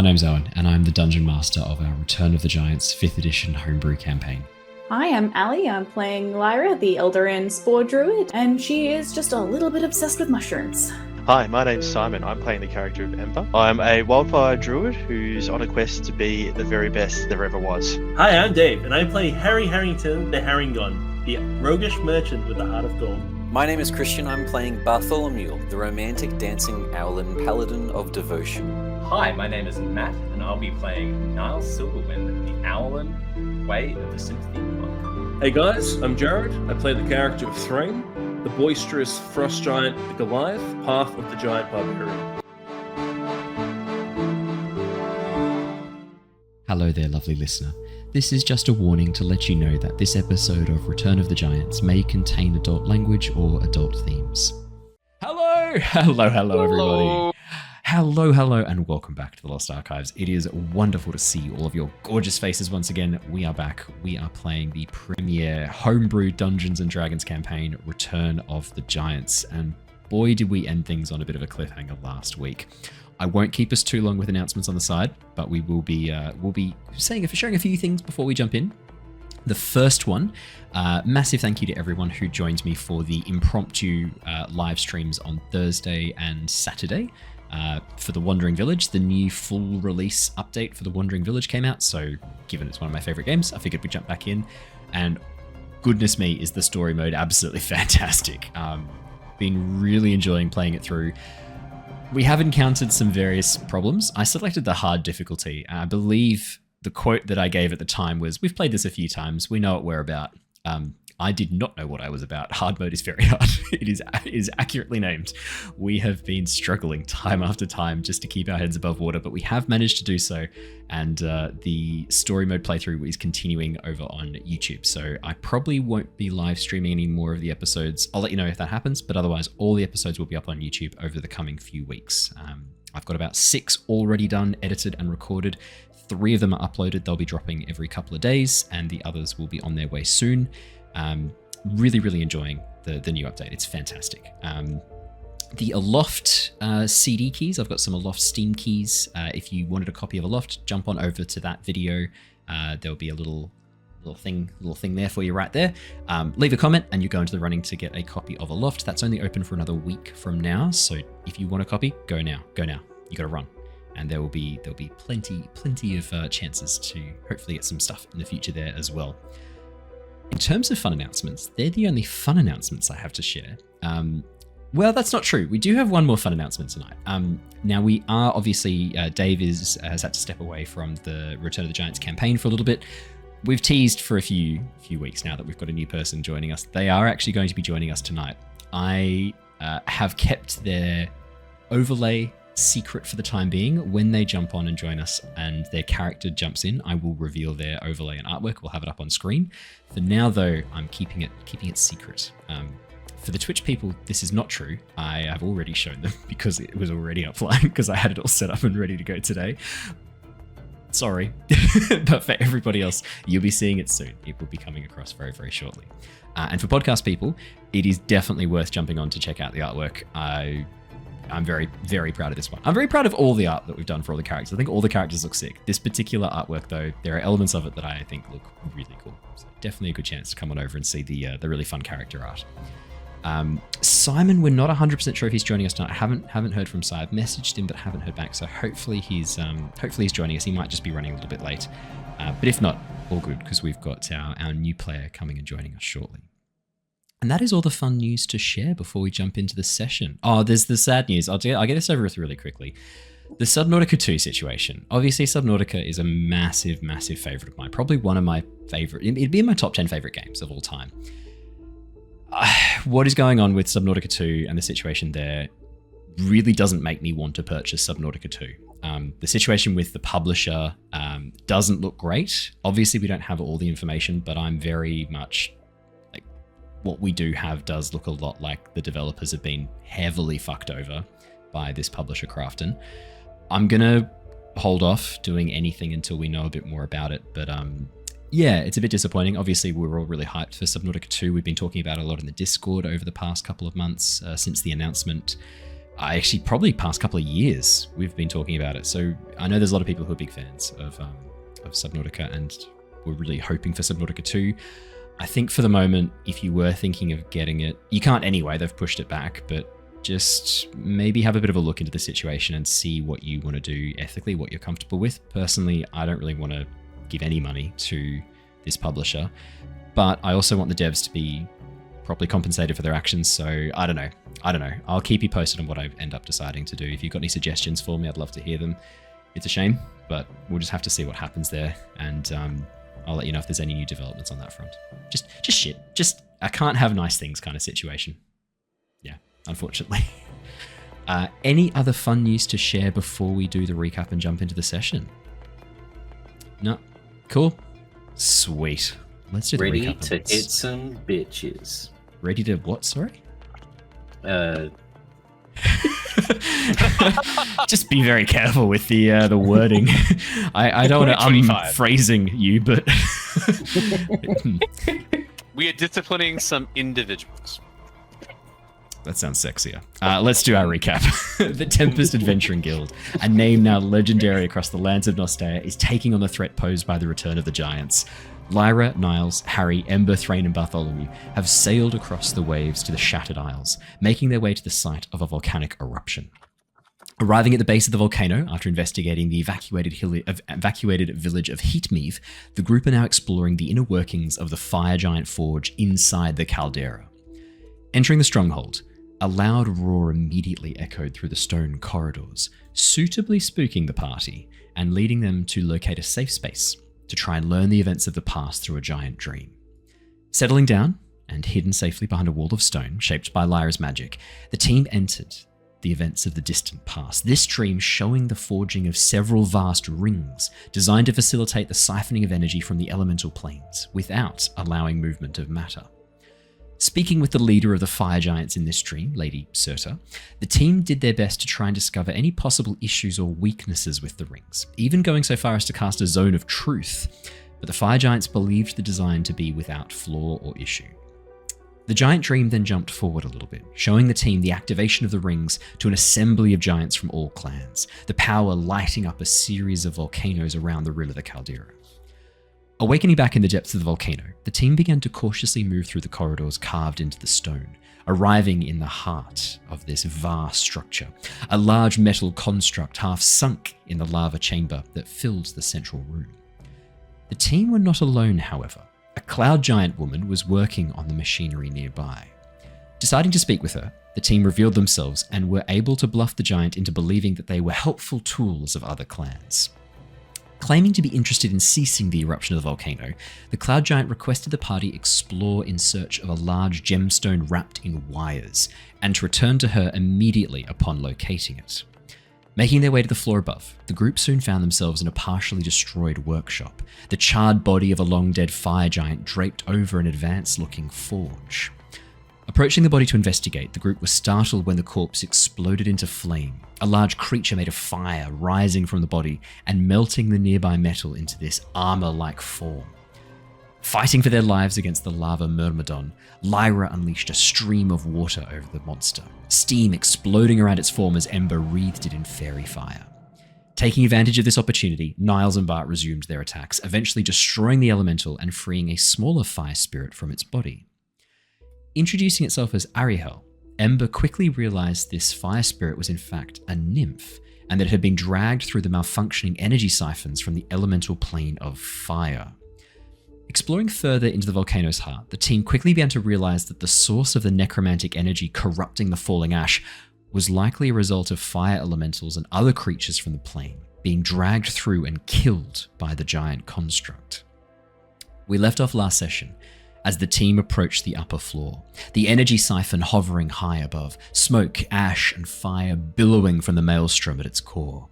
name's Owen, and I'm the Dungeon Master of our Return of the Giants 5th edition homebrew campaign. Hi, I'm Ali. I'm playing Lyra, the Eladrin Spore Druid, and she is just a little bit obsessed with mushrooms. Hi, my name's Simon. I'm playing the character of Ember. I'm a wildfire druid who's on a quest to be the very best there ever was. Hi, I'm Dave, and I play Harry Harrington, the Herringon, the roguish merchant with the heart of gold. My name is Christian. I'm playing Bartholomew, the romantic dancing Owlin, Paladin of devotion. Hi, my name is Matt, and I'll be playing Niles Silverwind, the Owlin, Way of the Sympathy Monk. Hey guys, I'm Jared. I play the character of Thrain, the boisterous frost giant, the Goliath, path of the giant barbarian. Hello there, lovely listener. This is just a warning to let you know that this episode of Return of the Giants may contain adult language or adult themes. Hello, everybody. Hello, and welcome back to the Lost Archives. It is wonderful to see all of your gorgeous faces once again. We are back. We are playing the premier homebrew Dungeons & Dragons campaign, Return of the Giants. And boy, did we end things on a bit of a cliffhanger last week. I won't keep us too long with announcements on the side, but we will be sharing a few things before we jump in. The first one, massive thank you to everyone who joined me for the impromptu live streams on Thursday and Saturday. For The Wandering Village. The new full release update for The Wandering Village came out, so given it's one of my favorite games, I figured we'd jump back in. And goodness me, is the story mode absolutely fantastic. Been really enjoying playing it through. We have encountered some various problems. I selected the hard difficulty. I believe the quote that I gave at the time was, "We've played this a few times. We know what we're about." I did not know what I was about. Hard mode is very hard. It is accurately named. We have been struggling time after time just to keep our heads above water, but we have managed to do so. And the story mode playthrough is continuing over on YouTube. So I probably won't be live streaming any more of the episodes. I'll let you know if that happens, but otherwise all the episodes will be up on YouTube over the coming few weeks. I've got about 6 already done, edited and recorded. 3 of them are uploaded. They'll be dropping every couple of days, and the others will be on their way soon. Really enjoying the new update. It's fantastic. The Aloft CD keys, I've got some Aloft Steam keys. If you wanted a copy of Aloft, jump on over to that video. There'll be a little thing there for you right there. Leave a comment and you go into the running to get a copy of Aloft. That's only open for another week from now. So if you want a copy, go now. You got to run. And there'll be plenty of chances to hopefully get some stuff in the future there as well. In terms of fun announcements, they're the only fun announcements I have to share. Well, that's not true. We do have one more fun announcement tonight. Now we are obviously, Dave has had to step away from the Return of the Giants campaign for a little bit. We've teased for a few weeks now that we've got a new person joining us. They are actually going to be joining us tonight. I have kept their overlay secret for the time being. When they jump on and join us and their character jumps in, I will reveal their overlay and artwork. We'll have it up on screen. For now though, I'm keeping it secret. For the Twitch people, this is not true. I have already shown them because it was already offline because I had it all set up and ready to go today. Sorry. But for everybody else, you'll be seeing it soon. It will be coming across very, very shortly. And for podcast people, it is definitely worth jumping on to check out the artwork. I'm very, very proud of this one. I'm very proud of all the art that we've done for all the characters. I think all the characters look sick. This particular artwork, though, there are elements of it that I think look really cool. So definitely a good chance to come on over and see the really fun character art. Simon, we're not 100% sure if he's joining us tonight. I haven't heard from Si. I've messaged him, but haven't heard back. So hopefully he's joining us. He might just be running a little bit late. But if not, all good, because we've got our new player coming and joining us shortly. And that is all the fun news to share before we jump into the session. Oh, there's the sad news. I'll get this over with really quickly. The Subnautica 2 situation. Obviously, Subnautica is a massive favorite of mine. Probably one of my favorite. It'd be in my top 10 favorite games of all time. What is going on with Subnautica 2 and the situation there really doesn't make me want to purchase Subnautica 2. The situation with the publisher doesn't look great. Obviously, we don't have all the information, but I'm very much... what we do have does look a lot like the developers have been heavily fucked over by this publisher, Crafton. I'm going to hold off doing anything until we know a bit more about it. But yeah, it's a bit disappointing. Obviously, we were all really hyped for Subnautica 2. We've been talking about it a lot in the Discord over the past couple of months since the announcement. I actually probably past couple of years we've been talking about it. So I know there's a lot of people who are big fans of Subnautica, and we're really hoping for Subnautica 2. I think for the moment, if you were thinking of getting it, you can't anyway, they've pushed it back, but just maybe have a bit of a look into the situation and see what you want to do ethically, what you're comfortable with. Personally, I don't really want to give any money to this publisher, but I also want the devs to be properly compensated for their actions, so I don't know. I'll keep you posted on what I end up deciding to do. If you've got any suggestions for me, I'd love to hear them. It's a shame, but we'll just have to see what happens there, and I'll let you know if there's any new developments on that front. Just shit. Just I can't have nice things kind of situation. Yeah, unfortunately. Any other fun news to share before we do the recap and jump into the session? No? Cool. Sweet. Let's do the Ready recap. to hit some bitches. Ready to what, sorry? Just be very careful with the wording. I don't want to. I'm phrasing you, but we are disciplining some individuals. That sounds sexier. Let's do our recap. The Tempest Adventuring Guild, a name now legendary across the lands of Nostea, is taking on the threat posed by the return of the Giants. Lyra, Niles, Harry, Ember, Thrain, and Bartholomew have sailed across the waves to the Shattered Isles, making their way to the site of a volcanic eruption. Arriving at the base of the volcano after investigating the evacuated village of Heatmeath, the group are now exploring the inner workings of the Fire Giant Forge inside the caldera. Entering the stronghold, a loud roar immediately echoed through the stone corridors, suitably spooking the party and leading them to locate a safe space to try and learn the events of the past through a giant dream. Settling down and hidden safely behind a wall of stone shaped by Lyra's magic, the team entered the events of the distant past, this dream showing the forging of several vast rings designed to facilitate the siphoning of energy from the elemental planes without allowing movement of matter. Speaking with the leader of the fire giants in this dream, Lady Surta, the team did their best to try and discover any possible issues or weaknesses with the rings, even going so far as to cast a zone of truth, but the fire giants believed the design to be without flaw or issue. The giant dream then jumped forward a little bit, showing the team the activation of the rings to an assembly of giants from all clans, the power lighting up a series of volcanoes around the rim of the caldera. Awakening back in the depths of the volcano, the team began to cautiously move through the corridors carved into the stone, arriving in the heart of this vast structure, a large metal construct half sunk in the lava chamber that filled the central room. The team were not alone, however. A cloud giant woman was working on the machinery nearby. Deciding to speak with her, the team revealed themselves and were able to bluff the giant into believing that they were helpful tools of other clans. Claiming to be interested in ceasing the eruption of the volcano, the cloud giant requested the party explore in search of a large gemstone wrapped in wires, and to return to her immediately upon locating it. Making their way to the floor above, the group soon found themselves in a partially destroyed workshop, the charred body of a long-dead fire giant draped over an advanced-looking forge. Approaching the body to investigate, the group was startled when the corpse exploded into flame, a large creature made of fire rising from the body and melting the nearby metal into this armor-like form. Fighting for their lives against the lava myrmidon, Lyra unleashed a stream of water over the monster, steam exploding around its form as Ember wreathed it in fairy fire. Taking advantage of this opportunity, Niles and Bart resumed their attacks, eventually destroying the elemental and freeing a smaller fire spirit from its body. Introducing itself as Arihel, Ember quickly realized this fire spirit was in fact a nymph, and that it had been dragged through the malfunctioning energy siphons from the elemental plane of fire. Exploring further into the volcano's heart, the team quickly began to realize that the source of the necromantic energy corrupting the falling ash was likely a result of fire elementals and other creatures from the plane being dragged through and killed by the giant construct. We left off last session as the team approached the upper floor, the energy siphon hovering high above, smoke, ash, and fire billowing from the maelstrom at its core.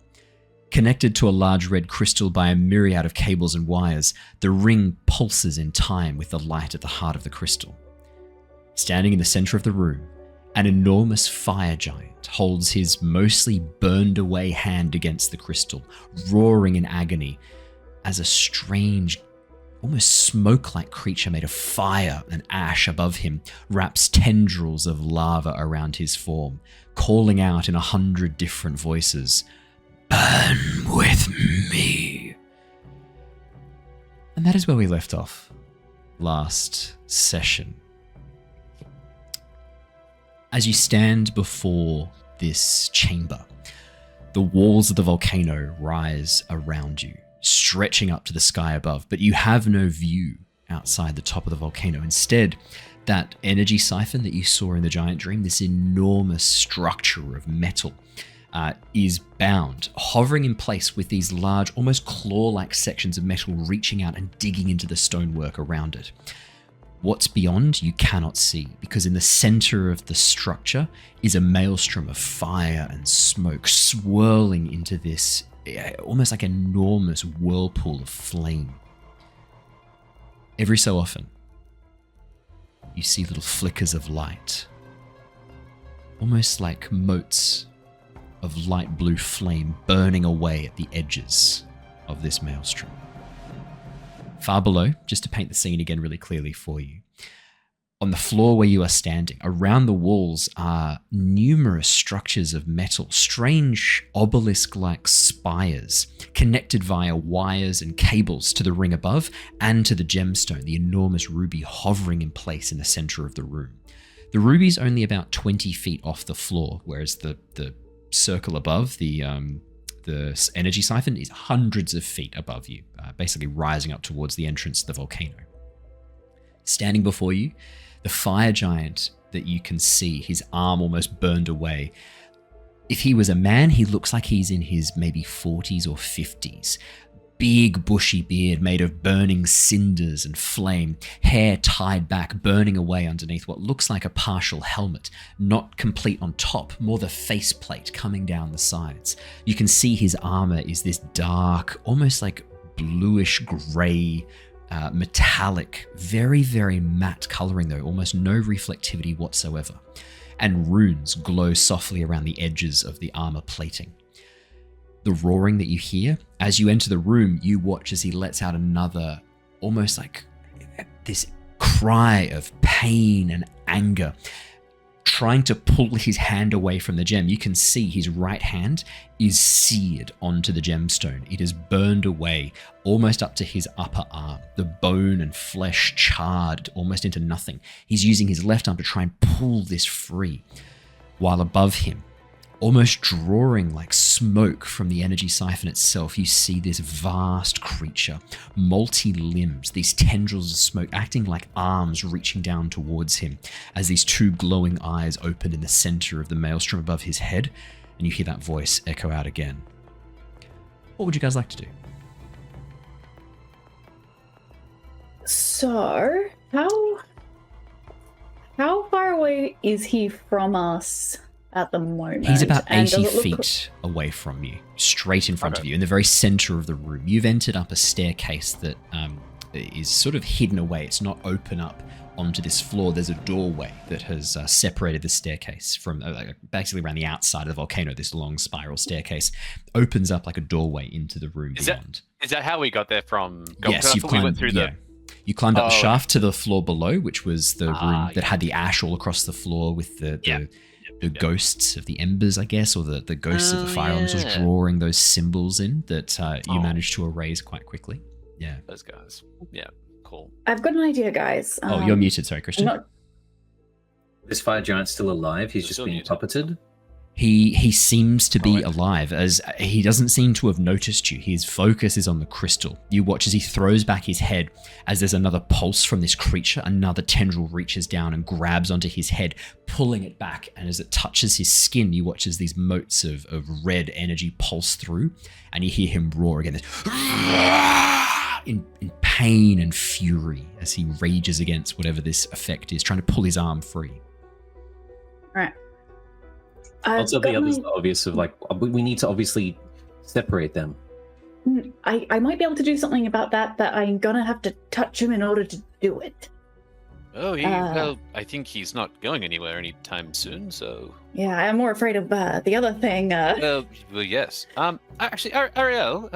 Connected to a large red crystal by a myriad of cables and wires, the ring pulses in time with the light at the heart of the crystal. Standing in the center of the room, an enormous fire giant holds his mostly burned away hand against the crystal, roaring in agony as a strange almost smoke-like creature made of fire and ash above him wraps tendrils of lava around his form, calling out in 100 different voices, "Burn with me." And that is where we left off last session. As you stand before this chamber, the walls of the volcano rise around you, stretching up to the sky above, but you have no view outside the top of the volcano. Instead, that energy siphon that you saw in the giant dream, this enormous structure of metal, is bound, hovering in place with these large, almost claw-like sections of metal reaching out and digging into the stonework around it. What's beyond, you cannot see, because in the center of the structure is a maelstrom of fire and smoke swirling into this almost like enormous whirlpool of flame. Every so often, you see little flickers of light, almost like motes of light blue flame burning away at the edges of this maelstrom. Far below, just to paint the scene again really clearly for you, on the floor where you are standing, around the walls are numerous structures of metal, strange obelisk-like spires connected via wires and cables to the ring above and to the gemstone, the enormous ruby hovering in place in the center of the room. The ruby's only about 20 feet off the floor, whereas the circle above, the energy siphon, is hundreds of feet above you, basically rising up towards the entrance to the volcano. Standing before you, the fire giant that you can see, his arm almost burned away. If he was a man, he looks like he's in his maybe 40s or 50s. Big bushy beard made of burning cinders and flame, hair tied back, burning away underneath what looks like a partial helmet, not complete on top, more the faceplate coming down the sides. You can see his armor is this dark, almost like bluish gray, metallic, very, very matte coloring though, almost no reflectivity whatsoever. And runes glow softly around the edges of the armor plating. The roaring that you hear, as you enter the room, you watch as he lets out another, almost like this cry of pain and anger, trying to pull his hand away from the gem. You can see his right hand is seared onto the gemstone. It is burned away almost up to his upper arm, the bone and flesh charred almost into nothing. He's using his left arm to try and pull this free, while above him, almost drawing like smoke from the energy siphon itself, you see this vast creature, multi-limbs, these tendrils of smoke acting like arms reaching down towards him as these two glowing eyes open in the center of the maelstrom above his head, and you hear that voice echo out again. What would you guys like to do? So, how far away is he from us at the moment? He's about 80 feet away from you, straight in front of you, in the very center of the room. You've entered up a staircase that is sort of hidden away. It's not open up onto this floor. There's a doorway that has separated the staircase from basically around the outside of the volcano. This long spiral staircase opens up like a doorway into the room beyond. Is that how we got there from? Yes, you've climbed. You climbed up the shaft to the floor below, which was the room that had the ash all across the floor with the ghosts of the embers, I guess, or the ghosts of the fire elementals drawing those symbols in that you managed to erase quite quickly. Yeah. Those guys. Yeah, cool. I've got an idea, guys. You're muted. Sorry, Christian. This fire giant's still alive. He's just being puppeted. He seems to be alive, as he doesn't seem to have noticed you. His focus is on the crystal. You watch as he throws back his head as there's another pulse from this creature. Another tendril reaches down and grabs onto his head, pulling it back, and as it touches his skin, you watch as these motes of red energy pulse through, and you hear him roar again, in pain and fury as he rages against whatever this effect is, trying to pull his arm free. Right. Also, the others are obvious of like, we need to obviously separate them. I might be able to do something about that I'm gonna have to touch him in order to do it. Oh, well, I think he's not going anywhere anytime soon, so... Yeah, I'm more afraid of the other thing. Well, yes. Actually, Ariel,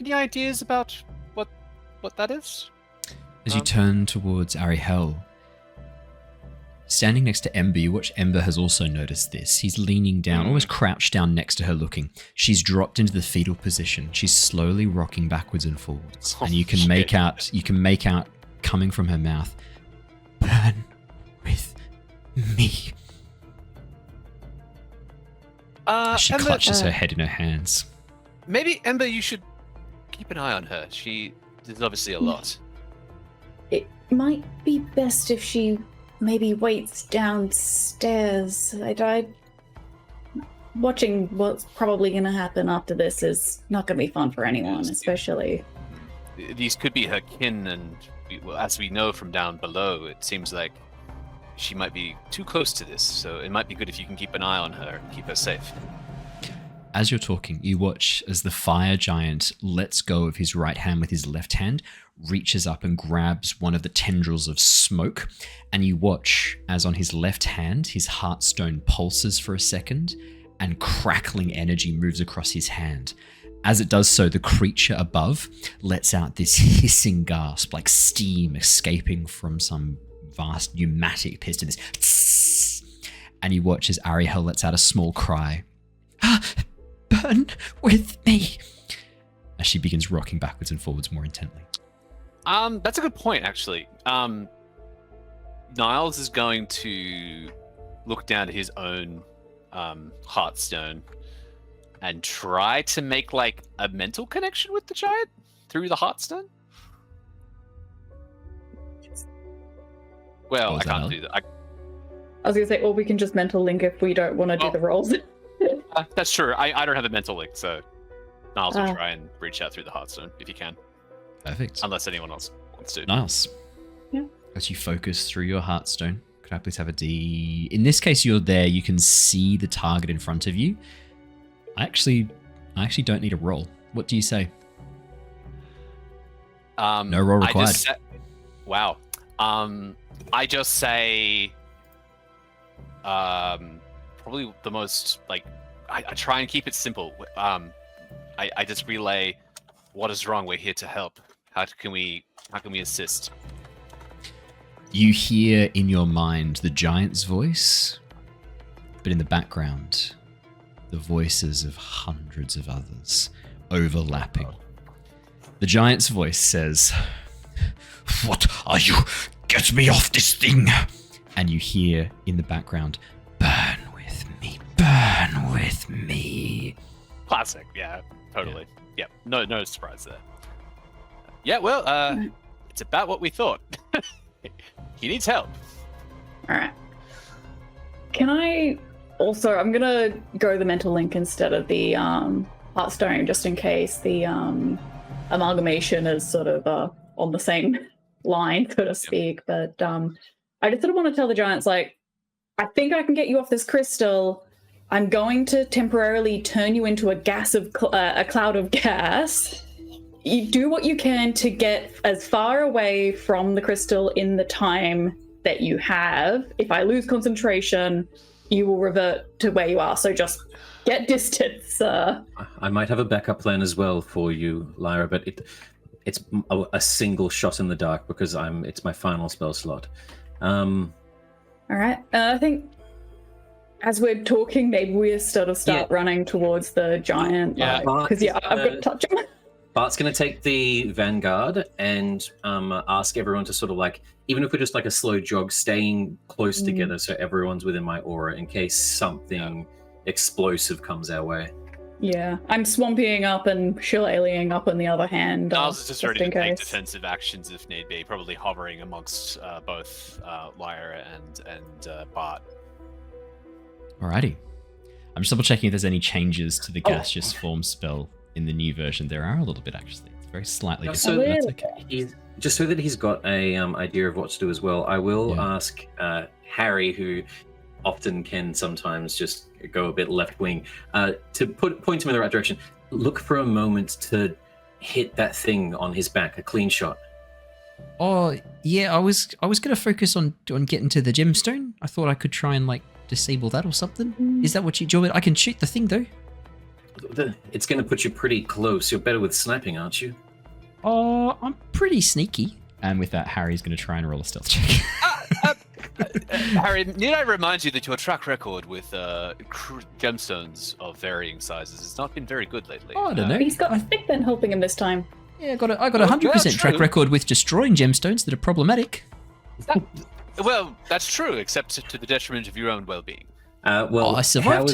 any ideas about what what that is? As you turn towards Arihel, standing next to Ember, you watch Ember has also noticed this. He's leaning down, almost crouched down next to her looking. She's dropped into the fetal position. She's slowly rocking backwards and forwards. And you can make out coming from her mouth, "Burn with me." She Ember, clutches her head in her hands. Maybe, Ember, you should keep an eye on her. There's obviously a lot. It might be best if she maybe waits downstairs. Watching what's probably going to happen after this is not going to be fun for anyone, especially. These could be her kin, and as we know from down below, it seems like she might be too close to this, so it might be good if you can keep an eye on her and keep her safe. As you're talking, you watch as the fire giant lets go of his right hand with his left hand, reaches up and grabs one of the tendrils of smoke, and you watch as on his left hand, his heartstone pulses for a second, and crackling energy moves across his hand. As it does so, the creature above lets out this hissing gasp, like steam escaping from some vast pneumatic piston. This, and you watch as Arihel lets out a small cry. "Burn with me!" As she begins rocking backwards and forwards more intently. That's a good point, actually. Niles is going to look down to his own heartstone and try to make like a mental connection with the giant through the heartstone. Well, I can't do that. I was going to say, or we can just mental link if we don't want to do the rolls. That's true. I don't have a mental link, so Niles will try and reach out through the heartstone if you can. Perfect. Unless anyone else wants to. Niles. Yeah. As you focus through your heartstone, could I please have a D? In this case, you're there. You can see the target in front of you. I actually don't need a roll. What do you say? No roll required. Wow. I just say, probably the most like I try and keep it simple. I just relay, what is wrong? We're here to help. How can we assist? You hear in your mind the giant's voice, but in the background, the voices of hundreds of others overlapping. The giant's voice says, "What are you? Get me off this thing!" And you hear in the background, "Burn with me, burn with me." Classic, yeah, totally. Yeah, no surprise there. Yeah, well, it's about what we thought. He needs help. All right. Can I also? I'm gonna go the mental link instead of the heartstone, just in case the amalgamation is sort of on the same line, so to speak. But I just sort of want to tell the giants, like, I think I can get you off this crystal. I'm going to temporarily turn you into a cloud of gas. You do what you can to get as far away from the crystal in the time that you have. If I lose concentration, you will revert to where you are. So just get distance. I might have a backup plan as well for you, Lyra, but it's a single shot in the dark because it's my final spell slot. All right. I think as we're talking, maybe we start running towards the giant. Yeah. Because I've got to touch him. Bart's going to take the vanguard and ask everyone to sort of like, even if we're just like a slow jog, staying close together so everyone's within my aura in case something explosive comes our way. Yeah, I'm swamping up and shillelaghing up on the other hand. Niles is just ready to take defensive actions if need be, probably hovering amongst both Lyra and Bart. Alrighty. I'm just double checking if there's any changes to the gaseous form spell in the new version. There are a little bit, actually. It's very slightly different, So but that's okay. Just so that he's got a idea of what to do as well, I will ask Harry, who often can sometimes just go a bit left wing, to point him in the right direction. Look for a moment to hit that thing on his back, a clean shot. Oh, yeah, I was going to focus on getting to the gemstone. I thought I could try and, like, disable that or something. Is that what you do? I can shoot the thing, though. It's going to put you pretty close. You're better with sniping, aren't you? I'm pretty sneaky. And with that, Harry's going to try and roll a stealth check. Harry, need I remind you that your track record with gemstones of varying sizes has not been very good lately? Oh, I don't know. He's got Thickman helping him this time. Yeah, I got a 100% track true. record with destroying gemstones that are problematic. Well, that's true, except to the detriment of your own well-being. Well, I survived.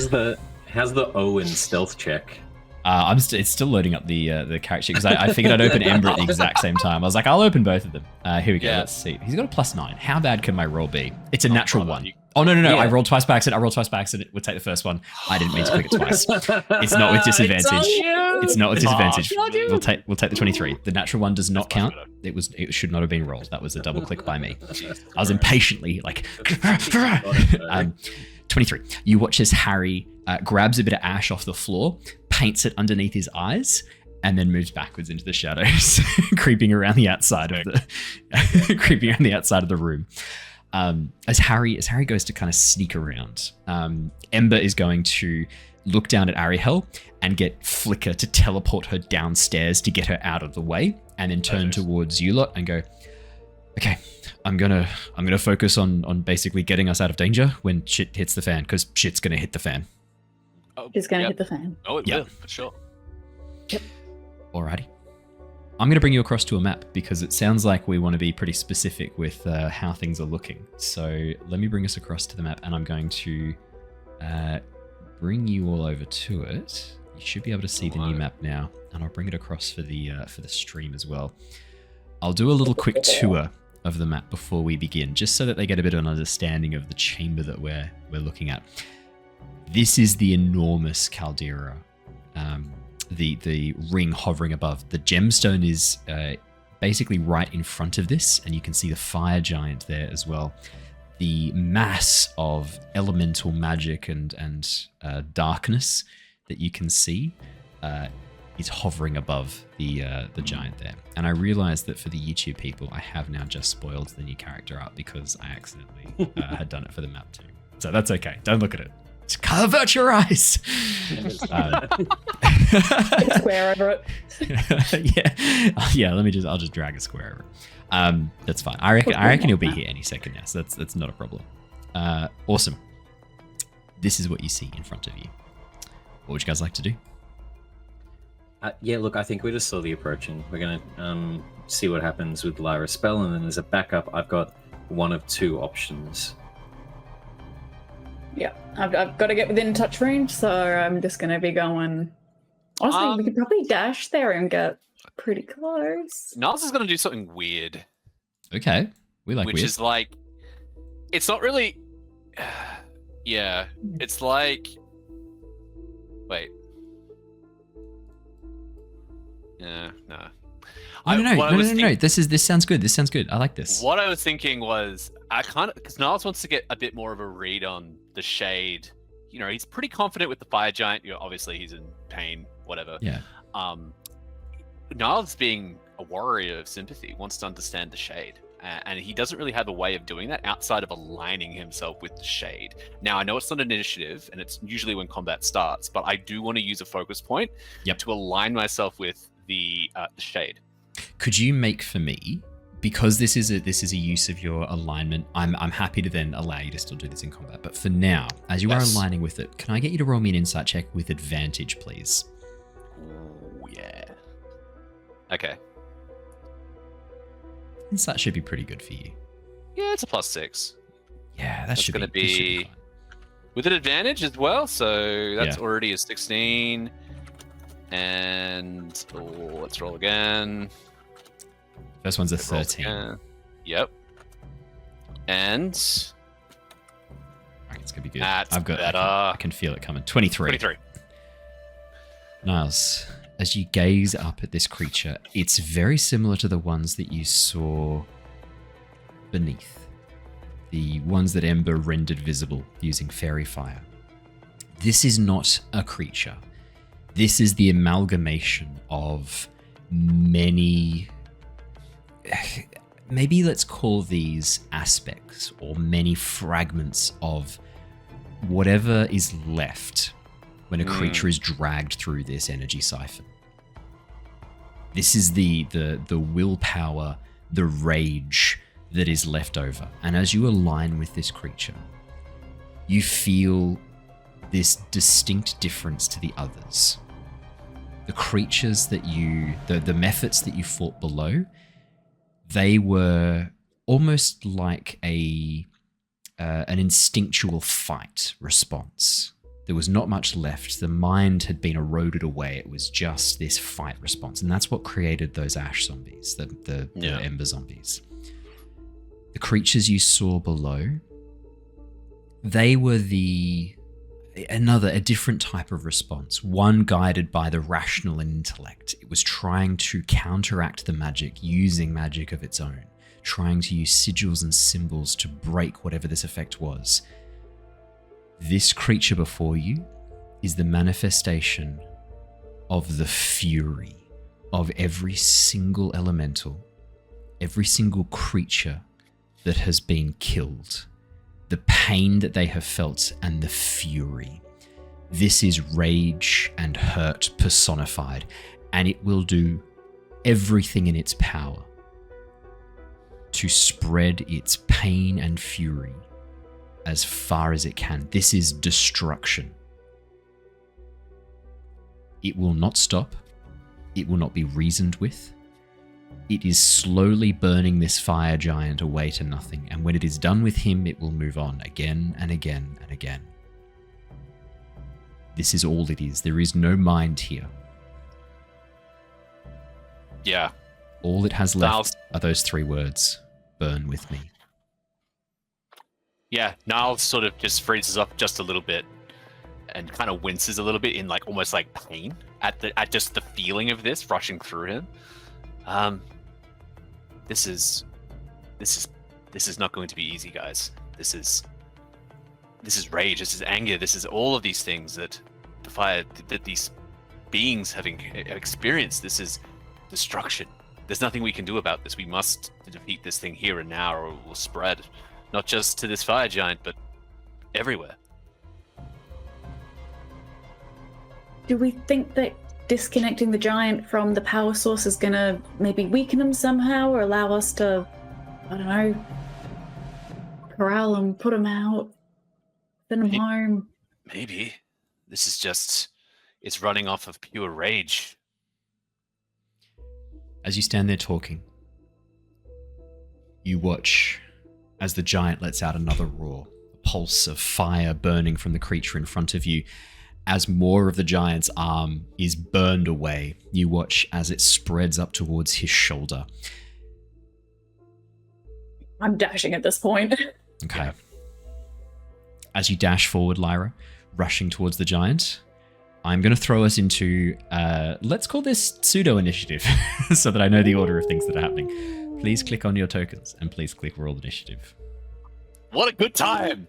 how's the Owen stealth check? It's still loading up the character because I figured I'd open Ember at the exact same time. I was like, I'll open both of them. Here we go. Yeah. Let's see. He's got a +9. How bad can my roll be? It's a natural brother, 1. you- Oh, no. Yeah. I rolled twice by accident. We'll take the first one. I didn't mean to click it twice. It's not with disadvantage. It's not with disadvantage. We'll take the 23. The natural one does not count. It should not have been rolled. That was a double click by me. I was impatiently like 23. You watch as Harry grabs a bit of ash off the floor, paints it underneath his eyes, and then moves backwards into the shadows, creeping around the outside of the room. As Harry goes to kind of sneak around, Ember is going to look down at Ariel and get Flicker to teleport her downstairs to get her out of the way, and then turn towards you lot and go, okay, I'm gonna focus on basically getting us out of danger when shit hits the fan, because shit's gonna hit the fan. Oh, She's going to yep. hit the fan. Oh, it Yep. will, for sure. Alrighty. I'm going to bring you across to a map because it sounds like we want to be pretty specific with how things are looking. So let me bring us across to the map, and I'm going to bring you all over to it. You should be able to see the new map now, and I'll bring it across for the stream as well. I'll do a little quick tour of the map before we begin, just so that they get a bit of an understanding of the chamber that we're looking at. This is the enormous caldera. The ring hovering above. The gemstone is basically right in front of this, and you can see the fire giant there as well. The mass of elemental magic and darkness that you can see is hovering above the giant there. And I realized that for the YouTube people, I have now just spoiled the new character art because I accidentally had done it for the map too. So that's okay. Don't look at it. Just avert your eyes. Square over it. Yeah. I'll just drag a square over. That's fine. I reckon he'll be here any second now, so that's not a problem. Awesome. This is what you see in front of you. What would you guys like to do? Yeah, look, I think we just saw the approach, and we're gonna see what happens with Lyra's spell, and then as a backup, I've got one of two options. Yeah, I've got to get within touch range, so I'm just going to be going... Honestly, we could probably dash there and get pretty close. Niles is going to do something weird. Okay, we like which weird. is like, it's not really. Yeah, it's like. Wait. Yeah, no. No. This sounds good. This sounds good. I like this. What I was thinking was, because Niles wants to get a bit more of a read on the shade. You know, he's pretty confident with the fire giant. Obviously he's in pain, whatever. Yeah. Niles, being a warrior of sympathy, wants to understand the shade. And he doesn't really have a way of doing that outside of aligning himself with the shade. Now, I know it's not an initiative, and it's usually when combat starts, but I do want to use a focus point to align myself with the shade. Could you make for me, because this is a use of your alignment, I'm happy to then allow you to still do this in combat. But for now, as you are aligning with it, can I get you to roll me an insight check with advantage, please? Oh, yeah. Okay. Insight should be pretty good for you. Yeah, it's a +6. Yeah, That's going to be with an advantage as well. So that's already a 16. And let's roll again. First one's a 13. Yep. And it's gonna be good. That's better. I can feel it coming. 23. 23. Niles, as you gaze up at this creature, it's very similar to the ones that you saw beneath. The ones that Ember rendered visible using fairy fire. This is not a creature. This is the amalgamation of many, maybe let's call these aspects, or many fragments of whatever is left when a creature is dragged through this energy siphon. This is the willpower, the rage that is left over. And as you align with this creature, you feel this distinct difference to the others. The creatures that the mephits that you fought below, they were almost like an instinctual fight response. There was not much left. The mind had been eroded away. It was just this fight response. And that's what created those ash zombies, the ember zombies. The creatures you saw below, they were a different type of response, one guided by the rational intellect. It was trying to counteract the magic, using magic of its own, trying to use sigils and symbols to break whatever this effect was. This creature before you is the manifestation of the fury of every single elemental, every single creature that has been killed. The pain that they have felt and the fury. This is rage and hurt personified, and it will do everything in its power to spread its pain and fury as far as it can. This is destruction. It will not stop. It will not be reasoned with. It is slowly burning this fire giant away to nothing, and when it is done with him, it will move on again and again and again. This is all it is. There is no mind here. Yeah. All it has left are those 3 words. Burn with me. Yeah, Niles sort of just freezes up just a little bit and kind of winces a little bit in like almost like pain at just the feeling of this rushing through him. This is not going to be easy, guys. This is rage, this is anger, this is all of these things that the fire that these beings have experienced. This is destruction. There's nothing we can do about this. We must defeat this thing here and now, or it will spread, not just to this fire giant, but everywhere. Do we think that disconnecting the giant from the power source is gonna maybe weaken him somehow, or allow us to, I don't know, corral him, put him out, send him home? Maybe. This is just, it's running off of pure rage. As you stand there talking, you watch as the giant lets out another roar, a pulse of fire burning from the creature in front of you. As more of the giant's arm is burned away, you watch as it spreads up towards his shoulder. I'm dashing at this point. Okay. As you dash forward, Lyra, rushing towards the giant, I'm going to throw us into, let's call this pseudo-initiative, so that I know the order of things that are happening. Please click on your tokens, and please click roll initiative. What a good time!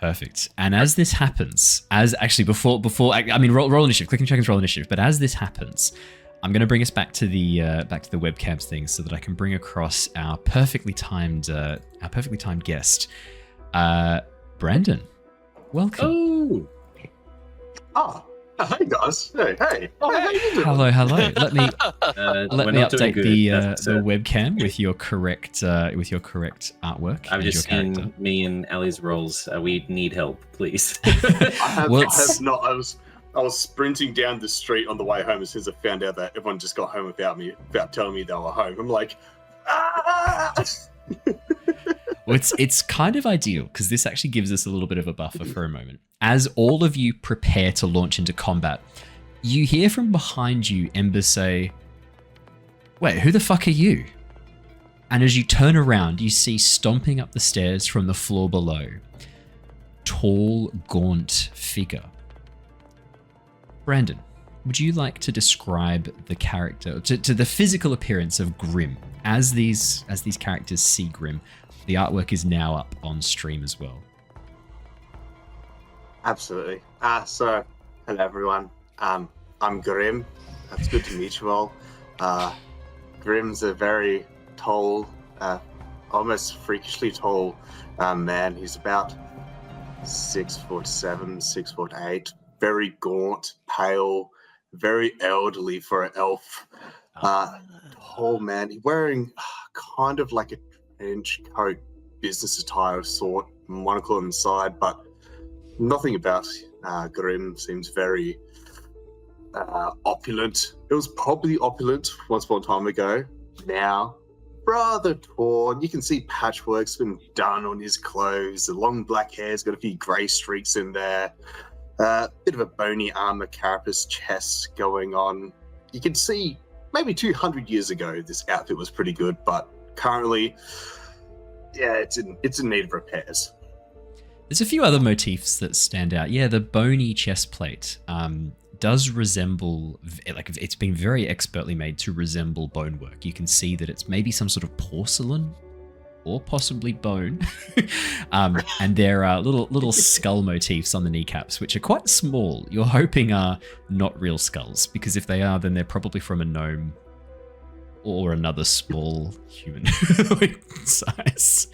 Perfect. And as this happens, before roll initiative, clicking tokens, roll initiative. But as this happens, I'm going to bring us back to the webcams thing, so that I can bring across our perfectly timed guest, Brandon. Welcome. Oh, hey guys. Hey. Oh, hey, how you doing? Hello. Let me update the webcam with your correct artwork. I've just seen me and Ali's rolls. We need help, please. I have not. I was sprinting down the street on the way home as soon as I found out that everyone just got home without telling me they were home. I'm like, ah! Well, it's kind of ideal, because this actually gives us a little bit of a buffer for a moment. As all of you prepare to launch into combat, you hear from behind you Ember say, "Wait, who the fuck are you?" And as you turn around, you see stomping up the stairs from the floor below, tall, gaunt figure. Brandon, would you like to describe the character, to the physical appearance of Grim, as these characters see Grim? The artwork is now up on stream as well. Absolutely. So, hello everyone. I'm Grim. It's good to meet you all. Grim's a very tall, almost freakishly tall man. He's about 6'7", 6'8", very gaunt, pale, very elderly for an elf. Tall man, wearing kind of like a trench coat, business attire of sort, monocle on the side, but nothing about Grim seems very opulent. It was probably opulent once upon a time ago. Now, rather torn. You can see patchwork's been done on his clothes. The long black hair's got a few grey streaks in there. Bit of a bony armor carapace chest going on. You can see maybe 200 years ago this outfit was pretty good, but currently, yeah, it's in need of repairs. There's a few other motifs that stand out. Yeah, the bony chest plate does resemble, like, it's been very expertly made to resemble bonework. You can see that it's maybe some sort of porcelain or possibly bone. And there are little skull motifs on the kneecaps, which are quite small. You're hoping are not real skulls, because if they are, then they're probably from a gnome or another small human size.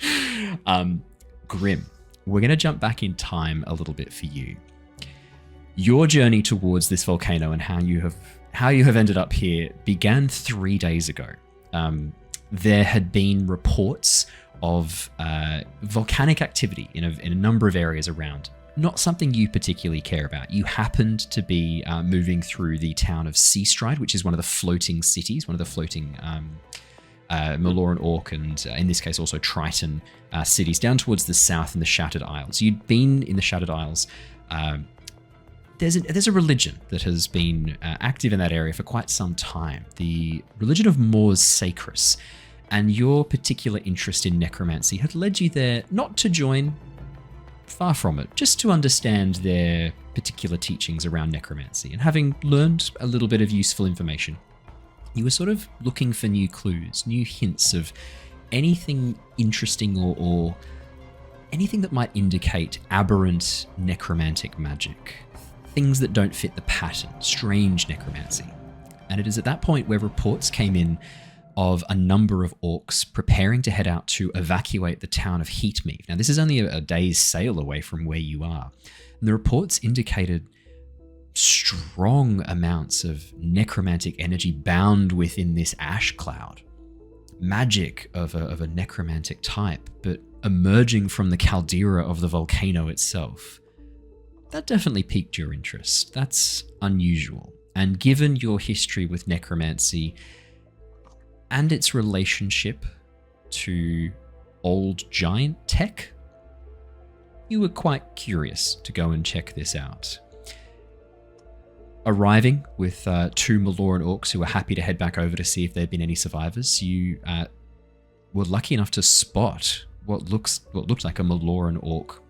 Grim, we're going to jump back in time a little bit for you. Your journey towards this volcano and how you have ended up here began 3 days ago. There had been reports of volcanic activity in a number of areas around. Not something you particularly care about. You happened to be moving through the town of Seastride, which is one of the floating cities, one of the floating Maloran Orc and in this case also Triton cities down towards the south in the Shattered Isles. You'd been in the Shattered Isles. There's a religion that has been active in that area for quite some time. The religion of Mors Sacris. And your particular interest in necromancy had led you there not to join, far from it, just to understand their particular teachings around necromancy. And having learned a little bit of useful information, you were sort of looking for new clues, new hints of anything interesting or anything that might indicate aberrant necromantic magic. Things that don't fit the pattern, strange necromancy. And it is at that point where reports came in of a number of orcs preparing to head out to evacuate the town of Heatmeave. Now, this is only a day's sail away from where you are. And the reports indicated strong amounts of necromantic energy bound within this ash cloud. Magic of a necromantic type, but emerging from the caldera of the volcano itself. That definitely piqued your interest. That's unusual. And given your history with necromancy and its relationship to old giant tech, you were quite curious to go and check this out. Arriving with 2 Maloran orcs who were happy to head back over to see if there'd been any survivors, you were lucky enough to spot what looked like a Maloran orc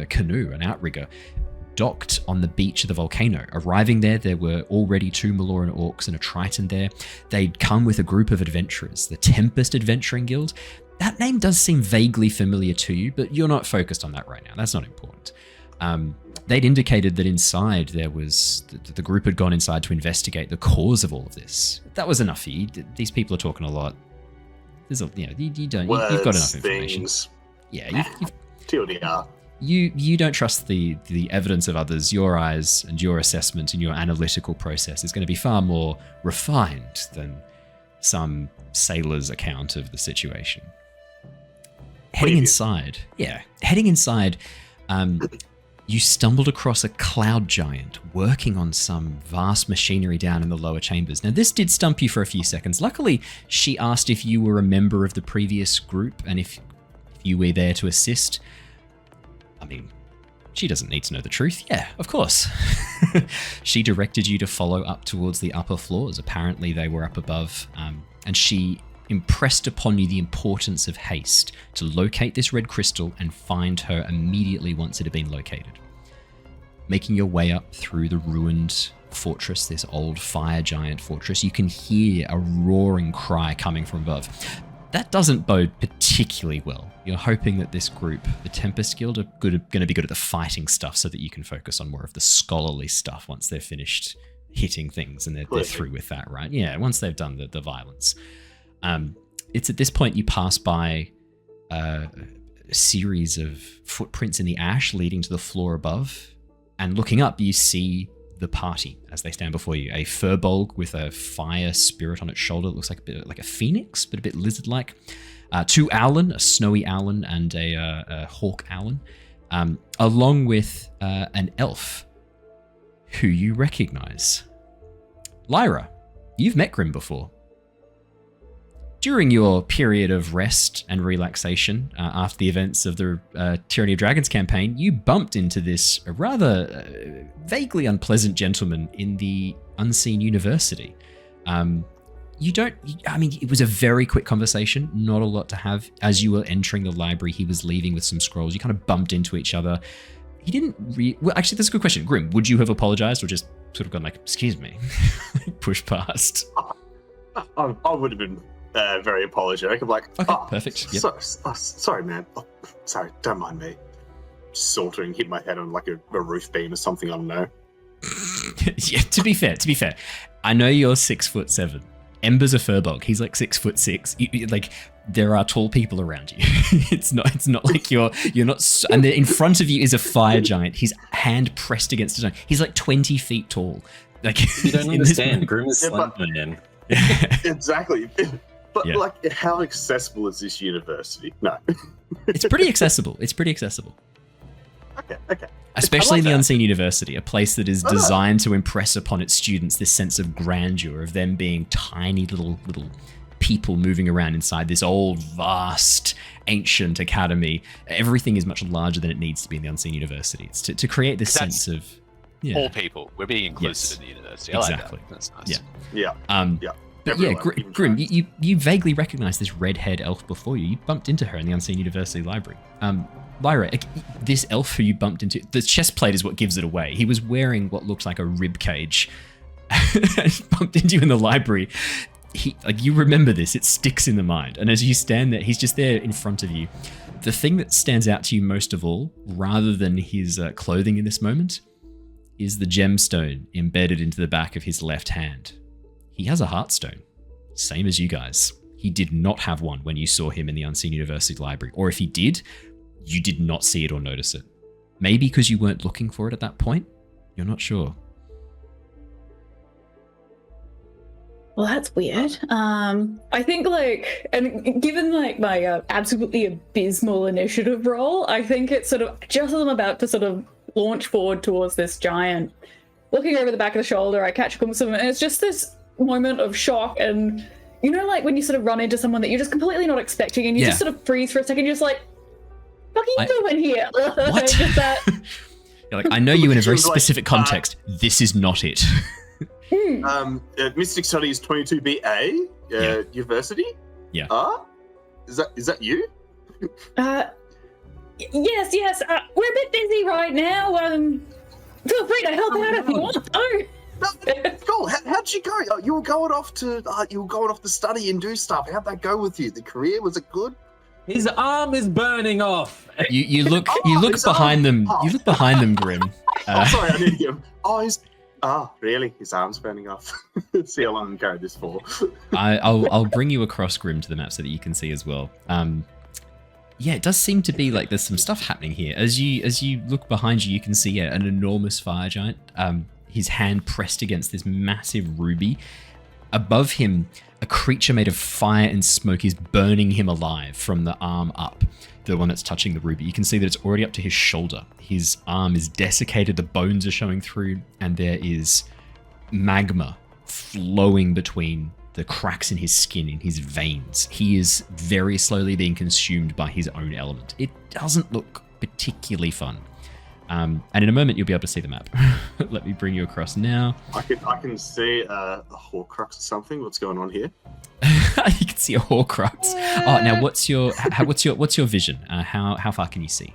canoe, an outrigger, docked on the beach of the volcano. Arriving there were already 2 Maloran orcs and a Triton there. They'd come with a group of adventurers, the Tempest Adventuring Guild. That name does seem vaguely familiar to you, but you're not focused on that right now. That's not important. They'd indicated that inside there was, the group had gone inside to investigate the cause of all of this. That was enough for you. These people are talking a lot. There's you've got enough information. Things. Yeah, you've TLDR. You don't trust the evidence of others. Your eyes and your assessment and your analytical process is going to be far more refined than some sailor's account of the situation. Heading inside, you stumbled across a cloud giant working on some vast machinery down in the lower chambers. Now, this did stump you for a few seconds. Luckily, she asked if you were a member of the previous group and if you were there to assist. I mean, she doesn't need to know the truth. Yeah, of course. She directed you to follow up towards the upper floors. Apparently, they were up above, and she impressed upon you the importance of haste to locate this red crystal and find her immediately once it had been located. Making your way up through the ruined fortress, this old fire giant fortress, you can hear a roaring cry coming from above. That doesn't bode particularly well. You're hoping that this group, the Tempest Guild, are going to be good at the fighting stuff so that you can focus on more of the scholarly stuff once they're finished hitting things and they're through with that, right? Yeah, once they've done the violence. It's at this point you pass by a series of footprints in the ash leading to the floor above, and looking up you see the party as they stand before you. A Firbolg with a fire spirit on its shoulder. It looks like a bit like a phoenix, but a bit lizard-like. 2 Owlin, a snowy Owlin and a hawk Owlin, along with an elf who you recognize. Lyra, you've met Grim before. During your period of rest and relaxation after the events of the Tyranny of Dragons campaign, you bumped into this rather vaguely unpleasant gentleman in the Unseen University. It was a very quick conversation, not a lot to have. As you were entering the library, he was leaving with some scrolls. You kind of bumped into each other. He didn't well, actually, that's a good question. Grim, would you have apologized or just sort of gone like, excuse me, push past? I would have been very apologetic. I'm like, okay, perfect. Yep. Sorry, man. Oh, sorry, don't mind me. Sauntering, hit my head on like a roof beam or something. I don't know. Yeah, to be fair, I know you're 6'7". Ember's a Firbolg. He's like 6'6". Like there are tall people around you. it's not like you're not. And in front of you is a fire giant. His hand pressed against a giant. He's like 20 feet tall. Like you don't understand. Grim is slender, man. Exactly. But Yeah. like, how accessible is this university? No. It's pretty accessible. Okay. Especially in the that. Unseen University, a place that is designed to impress upon its students this sense of grandeur, of them being tiny little people moving around inside this old, vast, ancient academy. Everything is much larger than it needs to be in the Unseen University. It's to create this sense of all people. We're being inclusive in the university. I exactly. like that. That's nice. Yeah. But Everyone, yeah, Grim, you vaguely recognize this red-haired elf before you. You bumped into her in the Unseen University library. Lyra, this elf who you bumped into, the chest plate is what gives it away. He was wearing what looks like a rib cage. Bumped into you in the library. You remember this, it sticks in the mind. And as you stand there, he's just there in front of you. The thing that stands out to you most of all, rather than his clothing in this moment, is the gemstone embedded into the back of his left hand. He has a heartstone, same as you guys. He did not have one when you saw him in the Unseen University library. Or if he did, you did not see it or notice it. Maybe because you weren't looking for it at that point? You're not sure. Well, that's weird. I think and given my absolutely abysmal initiative roll, I think it's sort of just as I'm about to sort of launch forward towards this giant, looking over the back of the shoulder, I catch a glimpse of him, and it's just this moment of shock. And you know, like when you sort of run into someone that you're just completely not expecting, and you just sort of freeze for a second, you're just like, what are you doing here? What? Just that. You're like, I know you in a very specific context. This is not it. Mystic Studies 22BA University. Yeah. Is that you? Yes. We're a bit busy right now. Feel free to help out if you want. Cool. How'd you go? You were going off to study and do stuff. How'd that go with you? The career, was it good? His arm is burning off. You look behind them. You look behind them, Grim. Sorry, I didn't hear him. Really? His arm's burning off. See how long I can carry this for. I'll bring you across, Grim, to the map so that you can see as well. Yeah, it does seem to be like there's some stuff happening here. As you look behind you, you can see an enormous fire giant. His hand pressed against this massive ruby. Above him, a creature made of fire and smoke is burning him alive from the arm up, the one that's touching the ruby. You can see that it's already up to his shoulder. His arm is desiccated, the bones are showing through, and there is magma flowing between the cracks in his skin, in his veins. He is very slowly being consumed by his own element. It doesn't look particularly fun. And in a moment, you'll be able to see the map. Let me bring you across now. I can see a Horcrux or something. What's going on here? You can see a Horcrux. Oh, now what's your vision? How far can you see?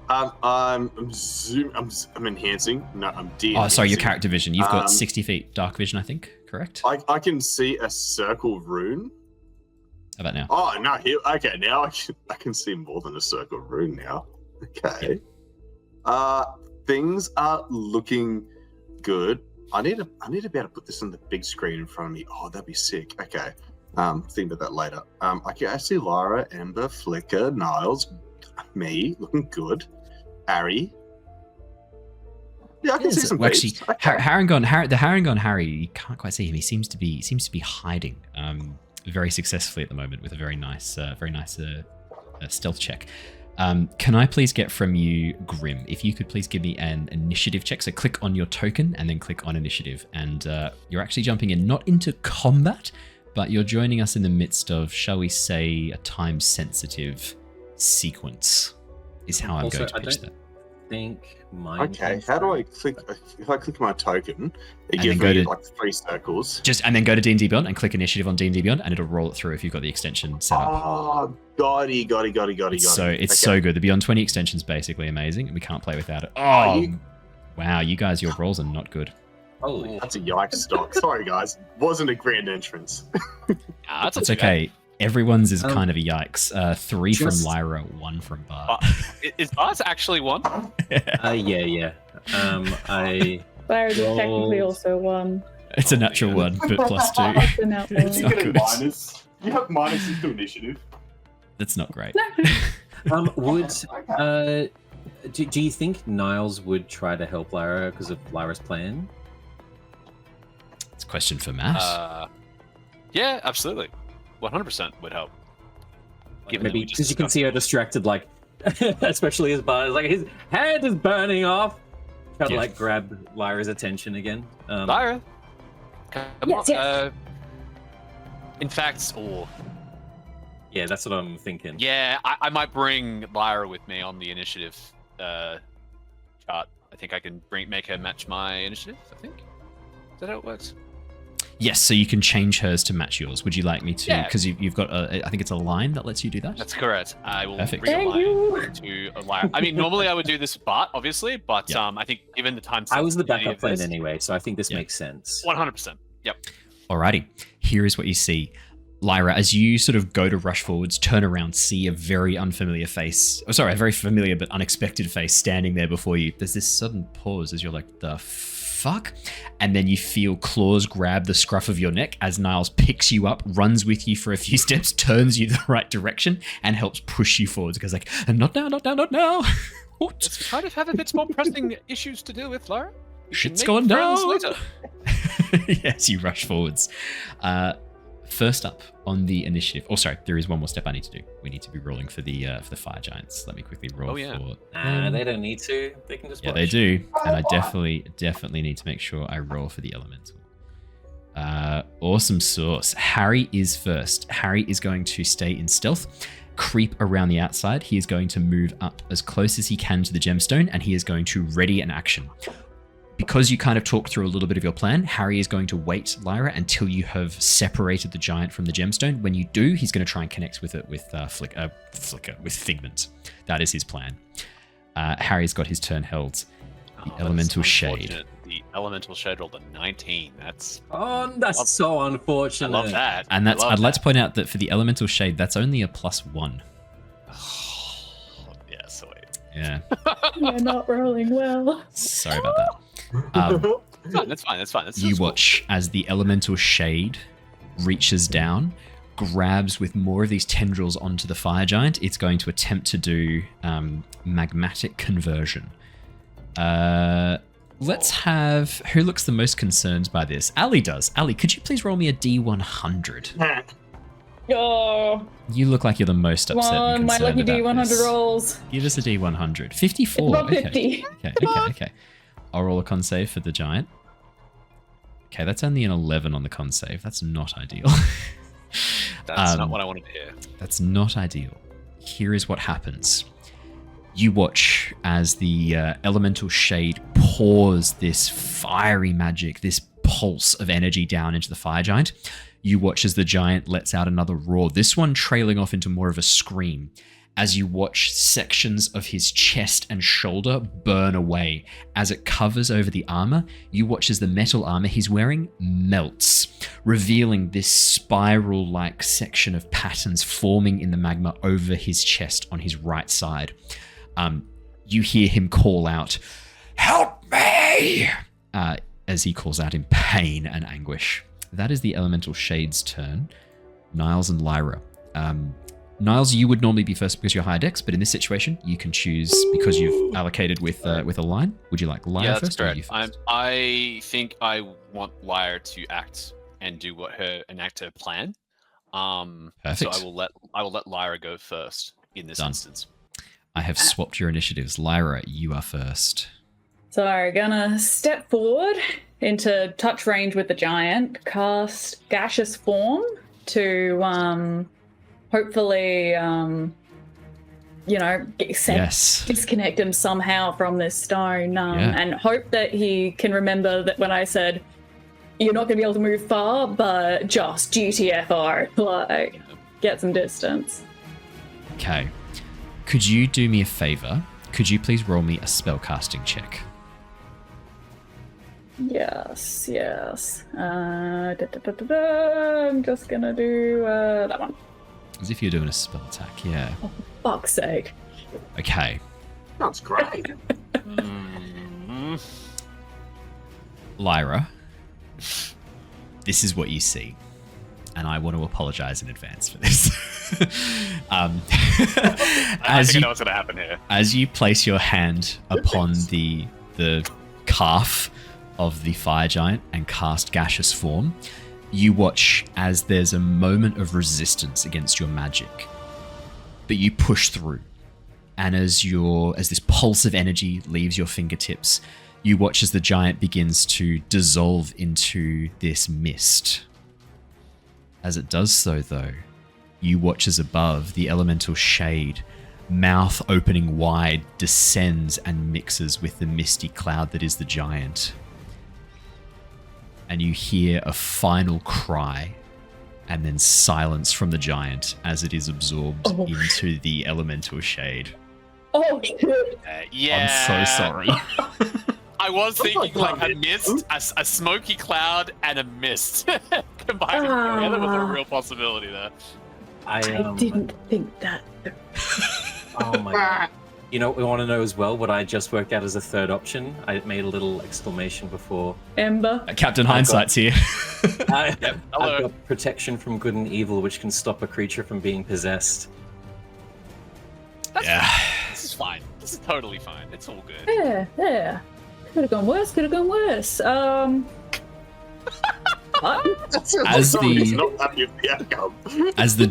I'm enhancing. No, I'm de-enhancing. Oh, sorry, your character vision. You've got 60 feet dark vision, I think. Correct? I can see a circle rune. How about now? Oh no! Here, okay, now I can see more than a circle rune now. Okay. Yep. Things are looking good. I need to be able to put this on the big screen in front of me. Oh, that'd be sick. Okay. Think about that later. I see Lyra, Ember, Flicker, Niles, me looking good. Ari. Yeah, I can see some Well, beasts. actually, Okay. the Harangon Harry, you can't quite see him. He seems to be hiding very successfully at the moment with a very nice stealth check. Can I please get from you, Grim, if you could please give me an initiative check. So click on your token and then click on initiative. And you're actually jumping in, not into combat, but you're joining us in the midst of, shall we say, a time-sensitive sequence, is how I'm going to pitch that. Think mine. Okay, how do I click? If I click my token, it And gives then go me to- like 3 circles. And then go to D&D Beyond and click initiative on D&D Beyond, and it'll roll it through if you've got the extension set up. Oh, got it. So it's so good. The Beyond 20 extension is basically amazing, and we can't play without it. Wow, you guys, your rolls are not good. Holy. That's a yikes stock. Sorry, guys. Wasn't a grand entrance. That's It's okay. Everyone's is kind of a yikes. 3 from just- Lyra, 1 from Bart. Is Bart's actually one? Yeah. Lyra's Roll. technically also 1. It's a natural 1, but plus 2. It's an outlaw. It's not good. You have minuses to initiative. That's not great. Do you think Niles would try to help Lyra because of Lyra's plan? It's a question for Matt. Yeah, absolutely. 100% would help. Given that we Maybe just because you can discussed see her it. distracted, like especially as Bart is like his hand is burning off. Try to Yeah. like grab Lyra's attention again. Lyra. Come Yes, on. yes. In fact, Yeah, that's what I'm thinking. yeah, I might bring Lyra with me on the initiative chart. I think I can make her match my initiative, I think. Is that how it works? Yes, so you can change hers to match yours. Would you like me to? Yeah. Because you've got, I think it's a line that lets you do that. That's correct. I will Perfect. bring a Thank you. line to a Lyra. I mean, normally I would do this with Bart, obviously, but Yeah. I think given the time I was the sensitivity backup of plan this, anyway, so I think this Yeah. makes sense. 100%. Yep. Alrighty, here is what you see. Lyra, as you sort of go to rush forwards, turn around, see a very unfamiliar face. Oh, sorry, a very familiar but unexpected face standing there before you. There's this sudden pause as you're like, the fuck? And then you feel claws grab the scruff of your neck as Niles picks you up, runs with you for a few steps, turns you the right direction, and helps push you forwards. Because like, not now, not now, not now. What? Let's kind of have a bit more pressing issues to deal with, Lyra. We can Shit's make going friends down. later. Yes, you rush forwards. First up on the initiative. Oh, sorry, there is one more step I need to do. We need to be rolling for the fire giants. Let me quickly roll Oh, yeah. for. They don't need to. They can just Yeah, watch. they do, and I definitely need to make sure I roll for the elemental. Awesome sauce. Harry is first. Harry is going to stay in stealth, creep around the outside. He is going to move up as close as he can to the gemstone, and he is going to ready an action. Because you kind of talked through a little bit of your plan, Harry is going to wait, Lyra, until you have separated the giant from the gemstone. When you do, he's going to try and connect with it with with Figment. That is his plan. Harry's got his turn held. The that's elemental shade. unfortunate. The elemental shade rolled a 19. That's That's so I unfortunate. love that. And that's I love I'd like to that. point out that for the elemental shade, that's only a +1. Yeah, sweet. Yeah, You're not rolling well. sorry about that. That's fine. That's You cool. watch as the elemental shade reaches down, grabs with more of these tendrils onto the fire giant. It's going to attempt to do magmatic conversion. Let's have... Who looks the most concerned by this? Ali does. Ali, could you please roll me a D100? Oh, You look like you're the most upset and my concerned lucky about D100 this. rolls. Give us a D100. 54. It's not Okay. 50. Okay. I'll roll a con save for the giant. Okay, that's only an 11 on the con save. That's not ideal. That's not what I wanted to hear. That's not ideal. Here is what happens. You watch as the elemental shade pours this fiery magic, this pulse of energy down into the fire giant. You watch as the giant lets out another roar, this one trailing off into more of a scream, as you watch sections of his chest and shoulder burn away. As it covers over the armor, you watch as the metal armor he's wearing melts, revealing this spiral-like section of patterns forming in the magma over his chest on his right side. You hear him call out, "Help me!" As he calls out in pain and anguish. That is the elemental shade's turn. Niles and Lyra. Niles, you would normally be first because you're higher dex, but in this situation, you can choose because you've allocated with a line. Would you like Lyra that's first? correct. Or you first? I think I want Lyra to act and do enact her plan. Perfect. So I will let Lyra go first in this instance. I have swapped your initiatives. Lyra, you are first. So I'm gonna step forward into touch range with the giant, cast gaseous form to hopefully disconnect him somehow from this stone, and hope that he can remember that when I said you're not gonna be able to move far, but just GTFO, like get some distance. Okay. Could you do me a favor? Could you please roll me a spellcasting check? Yes. I'm just gonna do that one. As if you're doing a spell attack, yeah. Oh, for fuck's sake. Okay. That's great. Lyra, this is what you see. And I want to apologize in advance for this. I think I know what's going to happen here. As you place your hand upon the calf of the fire giant and cast gaseous form, you watch as there's a moment of resistance against your magic, but you push through. And as this pulse of energy leaves your fingertips, you watch as the giant begins to dissolve into this mist. As it does so, though, you watch as above the elemental shade, mouth opening wide, descends and mixes with the misty cloud that is the giant. And you hear a final cry and then silence from the giant as it is absorbed into the elemental shade. Oh, shit. Yeah. I'm so sorry. I was thinking like a mist, a smoky cloud, and a mist combined together was a real possibility there. I didn't think that. Oh my god. You know what we want to know as well? What I just worked out as a third option. I made a little exclamation before. Ember. Captain Hindsight's here. I've got protection from good and evil, which can stop a creature from being possessed. This is fine. This is totally fine. It's all good. Yeah. Could have gone worse. As the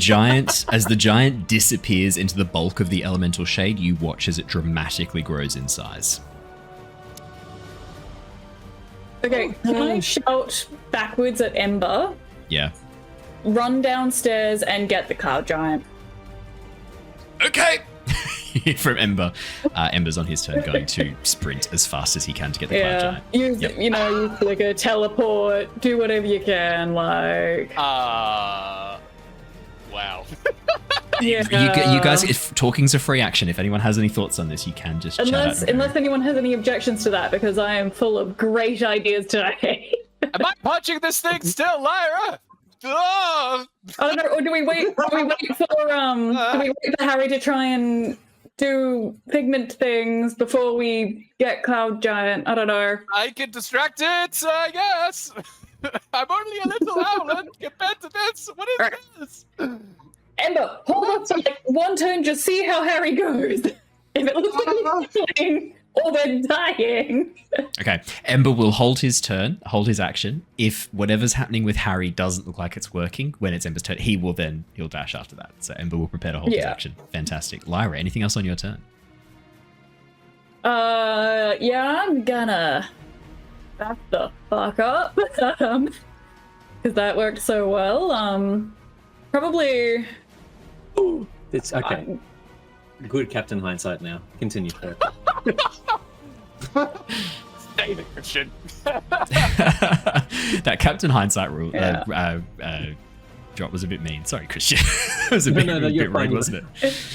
giant disappears into the bulk of the elemental shade, you watch as it dramatically grows in size. Okay, can I shout backwards at Ember? Yeah. Run downstairs and get the cloud giant. Okay. From Ember. Ember's on his turn going to sprint as fast as he can to get the cloud giant. Use like a teleport, do whatever you can, like... Wow. You guys, if talking's a free action, if anyone has any thoughts on this, you can just chat out. Unless anyone has any objections to that, because I am full of great ideas today. Am I punching this thing still, Lyra? Oh no! Or do we wait? Do we wait for Harry to try and do pigment things before we get Cloud Giant? I don't know. I can distract it, I guess. I'm only a little Owlin compared to this. What is this? Ember, hold on for like one turn. Just see how Harry goes. If it looks like he's killing or we're dying. Okay, Ember will hold his turn, hold his action. If whatever's happening with Harry doesn't look like it's working, when it's Ember's turn, he'll dash after that. So Ember will prepare to hold his action. Fantastic. Lyra, anything else on your turn? I'm gonna back the fuck up. Because that worked so well. Probably. It's okay. Good Captain Hindsight now. Continue. Stay there, Christian. That Captain Hindsight rule drop was a bit mean. Sorry, Christian. It was a bit rude, wasn't it?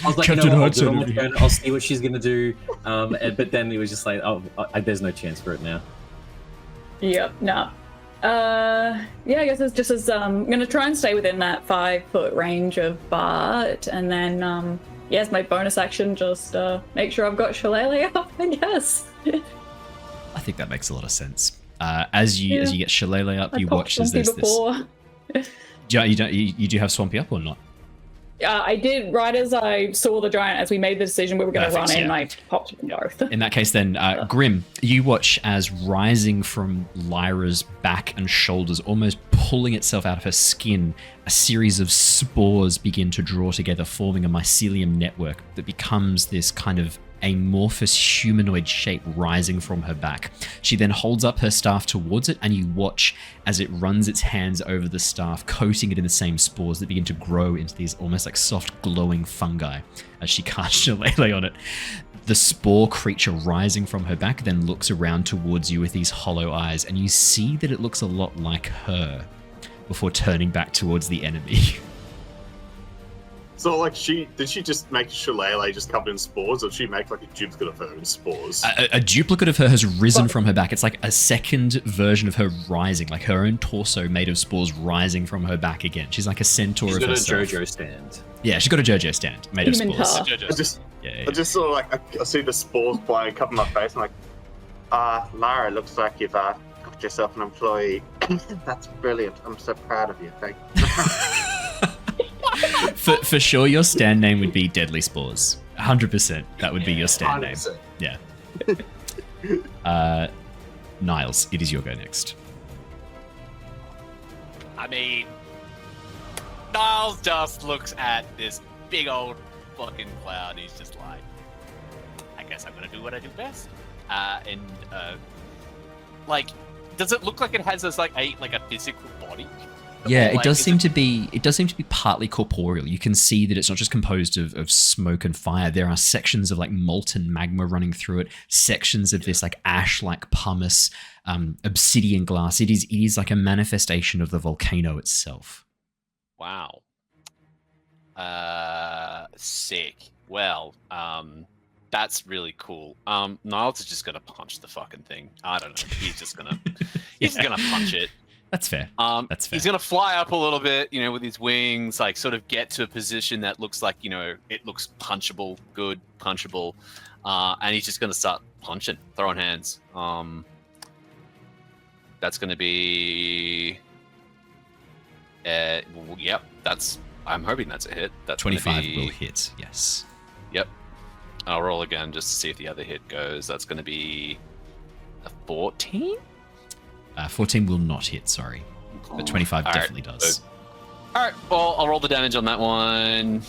I was like, Captain Hindsight. I'll see what she's gonna do. But then it was just like, there's no chance for it now. Yep. No. I guess it's just as I'm gonna try and stay within that 5-foot range of Bart, and then yes, my bonus action just make sure I've got Shillelagh up, I guess. I think that makes a lot of sense. As you get Shillelagh up, you watch as there's this. You do have Swampy up or not? I did, right as I saw the giant, as we made the decision we were going to run in, I popped up and go. In that case, then, Grim, you watch as rising from Lyra's back and shoulders, almost pulling itself out of her skin, a series of spores begin to draw together, forming a mycelium network that becomes this kind of amorphous humanoid shape rising from her back. She then holds up her staff towards it, and you watch as it runs its hands over the staff, coating it in the same spores that begin to grow into these almost like soft glowing fungi as she casts Shillelagh on it. The spore creature rising from her back then looks around towards you with these hollow eyes, and you see that it looks a lot like her before turning back towards the enemy. So, like, did she just make a shillelagh just covered in spores, or did she make, like, a duplicate of her in spores? A duplicate of her has risen from her back. It's like a second version of her rising, like her own torso made of spores rising from her back again. She's like a centaur of herself. She's got a JoJo stand. Yeah, she's got a JoJo stand made of spores. I just sort of, like, I see the spores flying, cover my face, and like, Lyra, looks like you've got yourself an employee. That's brilliant. I'm so proud of you. Thank you. For sure, your stand name would be Deadly Spores. 100%. That would be your stand 100%. Name. Yeah. Niles, it is your go next. I mean, Niles just looks at this big old fucking cloud. And he's just like, I guess I'm gonna do what I do best. Like, does it look like it has this like a physical body? Yeah, it does seem to be partly corporeal. You can see that it's not just composed of smoke and fire. There are sections of like molten magma running through it, sections of this like ash-like pumice, obsidian glass. It is like a manifestation of the volcano itself. Wow. Sick. Well, that's really cool. Niles is just gonna punch the fucking thing. I don't know. He's just gonna punch it. That's fair. That's fair. He's going to fly up a little bit, with his wings, like sort of get to a position that looks like, it looks punchable, good, punchable. And he's just going to start punching, throwing hands. That's going to be... yep, I'm hoping that's a hit. That's 25 will hit, yes. Yep. I'll roll again just to see if the other hit goes. That's going to be a 14? 14 will not hit, sorry. But 25 definitely does. Alright, well, I'll roll the damage on that one.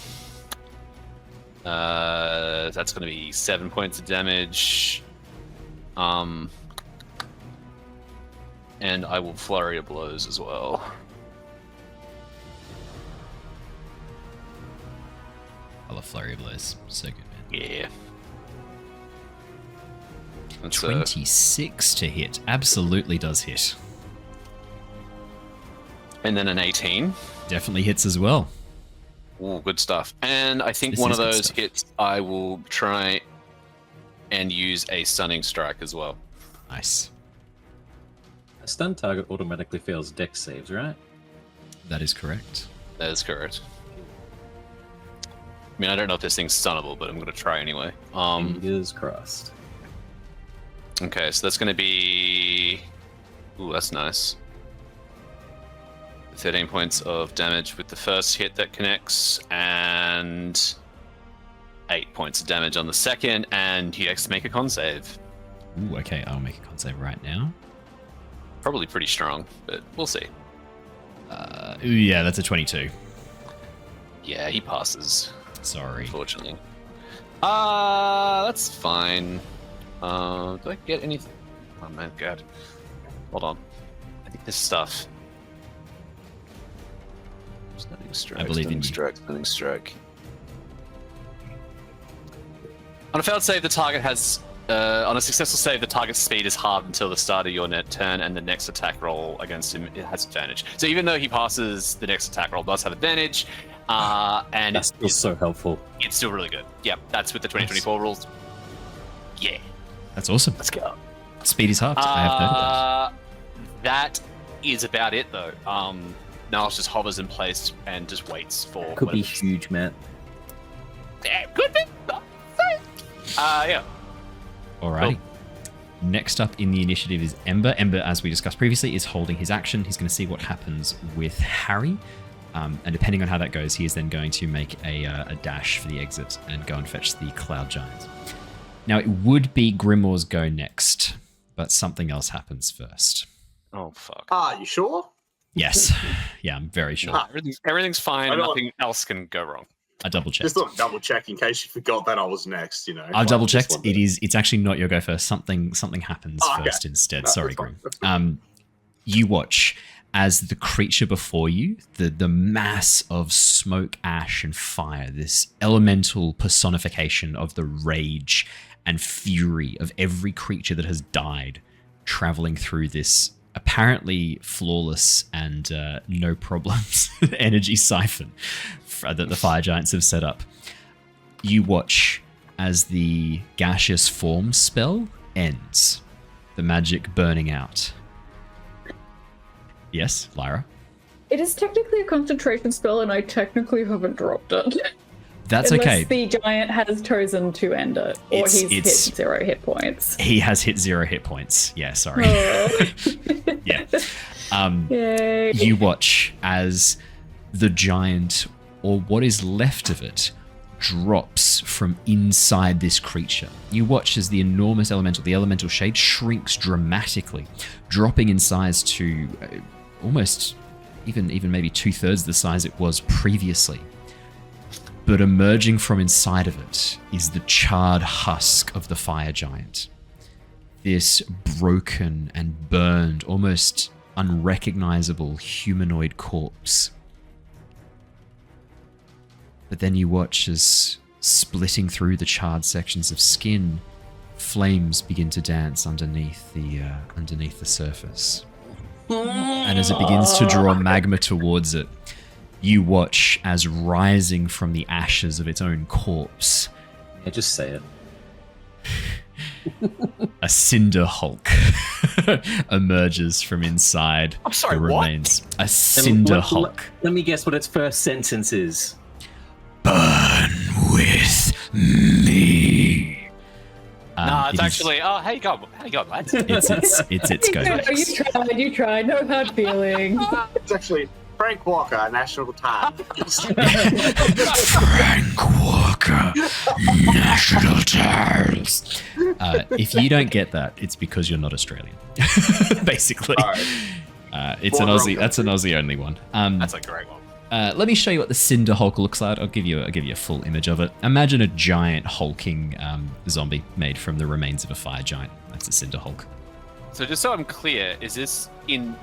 That's going to be 7 points of damage. And I will flurry of blows as well. I love flurry of blows. So good, man. Yeah. That's 26 to hit. Absolutely does hit. And then an 18. Definitely hits as well. Ooh, good stuff. And I think one of those hits, I will try and use a stunning strike as well. Nice. A stun target automatically fails dex saves, right? That is correct. That is correct. I mean, I don't know if this thing's stunnable, but I'm going to try anyway. Fingers crossed. Okay, so that's going to be... Ooh, that's nice. 13 points of damage with the first hit that connects, and 8 points of damage on the second, and he has to make a con save. Ooh, okay, I'll make a con save right now. Probably pretty strong, but we'll see. Ooh, yeah, that's a 22. Yeah, he passes. Sorry. Unfortunately. That's fine. Do I get anything? Oh my god. Hold on. I think this stuff. Stunning strike. I believe in you. Stunning strike. On a failed save, the target has. On a successful save, the target's speed is halved until the start of your turn, and the next attack roll against him it has advantage. So even though he passes, the next attack roll does have advantage. And that's still so helpful. It's still really good. Yep, that's with the 2024 rules. Yeah. That's awesome. Let's go. Speed is halved. I have heard that. That is about it, though. Niles just hovers in place and just waits for... Could be huge, man. Yeah, could be. Yeah. Alrighty. Cool. Next up in the initiative is Ember. Ember, as we discussed previously, is holding his action. He's going to see what happens with Harry. And depending on how that goes, he is then going to make a dash for the exit and go and fetch the Cloud Giant. Now, it would be Grimmaw's go next, but something else happens first. Oh, fuck. You sure? Yes. Yeah, I'm very sure. Everything's fine. Nothing else can go wrong. I double checked. Just thought I'd double check in case you forgot that I was next, I've double checked. It's actually not your go first. Something happens first instead. No, sorry, Grim. You watch as the creature before you, the mass of smoke, ash, and fire, this elemental personification of the rage and fury of every creature that has died, traveling through this apparently flawless and no problems energy siphon that the fire giants have set up. You watch as the gaseous form spell ends, the magic burning out. Yes, Lyra? It is technically a concentration spell, and I technically haven't dropped it. That's Unless okay. the giant has chosen to end it, or he's hit 0 hit points. He has hit 0 hit points. Yeah, sorry. Oh. Yeah. Yay. You watch as the giant, or what is left of it, drops from inside this creature. You watch as the enormous elemental, the elemental shade, shrinks dramatically, dropping in size to almost even maybe 2/3 the size it was previously. But emerging from inside of it is the charred husk of the fire giant. This broken and burned, almost unrecognizable humanoid corpse. But then you watch as, splitting through the charred sections of skin, flames begin to dance underneath the surface. And as it begins to draw magma towards it, you watch as, rising from the ashes of its own corpse, Yeah, just say it. a cinder hulk emerges from inside I'm sorry, the what? remains. A cinder hulk. Let me guess what its first sentence is. Burn with me. Nah, it's it is- actually. Oh, how you going, lads? It's go No, next. you tried. No hard feelings. It's actually Frank Walker, National Times. Frank Walker, National Times. If you don't get that, it's because you're not Australian. Basically, it's an Aussie. That's an Aussie only one. That's a great one. Let me show you what the Cinder Hulk looks like. I'll give you a full image of it. Imagine a giant hulking zombie made from the remains of a fire giant. That's a Cinder Hulk. So just so I'm clear, is this in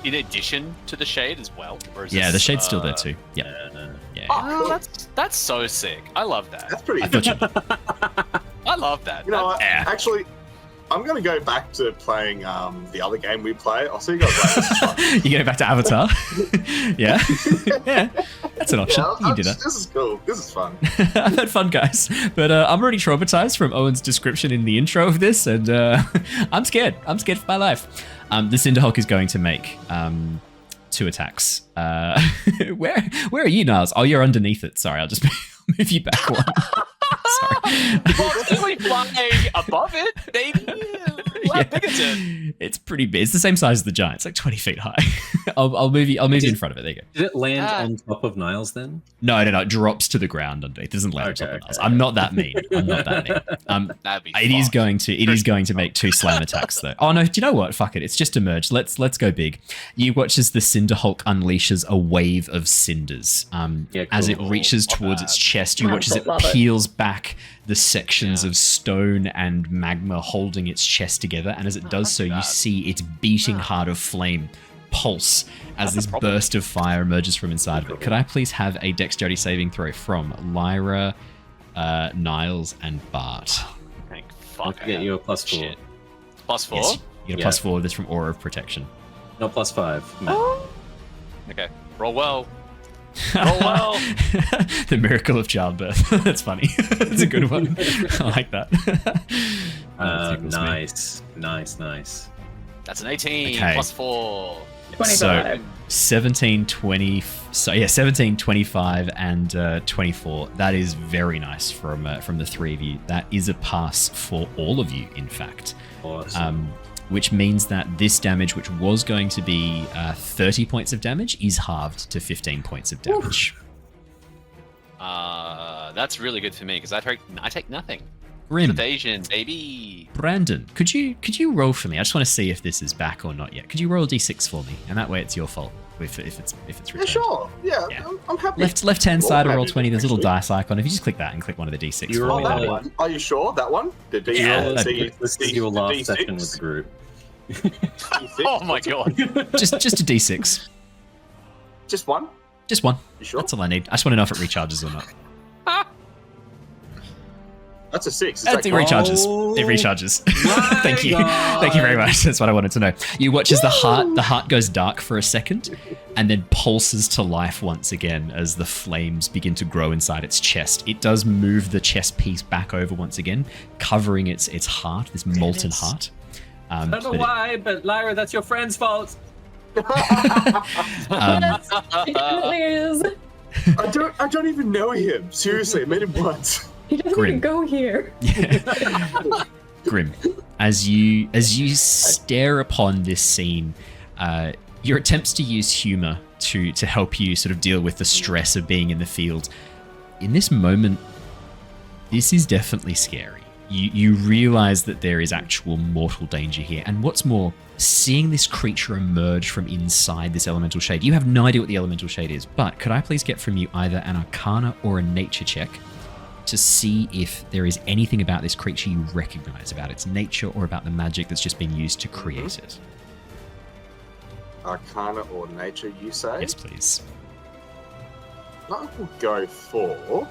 addition to the shade as well? Or is Yeah, this, the shade's still there too. Yeah. Yeah. Oh, that's so sick. I love that. That's pretty I thought you. I love that. You know what? Yeah. Actually, I'm going to go back to playing the other game we play. I'll see you guys later. You go back to Avatar. Yeah. Yeah. That's an option. Yeah, You can do that. This is cool. This is fun. I've had fun, guys. But I'm already traumatized from Owen's description in the intro of this, and I'm scared. I'm scared for my life. The Cinder Hulk is going to make 2 attacks. Where are you, Niles? Oh, you're underneath it. Sorry, I'll just move you back one. Sorry. Well, it's really flying above it, baby. How big is it? It's pretty big. It's the same size as the giant. It's like 20 feet high. I'll move you in front of it. There you go. Did it land on top of Niles then? No. It drops to the ground underneath. It doesn't land on top of Niles. I'm not that mean. That'd be It is fun. going to make 2 slam attacks though. Oh no, do you know what? Fuck it. It's just emerged. Let's go big. You watch as the Cinder Hulk unleashes a wave of cinders. As it reaches towards its chest, you watch as it Love it. peels back the sections of stone and magma holding its chest together, and as it does so, you see its beating heart of flame pulse as this burst of fire emerges from inside of it. Could I please have a dexterity saving throw from Lyra, Niles, and Bart? Thank Don't fuck. forget you a +4. Shit. +4? Yes, you get a Yeah. +4 of this from Aura of Protection. No, +5. Okay. Roll well. Roll well. The miracle of childbirth. That's funny. That's a good one. I like that. That tickles me. Nice. That's an 18 Okay. +4. 25. So 17, 20. So yeah, 17, 25, and 24. That is very nice from the 3 of you. That is a pass for all of you, in fact. Awesome. which means that this damage, which was going to be 30 points of damage, is halved to 15 points of damage. That's really good for me because I take nothing. Grim. Evasion, baby. Brandon, could you roll for me? I just want to see if this is back or not yet. Could you roll a d6 for me? And that way it's your fault if it's returned. Yeah, sure. Yeah. I'm happy. Left hand side of roll 20, there's a little actually. dice icon. If you just click that and click one of the d6 You for roll me. That Yeah. one. Are you sure? That one? The D- Yeah, the that- D- This the is your last D6? session with the group. D6? Oh my god. just a d6. Just one? Just one. You sure? That's all I need. I just want to know if it recharges or not. That's a 6. It recharges. It recharges. Thank you. Thank you very much. That's what I wanted to know. You watch as the heart goes dark for a second and then pulses to life once again as the flames begin to grow inside its chest. It does move the chest piece back over once again, covering its heart, this molten heart. I don't know but why, but Lyra, that's your friend's fault. Yes, it definitely is. I don't even know him. Seriously, I met him once. He doesn't Grim. even go here. Grim, as you stare upon this scene, your attempts to use humor to help you sort of deal with the stress of being in the field, in this moment, this is definitely scary. You realize that there is actual mortal danger here, and what's more, seeing this creature emerge from inside this elemental shade, you have no idea what the elemental shade is, but could I please get from you either an Arcana or a Nature check to see if there is anything about this creature you recognize, about its nature or about the magic that's just been used to create it? Arcana or nature, you say? Yes, please. I will go for.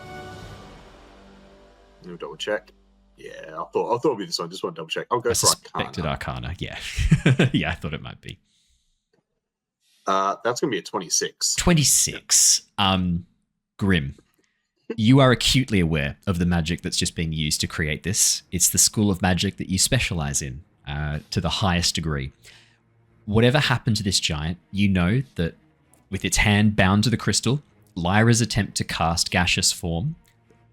Let me double check. Yeah, I thought it'd be this one. Just want to double check. I'll go I for suspected Arcana. Arcana, yeah. Yeah, I thought it might be. That's gonna be a 26. 26. Grim. You are acutely aware of the magic that's just being used to create this. It's the school of magic that you specialize in to the highest degree. Whatever happened to this giant, you know that with its hand bound to the crystal, Lyra's attempt to cast gaseous form,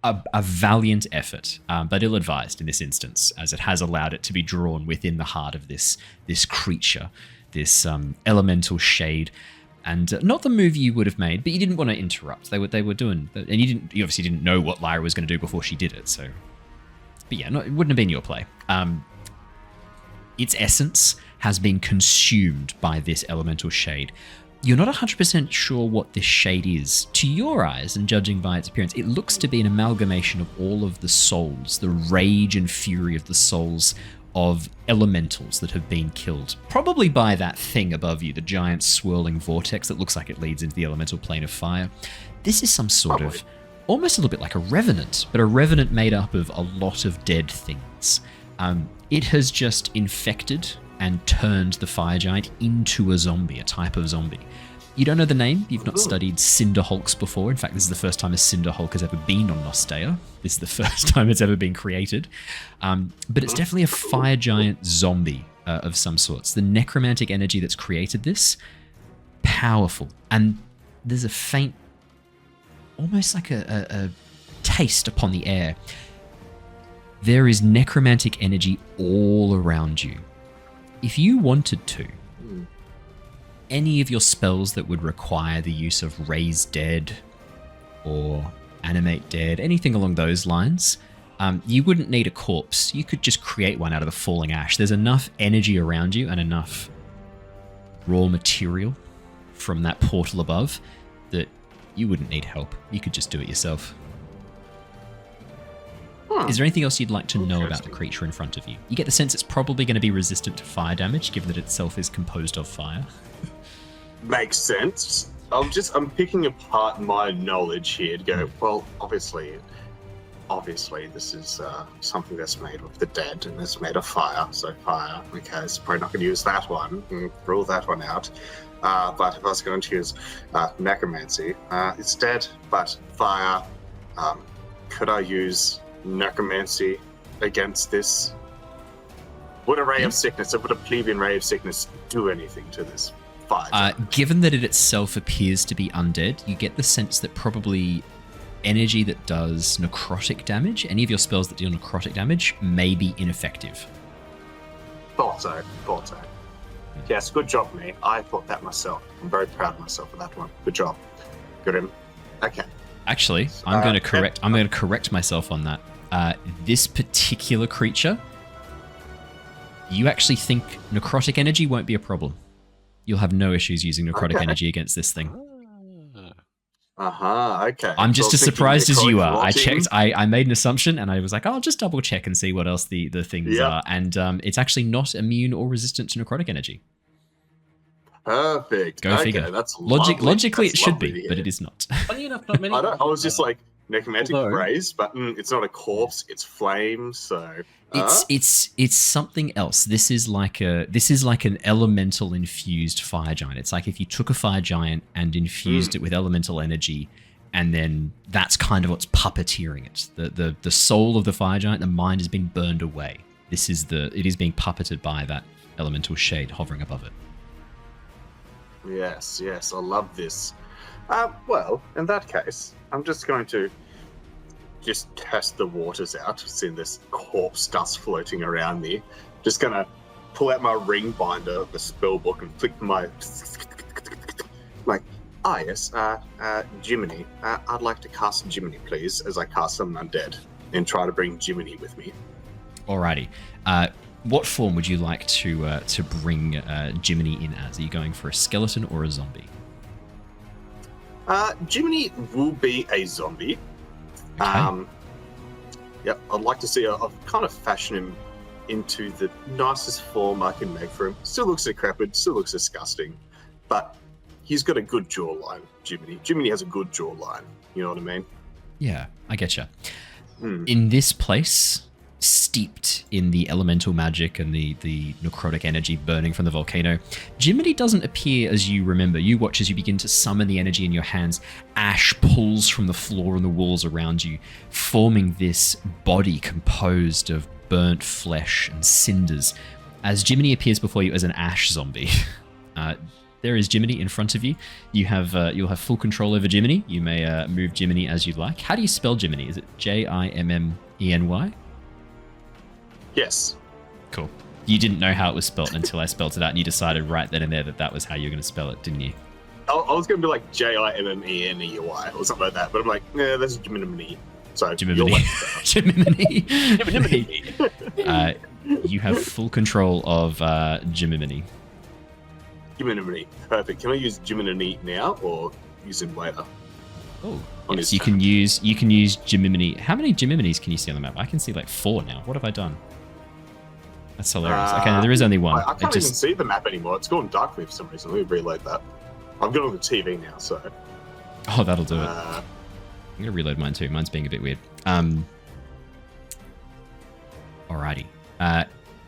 a valiant effort, but ill-advised in this instance, as it has allowed it to be drawn within the heart of this creature, this elemental shade. And not the move you would have made, but you didn't want to interrupt. They were doing, and you obviously didn't know what Lyra was going to do before she did it. So, but yeah, it wouldn't have been your play. Its essence has been consumed by this elemental shade. You're not 100% sure what this shade is. To your eyes, and judging by its appearance, it looks to be an amalgamation of all of the souls, the rage and fury of the souls of elementals that have been killed, probably by that thing above you, the giant swirling vortex that looks like it leads into the elemental plane of fire. This is some sort of, almost a little bit like a revenant, but a revenant made up of a lot of dead things. It has just infected and turned the fire giant into a zombie, a type of zombie. You don't know the name, you've not studied Cinder Hulks before. In fact, this is the first time a Cinder Hulk has ever been on Nostea. This is the first time it's ever been created. But it's definitely a fire giant zombie of some sorts. The necromantic energy that's created this, powerful. And there's a faint, almost like a taste upon the air. There is necromantic energy all around you. If you wanted to, any of your spells that would require the use of raise dead or animate dead, anything along those lines, you wouldn't need a corpse. You could just create one out of the falling ash. There's enough energy around you and enough raw material from that portal above that you wouldn't need help. You could just do it yourself. Is there anything else you'd like to know about the creature in front of you? You get the sense it's probably going to be resistant to fire damage, given that itself is composed of fire. Makes sense. I'm picking apart my knowledge here to go, well, obviously this is something that's made of the dead and it's made of fire. So fire, okay, so probably not going to use that one. Rule that one out. But if I was going to use necromancy, it's dead, but fire. Could I use necromancy against this? Would a ray of sickness, or would a plebeian ray of sickness do anything to this fire? Given that it itself appears to be undead, you get the sense that probably energy that does necrotic damage, any of your spells that deal necrotic damage, may be ineffective. Thought so. Yes, good job, me. I thought that myself. I'm very proud of myself for that one. Good job. Grim. Okay. Actually, I'm going to correct myself on that. This particular creature, you actually think necrotic energy won't be a problem. You'll have no issues using necrotic energy against this thing. Okay. I'm just as surprised as you are. I checked, I made an assumption, and I was like, I'll just double check and see what else the things are. And it's actually not immune or resistant to necrotic energy. Perfect. Go figure. That's logically, that's it should be, but it is not. Funny enough, not many. I was just like, necromantic Although- rays, but it's not a corpse, it's flame, so... It's something else. This is like an elemental infused fire giant. It's like if you took a fire giant and infused it with elemental energy, and then that's kind of what's puppeteering it. The soul of the fire giant, the mind has been burned away. It is being puppeted by that elemental shade hovering above it. Yes, I love this. Well, in that case, I'm just going to test the waters out, seeing this corpse dust floating around me. Just gonna pull out my ring binder of the spell book and flick my... like, yes, Jiminy. I'd like to cast Jiminy, please, as I cast Summon Undead, and try to bring Jiminy with me. Alrighty. What form would you like to bring Jiminy in as? Are you going for a skeleton or a zombie? Jiminy will be a zombie. Okay. Yep, I'd like to see I've kind of fashioned him into the nicest form I can make for him. Still looks decrepit, still looks disgusting, but he's got a good jawline, Jiminy. Jiminy has a good jawline, you know what I mean? Yeah, I getcha. In this place, steeped in the elemental magic and the necrotic energy burning from the volcano, Jiminy doesn't appear as you remember. You watch as you begin to summon the energy in your hands. Ash pulls from the floor and the walls around you, forming this body composed of burnt flesh and cinders. As Jiminy appears before you as an ash zombie, there is Jiminy in front of you. You'll have full control over Jiminy. You may move Jiminy as you like. How do you spell Jiminy? Is it Jimmeny? Yes. Cool. You didn't know how it was spelled until I spelled it out, and you decided right then and there that was how you were going to spell it, didn't you? I was going to be like Jimmeny or something like that, but I'm like, nah, that's Jiminy. So Jiminy. You have full control of Jiminy. Jiminy. Perfect. Can I use Jiminy now or use him later? Oh, yes, you can use Jiminy. How many Jiminis can you see on the map? I can see like 4 now. What have I done? That's hilarious. Okay, there is only one. I can't even see the map anymore. It's gone dark for me for some reason. Let me reload that. I've got it on the TV now, so... Oh, that'll do it. I'm going to reload mine too. Mine's being a bit weird. Alrighty.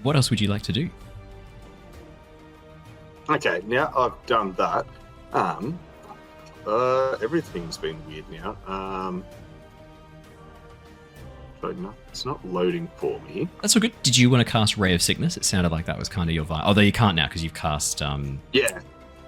What else would you like to do? Okay, now I've done that. Everything's been weird now. It's not loading for me. That's all good. Did you want to cast Ray of Sickness? It sounded like that was kind of your vibe. Although you can't now because you've cast... Yeah,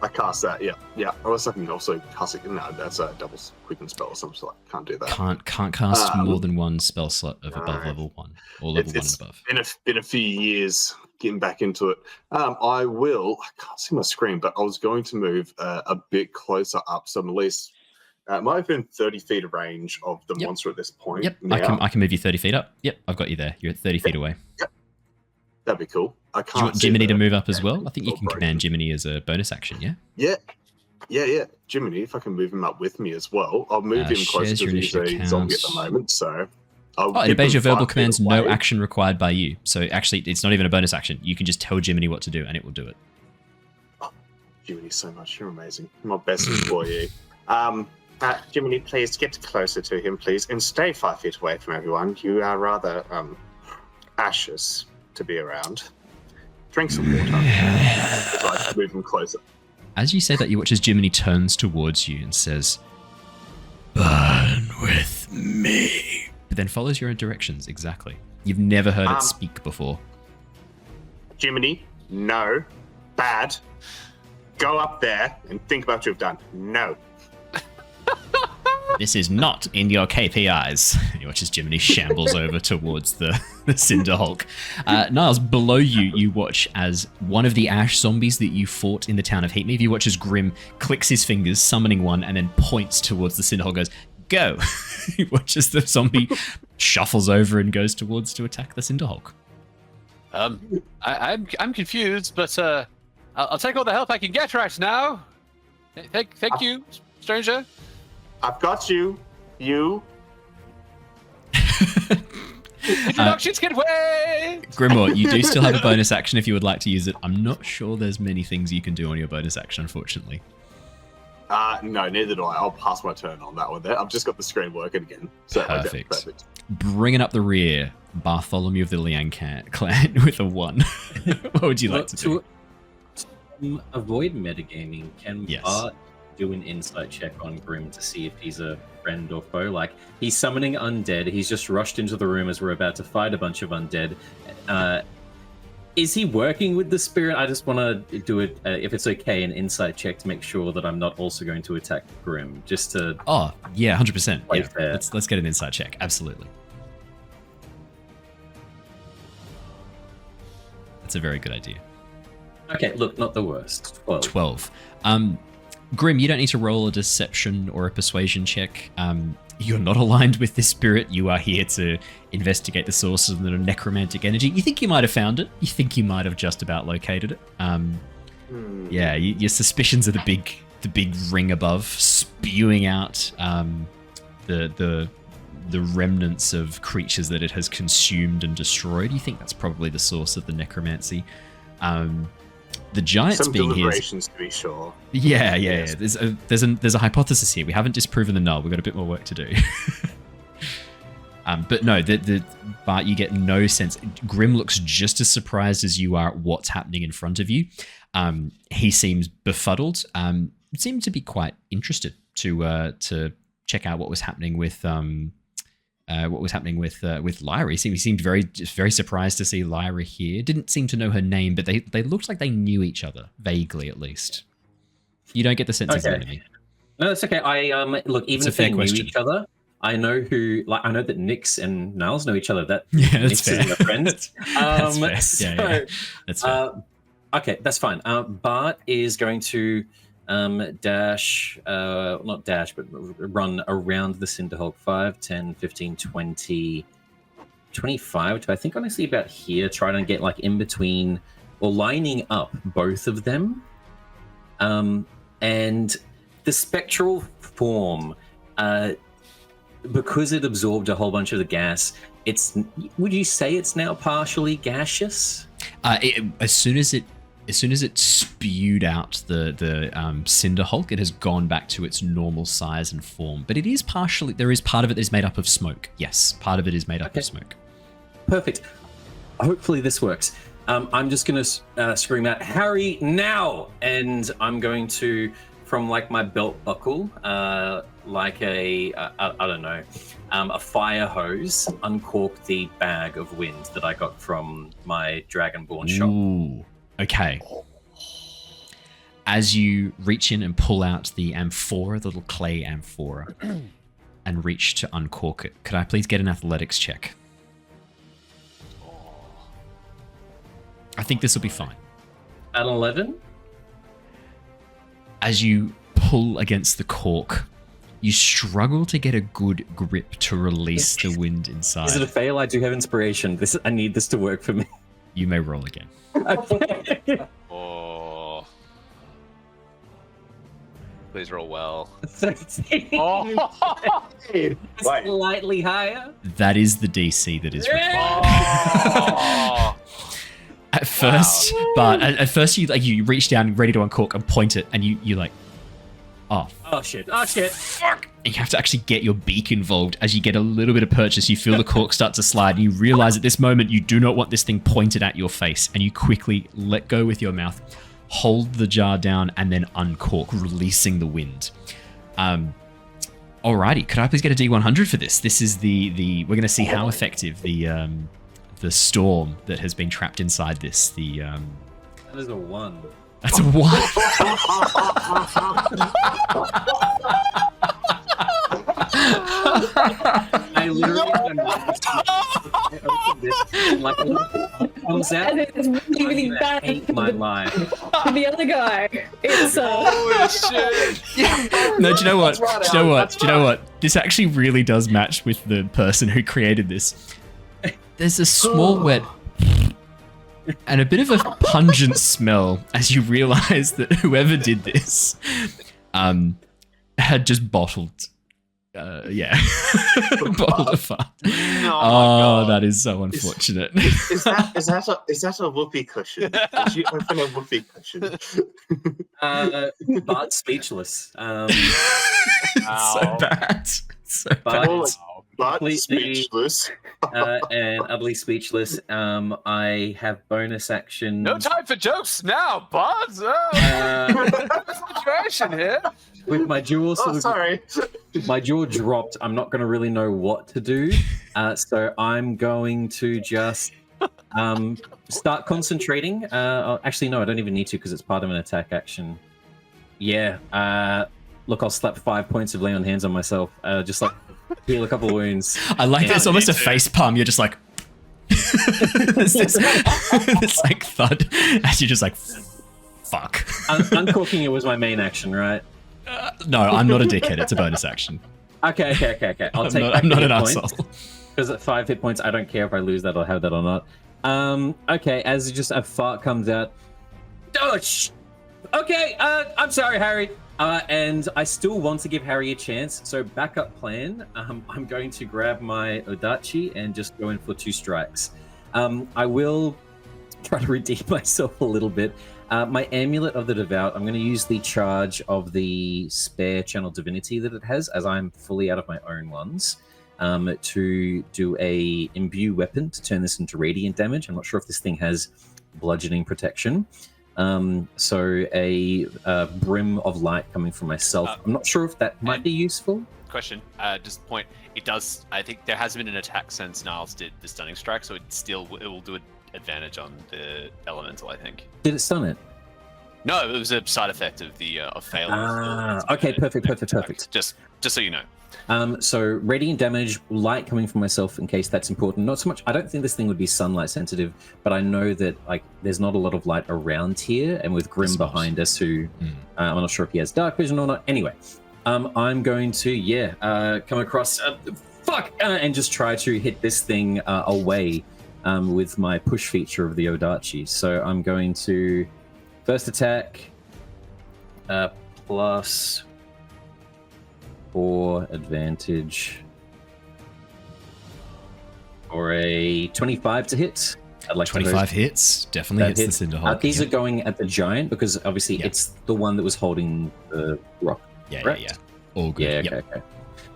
I cast that, yeah. I was thinking also cast it. No, that's a double quicken spell or something, so I can't do that. Can't cast more than one spell slot of above level 1. Or level 1 and above. It's been a few years getting back into it. I can't see my screen, but I was going to move a bit closer up, so I'm at least... it might have been 30 feet of range of the monster at this point. Yep, now. I can move you 30 feet up. Yep, I've got you there. You're at 30 feet away. Yep. That'd be cool. I can't. Do you want Jiminy to move up as well? I think you can command Jiminy as a bonus action, yeah? Yeah. Jiminy, if I can move him up with me as well. I'll move him closer to he's a zombie at the moment, so... it obeys your verbal commands, no action required by you. So actually, it's not even a bonus action. You can just tell Jiminy what to do, and it will do it. Oh, Jiminy, so much. You're amazing. You're my best employee. Jiminy, please get closer to him, please, and stay 5 feet away from everyone. You are rather anxious to be around. Drink some water. I'd move him closer. As you say that, you watch as Jiminy turns towards you and says, "Burn with me," but then follows your own directions exactly. You've never heard it speak before. Jiminy, no, bad. Go up there and think about what you've done. No. This is not in your KPIs. You watch as Jiminy shambles over towards the Cinder Hulk. Niles, below you, you watch as one of the ash zombies that you fought in the town of Heatmeave. You watch as Grim clicks his fingers, summoning one, and then points towards the Cinder Hulk, goes, go! You watch as the zombie shuffles over and goes towards to attack the Cinder Hulk. I'm confused, but I'll take all the help I can get right now. Thank you, stranger. I've got you. You. Introductions can wait! Grimmaw, you do still have a bonus action if you would like to use it. I'm not sure there's many things you can do on your bonus action, unfortunately. No, neither do I. I'll pass my turn on that one there. I've just got the screen working again. So, Perfect. Okay, perfect. Bringing up the rear, Bartholomew of the Liang clan with a 1. What would you like to do? To avoid metagaming, can Yes. Bart do an insight check on Grim to see if he's a friend or foe? Like, he's summoning undead. He's just rushed into the room as we're about to fight a bunch of undead. Is he working with the spirit? I just want to do it, if it's okay, an insight check to make sure that I'm not also going to attack Grim. Just to... Oh, yeah, 100%. Play Yeah. fair. Let's get an insight check. Absolutely. That's a very good idea. Okay, look, not the worst. 12. Grim, you don't need to roll a deception or a persuasion check. You're not aligned with this spirit. You are here to investigate the source of the necromantic energy. You think you might have found it. You think you might have just about located it. Yeah, your suspicions are the big ring above, spewing out the remnants of creatures that it has consumed and destroyed. You think that's probably the source of the necromancy. The giants Some being here. deliberations, to be sure. Yeah. There's a hypothesis here. We haven't disproven the null. We've got a bit more work to do. But no, Bart, you get no sense. Grim looks just as surprised as you are at what's happening in front of you. He seems befuddled. Seemed to be quite interested to check out what was happening with Lyra. He seemed very surprised to see Lyra here. Didn't seem to know her name, but they looked like they knew each other, vaguely at least. You don't get the sense he's an enemy. No, that's okay. Look, even if they knew each other, I know I know that Nyx and Niles know each other. That that's Nyx fair. isn't a friend. That's fair. Yeah. That's fair. Okay, that's fine. Bart is going to not dash, but run around the Cinderhulk 5, 10, 15, 20, 25 to I think honestly about here, trying to get like in between or lining up both of them. And the spectral form, because it absorbed a whole bunch of the gas, would you say it's now partially gaseous? As soon as it spewed out the Cinder Hulk, it has gone back to its normal size and form. But there is part of it that is made up of smoke. Yes, part of it is made up of smoke. Perfect. Hopefully this works. I'm just going to scream out, Harry, now! And I'm going to, from like my belt buckle, like a fire hose, uncork the bag of wind that I got from my Dragonborn shop. Ooh. Okay. As you reach in and pull out the amphora, the little clay amphora, and reach to uncork it, could I please get an athletics check? I think this will be fine. At 11? As you pull against the cork, you struggle to get a good grip to release the wind inside. Is it a fail? I do have inspiration. I need this to work for me. You may roll again. Oh. Please roll well. 13. Oh. Slightly higher. That is the DC that is required. Oh. At first, but at first you reach down ready to uncork and point it, and you like, oh shit, fuck! And you have to actually get your beak involved. As you get a little bit of purchase, you feel the cork start to slide, and you realize at this moment you do not want this thing pointed at your face, and you quickly let go with your mouth, hold the jar down, and then uncork, releasing the wind. Alrighty, could I please get a D100 for this? This is the we're going to see how effective the storm that has been trapped inside this. That is a 1. That's a 1. I literally don't know. I opened this, like, comes out. And it's really, really bad hate for my life. the other guy. It's Holy shit! No, do you know what? That's Do you know right, what? that's Do you know what? This actually really does match with the person who created this. There's a small wet and a bit of a pungent smell as you realize that whoever did this had just bottled bottled a fart. Oh, that is so unfortunate. Is that a whoopee cushion? Did you open a whoopee cushion? But speechless. It's so bad. So But- bad. But Completely- speechless. And utterly speechless. I have bonus action. No time for jokes now, buds. Situation here. With my jaw sort Oh, of, sorry. my jaw dropped. I'm not going to really know what to do. So I'm going to just start concentrating. Actually, no, I don't even need to because it's part of an attack action. Yeah. Look, I'll slap 5 points of lay on hands on myself. Just like heal a couple of wounds. I like that it's almost a Me too. face palm. You're just like this like thud as you're just like fuck. Uncorking it was my main action, right? No, I'm not a dickhead. It's a bonus action. Okay. I'll take I'm not an points. asshole. Because at 5 hit points, I don't care if I lose that or have that or not. Okay, as just a fart comes out. Oh, okay, I'm sorry, Harry. And I still want to give Harry a chance. So backup plan, I'm going to grab my Odachi and just go in for 2 strikes. I will try to redeem myself a little bit. My Amulet of the Devout, I'm going to use the charge of the spare channel divinity that it has, as I'm fully out of my own ones, to do a imbue weapon to turn this into radiant damage. I'm not sure if this thing has bludgeoning protection. So a brim of light coming from myself. I'm not sure if that might be useful. Question. Just point. It does. I think there hasn't been an attack since Niles did the stunning strike, so it will do an advantage on the elemental. I think. Did it stun it? No, it was a side effect of the of failing. Okay, perfect. Just so you know. So radiant damage, light coming from myself in case that's important. Not so much. I don't think this thing would be sunlight sensitive, but I know that like there's not a lot of light around here, and with Grim behind us, who I'm not sure if he has dark vision or not. Anyway, I'm going to come across and just try to hit this thing away with my push feature of the Odachi. So I'm going to first attack plus 4 advantage for a 25 to hit. I'd like 25 hits. Definitely hits the Cinder Hulk. These are going at the giant because obviously it's the one that was holding the rock. Yeah. All good. Yeah,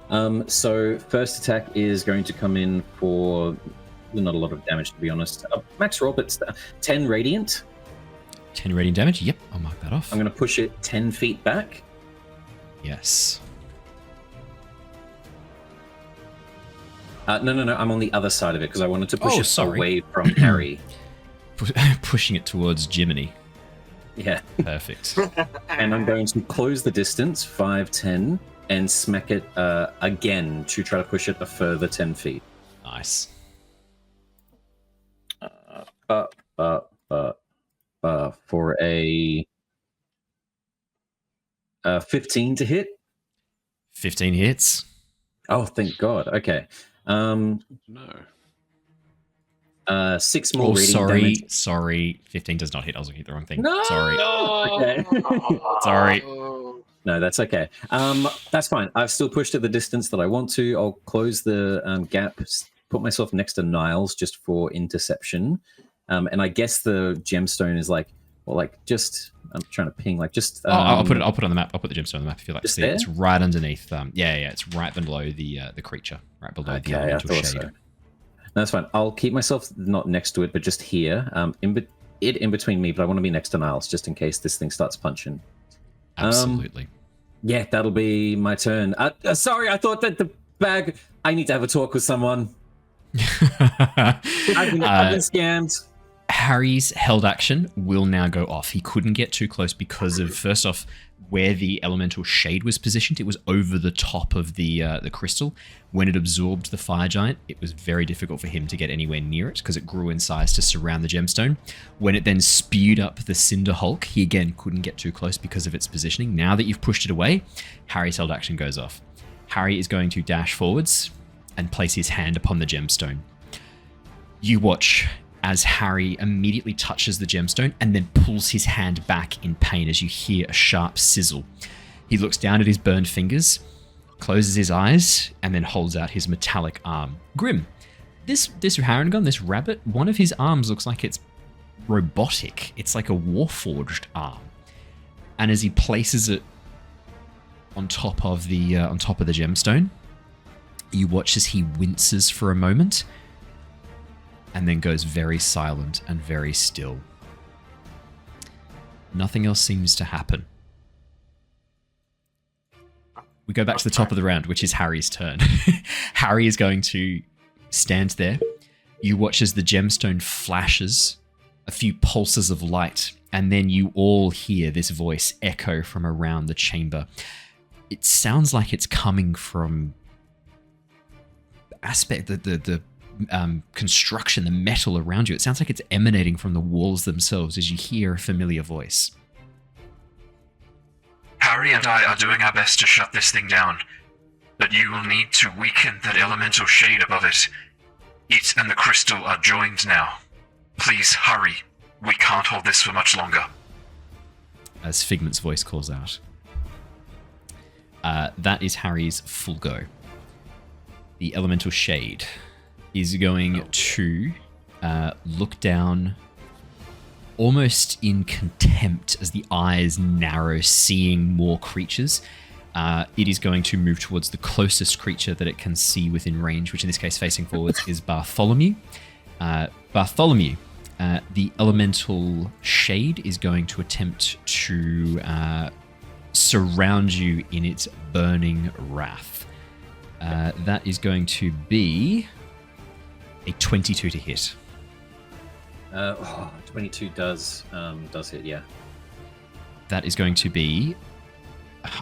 okay. So first attack is going to come in for not a lot of damage, to be honest. Max roll, but 10 radiant. 10 radiant damage. Yep, I'll mark that off. I'm going to push it 10 feet back. Yes. No, I'm on the other side of it because I wanted to push it away from Harry. Pushing it towards Jiminy. Yeah. Perfect. And I'm going to close the distance, 5, 10, and smack it again to try to push it a further 10 feet. Nice. For a 15 to hit. 15 hits. Oh, thank God. Okay. No. 6 more radiant damage. Sorry. 15 does not hit. I was looking at the wrong thing. No! Sorry. Okay. Sorry. No, that's okay. That's fine. I've still pushed it the distance that I want to. I'll close the gap, put myself next to Niles just for interception. And I guess the gemstone is like, well, like just I'm trying to ping, like just. I'll put it on the map. I'll put the gemstone on the map if you like to see there? it. It's right underneath. It's right below the creature, right below the elemental shade. So. No, that's fine. I'll keep myself not next to it, but just here, in between me. But I want to be next to Niles just in case this thing starts punching. Absolutely. Yeah, that'll be my turn. Sorry, I thought that the bag. I need to have a talk with someone. I've been scammed. Harry's held action will now go off. He couldn't get too close because of, first off, where the elemental shade was positioned. It was over the top of the crystal. When it absorbed the fire giant, it was very difficult for him to get anywhere near it because it grew in size to surround the gemstone. When it then spewed up the Cinder Hulk, he again couldn't get too close because of its positioning. Now that you've pushed it away, Harry's held action goes off. Harry is going to dash forwards and place his hand upon the gemstone. You watch as Harry immediately touches the gemstone and then pulls his hand back in pain as you hear a sharp sizzle. He looks down at his burned fingers, closes his eyes, and then holds out his metallic arm. Grim, this Harangon, this rabbit, one of his arms looks like it's robotic. It's like a warforged arm. And as he places it on top of the gemstone, you watch as he winces for a moment, and then goes very silent and very still. Nothing else seems to happen. We go back to the top of the round, which is Harry's turn. Harry is going to stand there. You watch as the gemstone flashes, a few pulses of light, and then you all hear this voice echo from around the chamber. It sounds like it's coming from the construction, the metal around you. It sounds like it's emanating from the walls themselves as you hear a familiar voice. Harry and I are doing our best to shut this thing down, but you will need to weaken that elemental shade above it. It and the crystal are joined now. Please hurry. We can't hold this for much longer. As Figment's voice calls out. That is Harry's full go. The elemental shade is going to look down almost in contempt as the eyes narrow, seeing more creatures. It is going to move towards the closest creature that it can see within range, which in this case, facing forwards, is Bartholomew. Bartholomew, the elemental shade is going to attempt to surround you in its burning wrath. That is going to be a 22 to hit. 22 does hit, yeah. That is going to be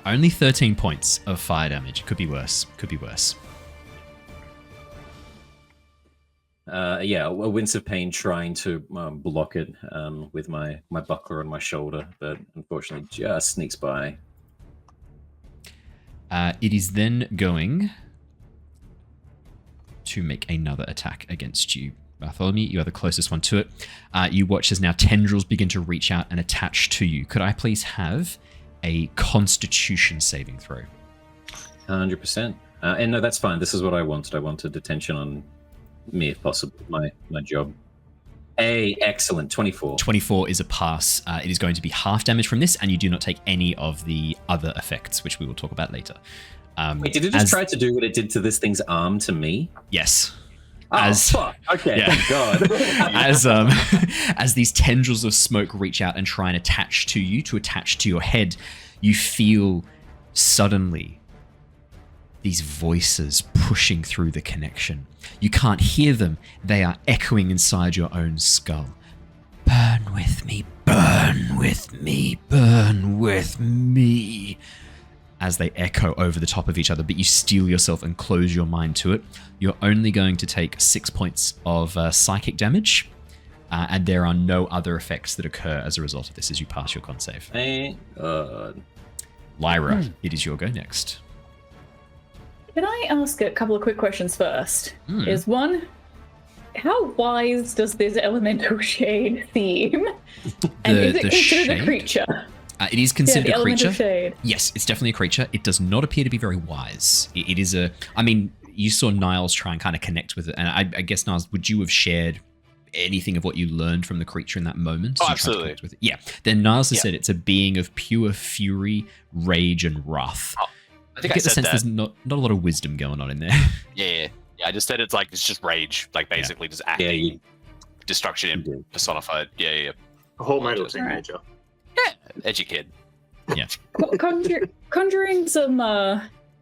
only 13 points of fire damage. Could be worse. Yeah, a wince of pain trying to block it with my buckler on my shoulder, but unfortunately just sneaks by. It is then going to make another attack against you. Bartholomew, you are the closest one to it. You watch as now tendrils begin to reach out and attach to you. Could I please have a Constitution saving throw? 100%. And no, that's fine. This is what I wanted. I wanted attention on me, if possible. My job. Excellent. 24. 24 is a pass. It is going to be half damage from this, and you do not take any of the other effects, which we will talk about later. Wait, did it just try to do what it did to this thing's arm to me? Yes. Fuck. Okay, yeah. Thank God. As these tendrils of smoke reach out and try and attach to your head, you feel suddenly these voices pushing through the connection. You can't hear them. They are echoing inside your own skull. Burn with me, burn with me, burn with me. As they echo over the top of each other, but you steel yourself and close your mind to it. You're only going to take 6 points of psychic damage, and there are no other effects that occur as a result of this as you pass your con save. Lyra, it is your go next. Can I ask a couple of quick questions first? Is one, how wise does this elemental shade seem? And is it considered a creature? It is considered a creature. Shade. Yes, it's definitely a creature. It does not appear to be very wise. It is a... I mean, you saw Niles try and kind of connect with it, and I guess, Niles, would you have shared anything of what you learned from the creature in that moment? Oh, absolutely. With it? Yeah. Then Niles has said it's a being of pure fury, rage, and wrath. Oh, I think I get the sense that. there's not a lot of wisdom going on in there. Yeah. I just said it's just rage, basically just acting destruction personified. Yeah. Hormonal teenager. Yeah, edgy kid. Yeah. Conjuring some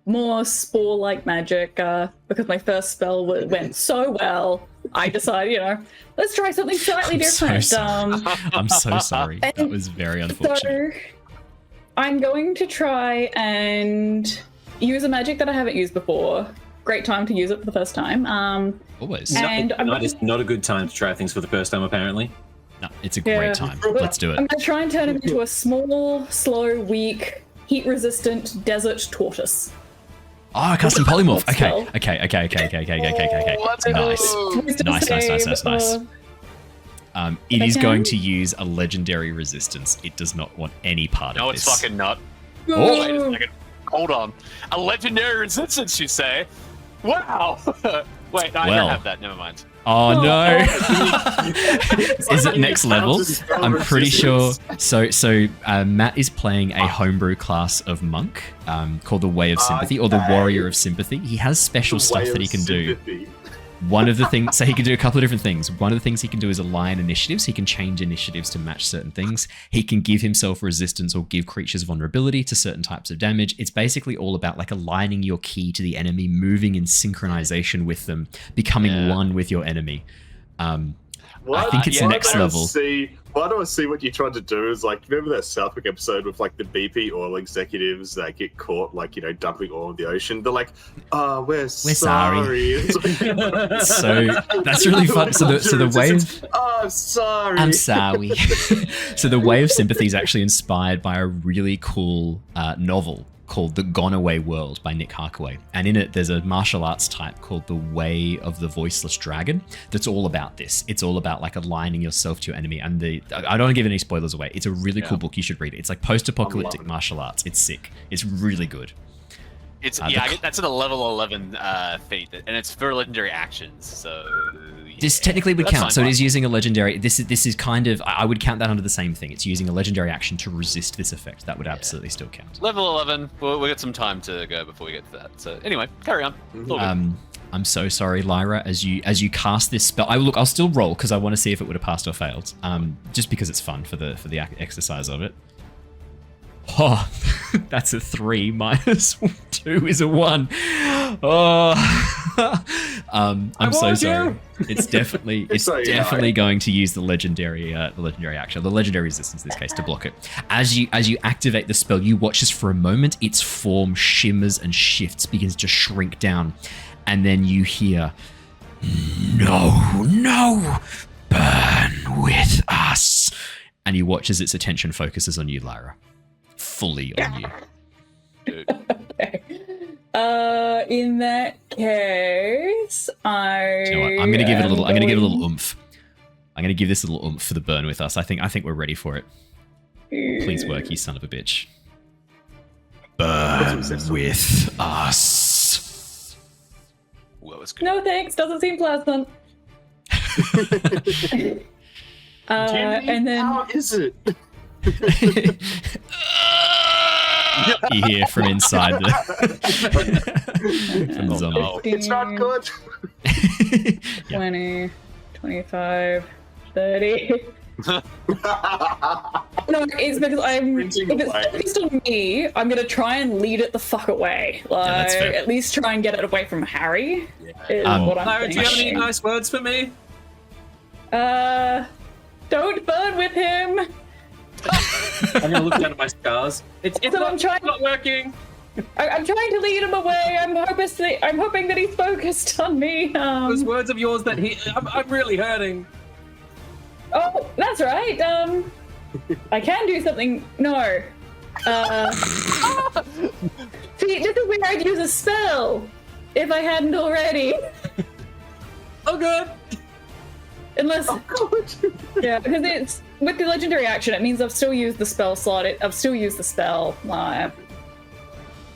more spore-like magic, because my first spell went so well. I decide, let's try something slightly different. I'm so sorry. That was very unfortunate. So I'm going to try and use a magic that I haven't used before. Great time to use it for the first time. Always. And It's not a good time to try things for the first time, apparently. No, it's a great time. Let's do it. I'm going to try and turn him into a small, slow, weak, heat-resistant desert tortoise. Oh, custom polymorph. Okay. Nice. It is going to use a legendary resistance. It does not want any part of this. No, it's fucking not. Oh. Wait a second. Hold on. A legendary resistance, you say? Wow. Wait, no, I don't have that. Never mind. Oh no! Is it next level? I'm pretty sure. So Matt is playing a homebrew class of monk called the Way of Sympathy, or the Warrior of Sympathy. He has special stuff that he can do. One of the things, so he can do a couple of different things. One of the things he can do is align initiatives. He can change initiatives to match certain things. He can give himself resistance or give creatures vulnerability to certain types of damage. It's basically all about like aligning your key to the enemy, moving in synchronization with them, becoming one with your enemy. I think it's next level. Why do I see what you tried to do is like, remember that South Park episode with like the BP oil executives that get caught like, dumping oil in the ocean? They're like, oh, we're sorry. So that's really fun. So the way of... Oh, I'm sorry. I'm sorry. So the Way of Sympathy is actually inspired by a really cool novel called The Gone Away World by Nick Harkaway. And in it, there's a martial arts type called the Way of the Voiceless Dragon that's all about this. It's all about like aligning yourself to your enemy. And I don't want to give any spoilers away. It's a really cool book. You should read it. It's like post-apocalyptic martial arts. It's sick. It's really good. It's that's at a level 11 feat, and it's for legendary actions. So this technically would count. So it is using a legendary. This is kind of, I would count that under the same thing. It's using a legendary action to resist this effect. That would absolutely still count. Level 11. We got some time to go before we get to that. So anyway, carry on. I'm so sorry, Lyra. As you cast this spell, I'll still roll because I want to see if it would have passed or failed. Just because it's fun for the exercise of it. Oh, that's a 3 minus 2 is a 1. Oh, I'm so sorry. It's definitely going to use the legendary action, the legendary resistance in this case, to block it. As you activate the spell, you watch this for a moment. Its form shimmers and shifts, begins to shrink down, and then you hear, "No, burn with us." And you watch as its attention focuses on you, Lyra. Fully on you. Okay. In that case, You know what? I'm gonna give it a little oomph. I'm gonna give this a little oomph for the burn with us. I think we're ready for it. Please work, you son of a bitch. Burn with us. Well, it's good. No thanks, doesn't seem pleasant. And then how is it? You hear from inside the zombie. It's not good. 20, 25, 30. No, it's because if it's based on me, I'm gonna try and lead it the fuck away. Like, at least try and get it away from Harry. Is what I'm Lyra, do you have any nice words for me? Don't burn with him. I'm gonna look down at my scars. It's not working. I'm trying to lead him away. I'm hoping that he's focused on me. Those words of yours that I'm really hurting. Oh, that's right. I can do something. No. See, this is where I'd use a spell if I hadn't already. Oh, good. Unless, yeah, because it's with the legendary action, it means I've still used the spell slot. I've still used the spell. Do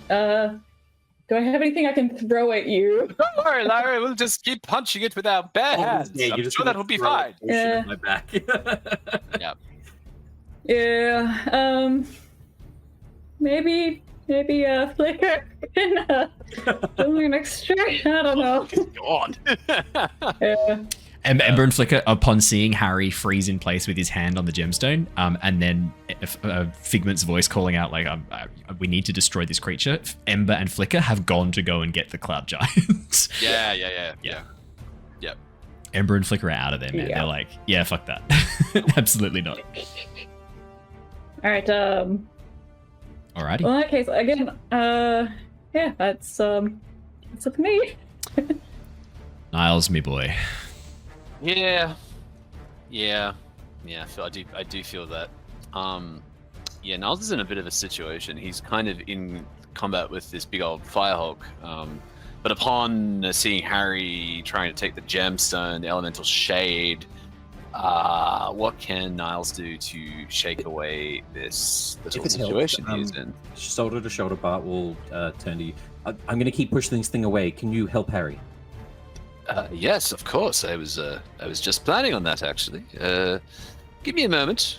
I have anything I can throw at you? Don't worry, Lyra. We'll just keep punching it with our bare hands. Yeah, I'm sure that will be fine. Yeah. My back. Yeah. Yeah. Maybe Flicker can do an extra. I don't know. God. Yeah. Ember and Flicker, upon seeing Harry freeze in place with his hand on the gemstone, and then Figment's voice calling out, like, we need to destroy this creature, Ember and Flicker have gone to go and get the Cloud Giant. Yeah. Ember and Flicker are out of there, man. Yeah. They're like, yeah, fuck that. Absolutely not. All right. Alrighty. Well, in that case, again, yeah, that's it for me. Niles, me boy. Yeah. I do feel that. Yeah, Niles is in a bit of a situation. He's kind of in combat with this big old Firehawk. But upon seeing Harry trying to take the gemstone, the elemental shade, what can Niles do to shake away this little situation he's in? Shoulder to shoulder, Bart will turn to you. I'm going to keep pushing this thing away. Can you help Harry? Yes, of course. I was just planning on that, actually. Give me a moment.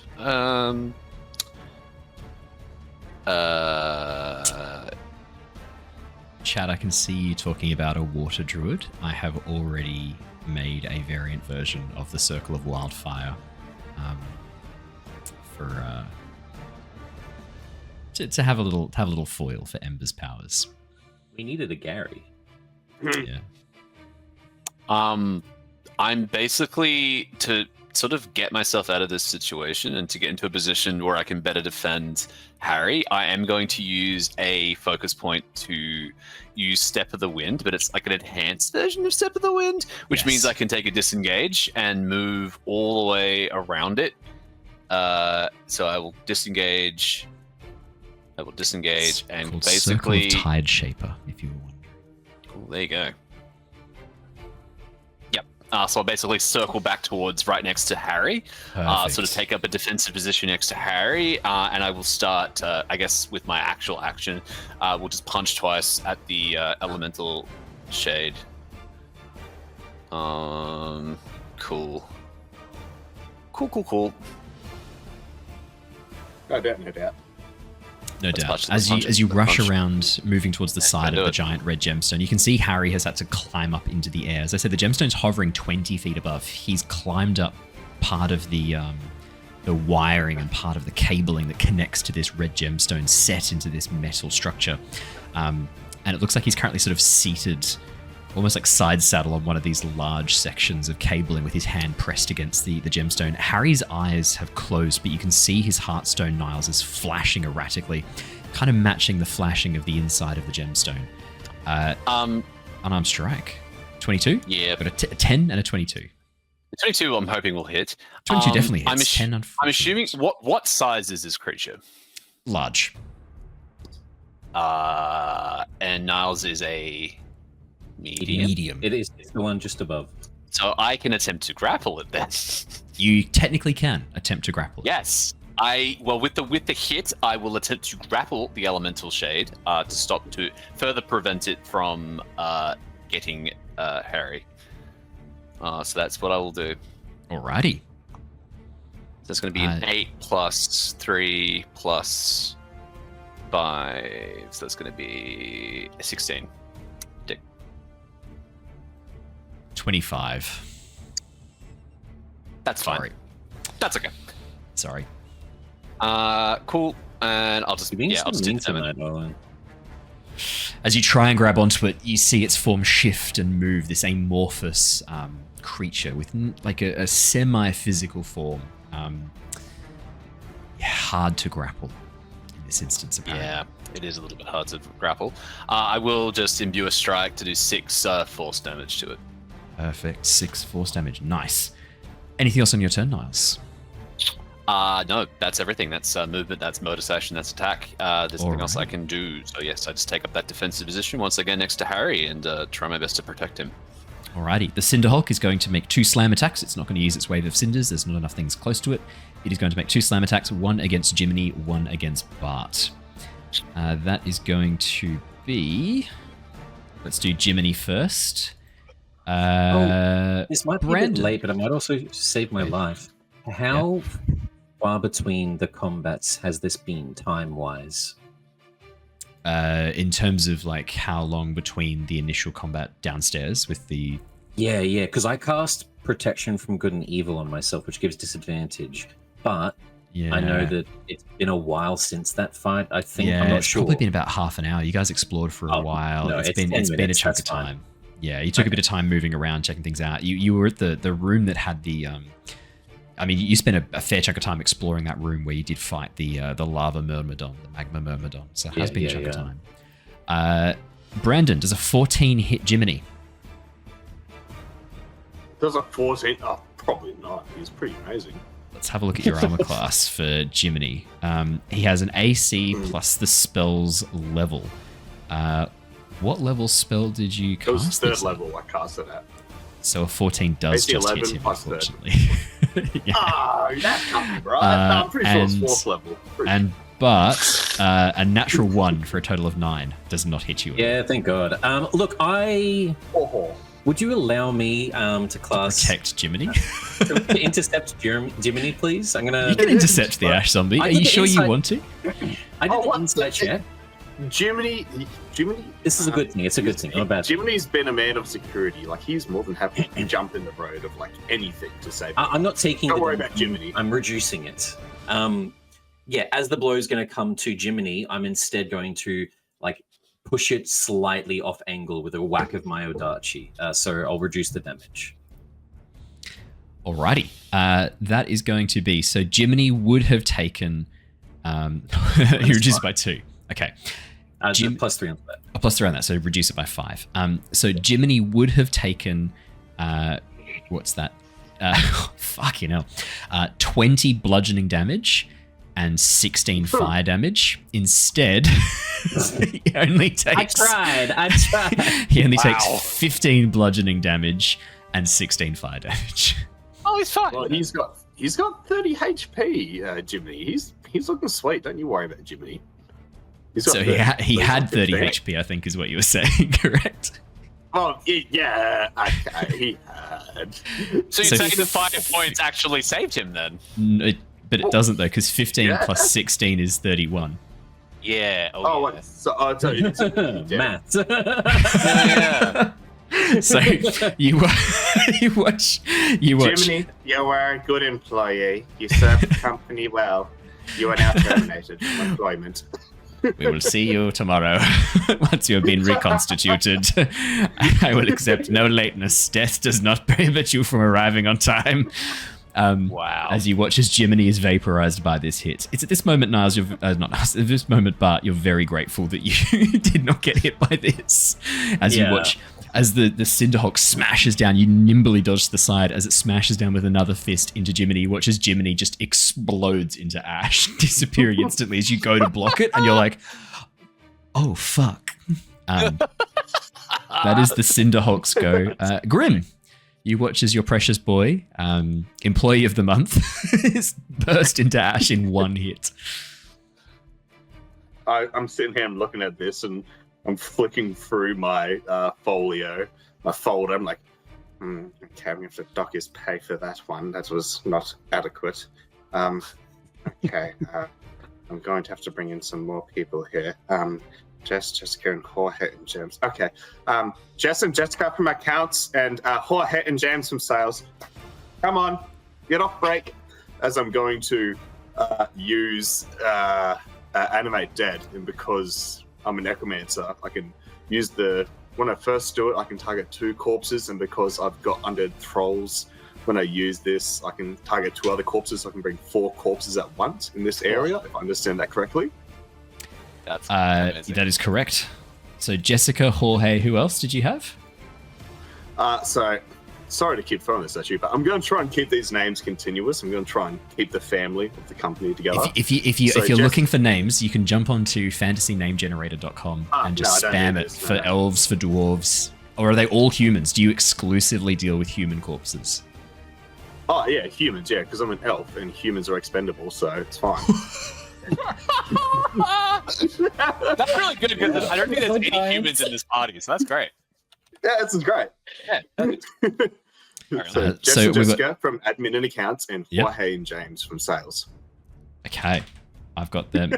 Chad, I can see you talking about a water druid. I have already made a variant version of the Circle of Wildfire to have a little foil for Ember's powers. We needed a Gary. Yeah. I'm basically to sort of get myself out of this situation and to get into a position where I can better defend Harry. I am going to use a focus point to use Step of the Wind, but it's like an enhanced version of Step of the Wind, which means I can take a disengage and move all the way around it. So I will disengage. And called basically Circle of Tide Shaper, if you were wondering. Cool, there you go. So I'll basically circle back towards right next to Harry, sort of take up a defensive position next to Harry, and I will start, I guess, with my actual action. We'll just punch twice at the elemental shade. Cool. No doubt. No doubt. As you rush around, moving towards the side of the giant red gemstone, you can see Harry has had to climb up into the air. As I said, the gemstone's hovering 20 feet above. He's climbed up part of the wiring and part of the cabling that connects to this red gemstone set into this metal structure. And it looks like he's currently sort of seated, almost like side saddle on one of these large sections of cabling with his hand pressed against the gemstone. Harry's eyes have closed, but you can see his Heartstone, Niles, is flashing erratically, kind of matching the flashing of the inside of the gemstone. Unarmed strike. 22? Yeah. Got a 10 and a 22. 22 I'm hoping will hit. 22 definitely hits. 10 I'm assuming, what size is this creature? Large. And Niles is a... Medium. It's the one just above. So I can attempt to grapple it then. You technically can attempt to grapple it. Yes. With the hit, I will attempt to grapple the elemental shade to further prevent it from getting Harry. So that's what I will do. Alrighty. So it's going to be an 8 plus 3 plus 5. So that's going to be 16. 25. That's fine. Sorry. That's okay. Sorry. Cool. And I'll just do 7. As you try and grab onto it, you see its form shift and move. This amorphous creature with like a semi-physical form. Hard to grapple in this instance, apparently. Yeah, it is a little bit hard to grapple. I will just imbue a strike to do 6 force damage to it. Perfect. 6 force damage. Nice. Anything else on your turn, Niles? No, that's everything. That's movement, that's motor action, that's attack. There's nothing else I can do. So yes, I just take up that defensive position once again next to Harry and try my best to protect him. Alrighty. The Cinderhulk is going to make 2 slam attacks. It's not going to use its wave of cinders. There's not enough things close to it. It is going to make 2 slam attacks, 1 against Jiminy, 1 against Bart. That is going to be... Let's do Jiminy first. This might be a bit late, but it might also save my life. How far between the combats has this been time-wise? In terms of like how long between the initial combat downstairs with the... Yeah, because I cast Protection from Good and Evil on myself, which gives disadvantage. But I know that it's been a while since that fight. I think I'm not sure. It's probably been about half an hour. You guys explored for a while. No, it's been a chunk of time. Yeah, you took a bit of time moving around, checking things out. You were at the room that had the. I mean, you spent a fair chunk of time exploring that room where you did fight the lava myrmidon, the magma myrmidon. So it has been a chunk of time. Brandon, does a 14 hit Jiminy? Does a 14? Oh, probably not. He's pretty amazing. Let's have a look at your armor class for Jiminy. He has an AC plus the spell's level. What level spell did you cast? It was third level I cast it at. So a 14 does AC just 11 hit him, plus unfortunately. Ah, that can't be right. No, I'm pretty sure it's fourth level. But a natural 1 for a total of 9 does not hit you. Yeah, thank God. Look, would you allow me to class... Protect Jiminy? to intercept Jiminy, please? I'm gonna... You can intercept the Ash Zombie. Are you sure you want to? I did the insight check. Jiminy. This is a good thing. It's a good thing. Not a bad thing. Jiminy's been a man of security. Like, he's more than happy to jump in the road of, like, anything to save him. I'm not taking... Don't worry about Jiminy. I'm reducing it. Yeah, as the blow is going to come to Jiminy, I'm instead going to, like, push it slightly off angle with a whack of my Odachi. So I'll reduce the damage. Alrighty. That is going to be... So Jiminy would have taken... he reduced it by 2. Okay. Plus 3 on that. Oh, plus 3 on that, so reduce it by 5. So Jiminy would have taken... what's that? Fucking hell. 20 bludgeoning damage and 16 fire damage. Instead, he only takes... I tried. He only takes 15 bludgeoning damage and 16 fire damage. Oh, he's fine. Well, he's got 30 HP, Jiminy. He's looking sweet. Don't you worry about Jiminy. So he had 30 HP, I think, is what you were saying, correct? Oh, yeah, he had. So you're saying the 5 points actually saved him then? But it doesn't, though, because 15 plus 16 is 31. Yeah. What? So I'll tell you. Math. Yeah. So you watch. Jiminy, you are a good employee. You served the company well. You are now terminated from employment. We will see you tomorrow. Once you have been reconstituted, I will accept no lateness. Death does not prohibit you from arriving on time. Wow. As you watch as Jiminy is vaporized by this hit. It's at this moment, Niles, not Niles, at this moment, Bart, you're very grateful that you did not get hit by this. As you watch, as the Cinderhawk smashes down, you nimbly dodge to the side as it smashes down with another fist into Jiminy. You watch as Jiminy just explodes into ash, disappearing instantly as you go to block it, and you're like, oh, fuck. That is the Cinderhawk's go. Grim. You watch as your precious boy, employee of the month, is burst into ash in one hit. I'm sitting here, I'm looking at this, and I'm flicking through my folio, my folder. I'm like, okay, I'm going to have to dock his pay for that one. That was not adequate. Okay, I'm going to have to bring in some more people here. Jessica and Jorge and James. Okay. Jess and Jessica from accounts and Jorge and James from sales. Come on, get off break. As I'm going to use Animate Dead, and because I'm a necromancer, I can use when I first do it, I can target 2 corpses, and because I've got undead thralls, when I use this, I can target 2 other corpses, so I can bring 4 corpses at once in this area, if I understand that correctly. That's that is correct. So Jessica, Jorge, who else did you have? So sorry to keep throwing this at you, but I'm going to try and keep these names continuous. I'm going to try and keep the family of the company together. If you're looking for names, you can jump onto fantasynamegenerator.com and just spam it for elves, for dwarves, or are they all humans? Do you exclusively deal with human corpses? Oh yeah, humans. Yeah, because I'm an elf and humans are expendable, so it's fine. That's really good because I don't think there's any humans in this party, so that's great. Yeah, this is great. Yeah. So Jessica from admin and accounts, and Jorge and James from sales. Okay, I've got them.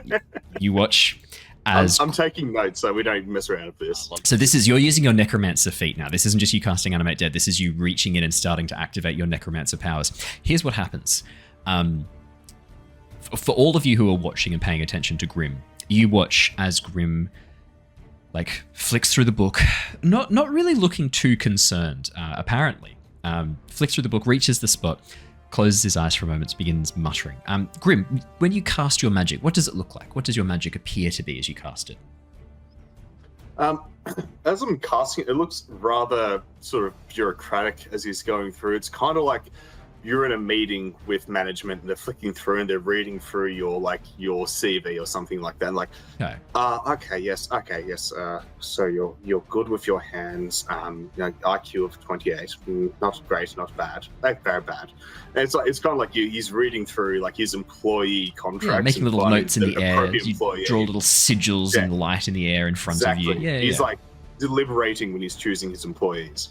You watch as I'm taking notes so we don't mess around with this. So you're using your necromancer feat now. This isn't just you casting Animate Dead. This is you reaching in and starting to activate your necromancer powers. Here's what happens. For all of you who are watching and paying attention to Grim, you watch as Grim like flicks through the book, not really looking too concerned, apparently. Flicks through the book, reaches the spot, closes his eyes for a moment, begins muttering. Grim, when you cast your magic, what does it look like? What does your magic appear to be as you cast it? As I'm casting it, it looks rather sort of bureaucratic as he's going through. It's kind of like you're in a meeting with management and they're flicking through and they're reading through your CV or something like that. And like, okay, yes. So you're good with your hands. IQ of 28, not great, not bad, like very bad. And it's kind of like he's reading through like his employee contracts, making little notes in the air. You employee. Draw little sigils and light in the air in front of you. Yeah, he's like deliberating when he's choosing his employees.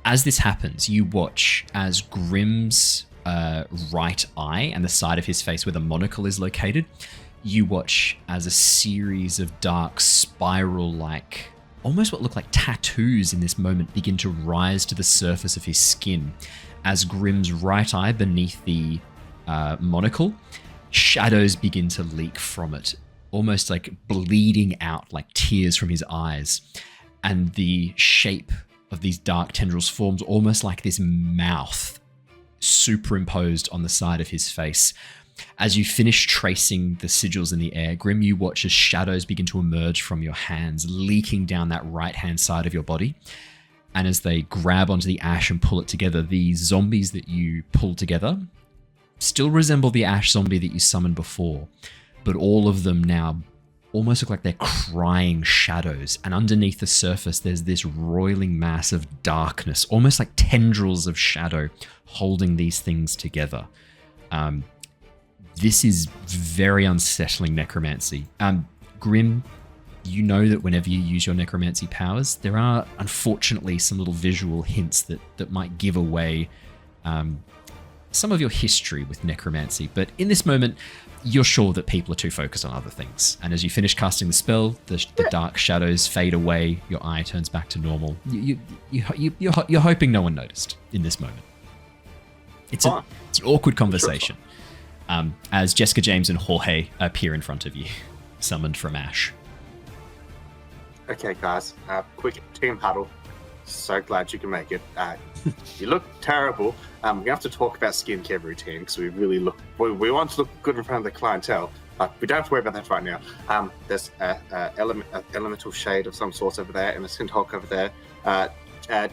As this happens, you watch as Grim's right eye and the side of his face where the monocle is located, you watch as a series of dark spiral-like, almost what look like tattoos in this moment begin to rise to the surface of his skin. As Grim's right eye beneath the monocle, shadows begin to leak from it, almost like bleeding out like tears from his eyes. And the shape of these dark tendrils forms almost like this mouth superimposed on the side of his face. As you finish tracing the sigils in the air, Grim, you watch as shadows begin to emerge from your hands, leaking down that right-hand side of your body. And as they grab onto the ash and pull it together, the zombies that you pull together still resemble the ash zombie that you summoned before, but all of them now almost look like they're crying shadows, and underneath the surface there's this roiling mass of darkness, almost like tendrils of shadow holding these things together. This is very unsettling necromancy. Grim, you know that whenever you use your necromancy powers, there are unfortunately some little visual hints that might give away some of your history with necromancy, but in this moment you're sure that people are too focused on other things. And as you finish casting the spell, the dark shadows fade away, your eye turns back to normal. You're hoping no one noticed in this moment. It's an awkward conversation as Jessica, James, and Jorge appear in front of you, summoned from ash. Okay, guys, quick team huddle. So glad you can make it. You look terrible. We have to talk about skincare routine because we really look. We want to look good in front of the clientele, but we don't have to worry about that right now. There's elemental shade of some sort over there, and a Synthhawk over there.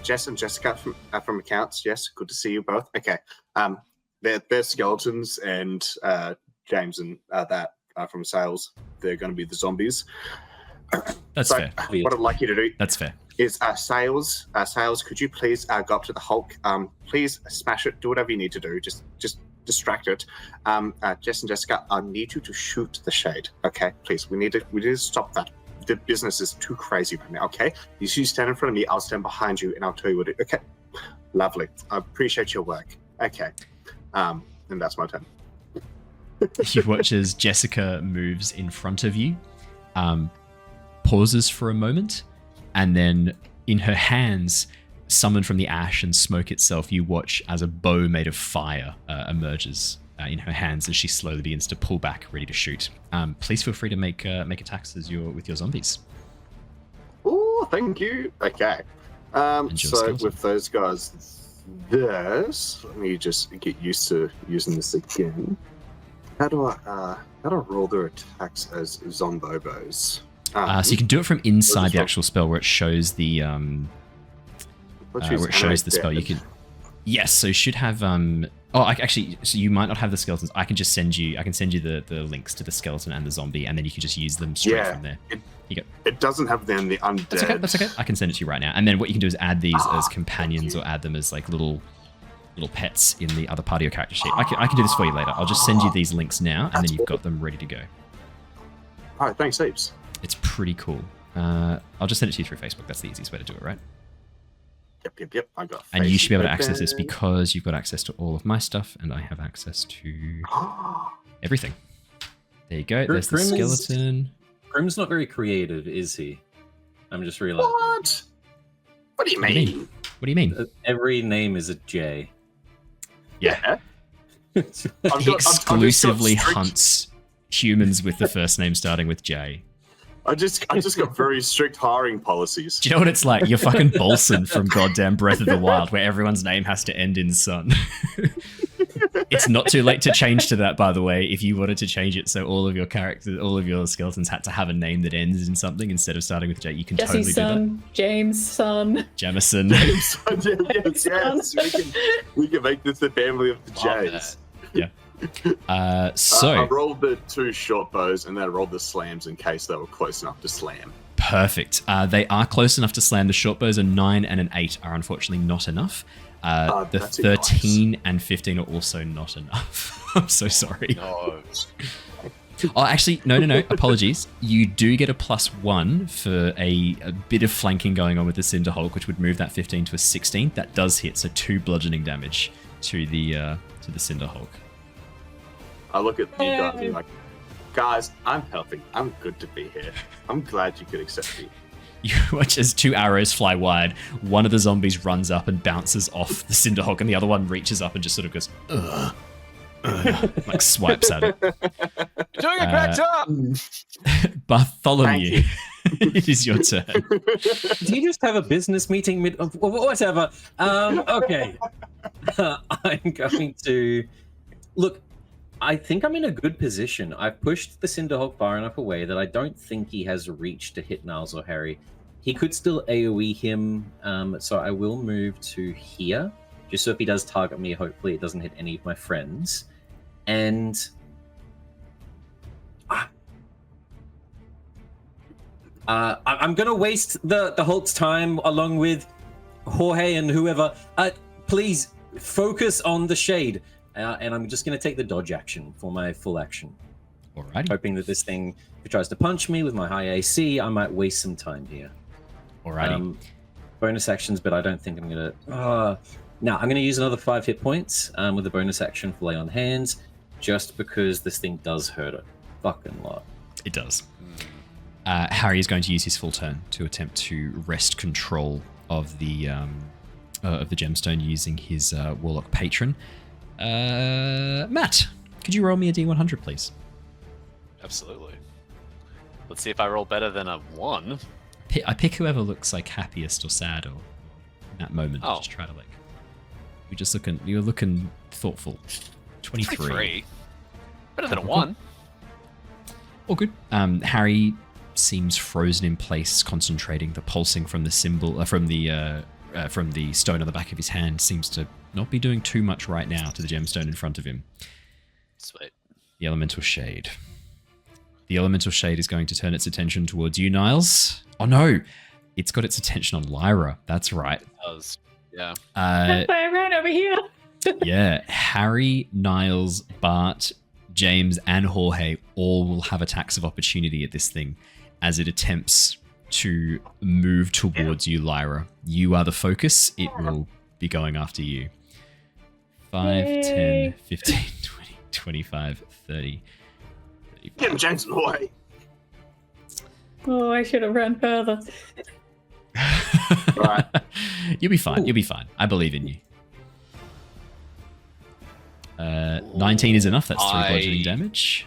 Jess and Jessica from accounts. Yes, good to see you both. Okay. They're skeletons, and James and that from sales. They're going to be the zombies. That's fair. What I'd like you to do. That's fair. Is Sales, could you please go up to the Hulk? Please smash it. Do whatever you need to do. Just distract it. Jess and Jessica, I need you to shoot the shade. Okay, please. We need to stop that. The business is too crazy right now. Okay, you stand in front of me. I'll stand behind you, and I'll tell you what to do. Okay, lovely. I appreciate your work. Okay, and that's my turn. You watch as Jessica moves in front of you, pauses for a moment. And then in her hands, summoned from the ash and smoke itself, you watch as a bow made of fire emerges in her hands as she slowly begins to pull back, ready to shoot. Please feel free to make attacks with your zombies. Oh, thank you. Okay. So with those guys, let me just get used to using this again. How do I roll their attacks as zombobos? So you can do it from inside the actual spell where it shows the spell. You can, yes. So you should have actually, so you might not have the skeletons. I can send you the links to the skeleton and the zombie, and then you can just use them straight from there. It doesn't have them the undead. That's okay. I can send it to you right now. And then what you can do is add these as companions or add them as like little pets in the other part of your character sheet. I can do this for you later. I'll just send you these links now, and then you've got them ready to go. All right, thanks heaps. It's pretty cool. I'll just send it to you through Facebook. That's the easiest way to do it, right? Yep. I got. And you should be able to access this because you've got access to all of my stuff, and I have access to everything. There you go. There's the skeleton. Grim's not very creative, is he? I'm just realizing. What do you mean? What do you mean? Every name is a J. Yeah. He exclusively hunts humans with the first name starting with J. I just got very strict hiring policies. Do you know what it's like? You're fucking Bolson from goddamn Breath of the Wild, where everyone's name has to end in son. It's not too late to change to that, by the way, if you wanted to change it so all of your characters, all of your skeletons had to have a name that ends in something instead of starting with J. You can totally do that. James' son. Jamison. Yes, we can make this the family of the J's. Yeah. I So rolled the 2 short bows and then I rolled the slams in case they were close enough to slam. perfect. They are close enough to slam. The short bows, a 9 and an 8 are unfortunately not enough. The 13 and 15 are also not enough. I'm so sorry. No. Oh, actually, no. Apologies. You do get a +1 for a bit of flanking going on with the Cinder Hulk, which would move that 15 to a 16. That does hit, so 2 bludgeoning damage to the Cinder Hulk. I look at you guys and be like, guys, I'm healthy. I'm good to be here. I'm glad you could accept me. You watch as 2 arrows fly wide. One of the zombies runs up and bounces off the Cinder Hulk, and the other one reaches up and just sort of goes, ugh. Like swipes at it. You're doing a great job! Bartholomew, it is your turn. Do you just have a business meeting whatever? Okay. I'm going to... Look, I think I'm in a good position. I've pushed the Cinderhawk far enough away that I don't think he has reach to hit Niles or Harry. He could still AoE him, so I will move to here. Just so if he does target me, hopefully it doesn't hit any of my friends. And... I'm going to waste the Hulk's time along with Jorge and whoever. Please focus on the shade. And I'm just going to take the dodge action for my full action. Alrighty. Hoping that this thing, if it tries to punch me with my high AC, I might waste some time here. Alrighty. Bonus actions, but I don't think I'm going to... Now, I'm going to use another 5 hit points with a bonus action for Lay on Hands, just because this thing does hurt a fucking lot. It does. Harry is going to use his full turn to attempt to wrest control of the gemstone using his Warlock Patron. Matt, could you roll me a D100, please? Absolutely. Let's see if I roll better than a 1. I pick whoever looks like happiest or sad or in that moment. Oh. Just try to like... You're looking thoughtful. 23. Better than a 1. All good. Harry seems frozen in place, concentrating. The pulsing from the symbol, from the stone on the back of his hand seems to not be doing too much right now to the gemstone in front of him. Sweet. The Elemental Shade. The Elemental Shade is going to turn its attention towards you, Niles. Oh no! It's got its attention on Lyra. That's right. It does. Yeah. That's why I ran over here. Yeah. Harry, Niles, Bart, James, and Jorge all will have attacks of opportunity at this thing as it attempts to move towards you, Lyra. You are the focus. It will be going after you. 5, Yay. 10, 15, 20, 25, 30. Get him, James, away. Oh, I should have run further. Right. You'll be fine. You'll be fine. I believe in you. 19 is enough. That's 3 bludgeoning damage.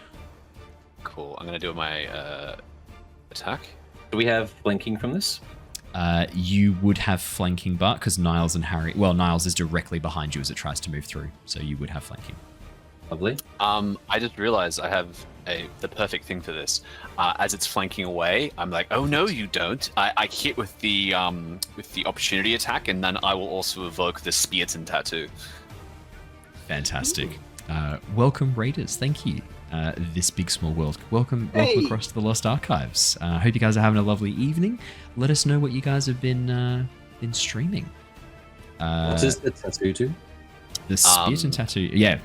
Cool. I'm going to do my attack. Do we have flanking from this? You would have flanking, Bart, because Niles and Harry... Well, Niles is directly behind you as it tries to move through, so you would have flanking. Lovely. I just realized I have the perfect thing for this. As it's flanking away, I'm like, oh no, you don't. I hit with the opportunity attack, and then I will also evoke the Spearton Tattoo. Fantastic. Welcome, Raiders. Thank you. This big small world. Welcome across to the Lost Archives. I hope you guys are having a lovely evening. Let us know what you guys have been streaming. What does the tattoo do? The Spearton Tattoo. Yeah.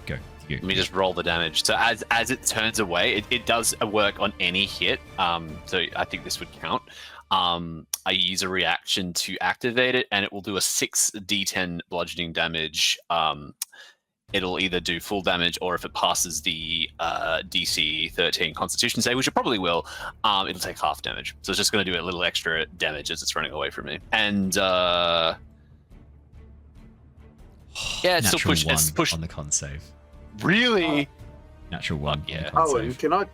Go. Let me just roll the damage. So as it turns away, it does work on any hit. So I think this would count. I use a reaction to activate it, and it will do a 6d10 bludgeoning damage. It'll either do full damage, or if it passes the DC 13 Constitution save, which it probably will, it'll take half damage. So it's just going to do a little extra damage as it's running away from me. And yeah, it's still Natural push. It's 1 push on the con save. Really? Natural 1. Yeah. Oh, and can I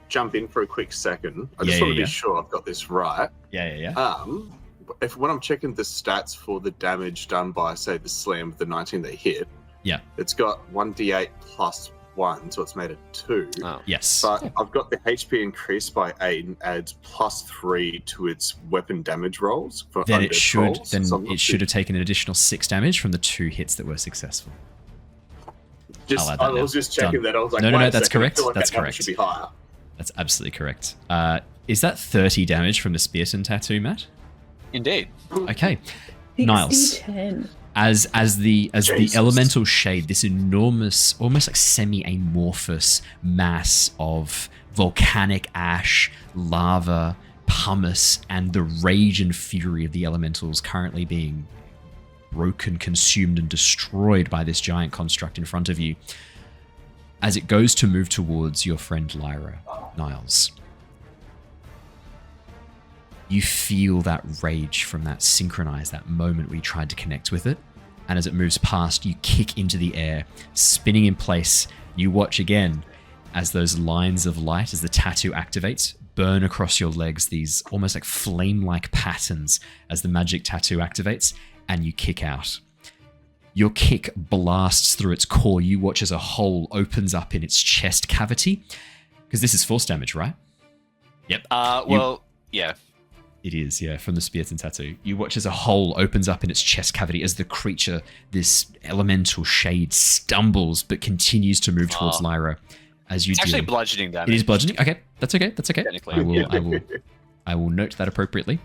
jump in for a quick second? I just want to be sure I've got this right. Yeah. When I'm checking the stats for the damage done by, say, the slam of the 19 they hit, it's got 1d8 plus 1, so it's made it 2. Oh. Yes. But I've got the HP increased by 8 and adds plus 3 to its weapon damage rolls. For then it undead should rolls, then so it should have taken an additional 6 damage from the 2 hits that were successful. I was just checking that. I was like, no, wait a that's second, I correct. feel like That's that number correct. should be higher. That's absolutely correct. Is that 30 damage from the Spearton tattoo, Matt? Indeed. Okay. Niles. 10. As the Jesus. elemental shade, this enormous, almost like semi-amorphous mass of volcanic ash, lava, pumice, and the rage and fury of the elementals currently being broken, consumed, and destroyed by this giant construct in front of you. As it goes to move towards your friend Lyra, Niles, you feel that rage from that synchronize, that moment where you tried to connect with it. And as it moves past, you kick into the air, spinning in place. You watch again as those lines of light, as the tattoo activates, burn across your legs, these almost like flame-like patterns as the magic tattoo activates, and you kick out. Your kick blasts through its core. You watch as a hole opens up in its chest cavity. Because this is force damage, right? Yep. Yeah. It is, yeah, from the Spearton tattoo. You watch as a hole opens up in its chest cavity as the creature, this elemental shade, stumbles but continues to move towards Lyra as you It's deal. actually bludgeoning damage. It is bludgeoning. Okay, that's okay. Technically. I will note that appropriately.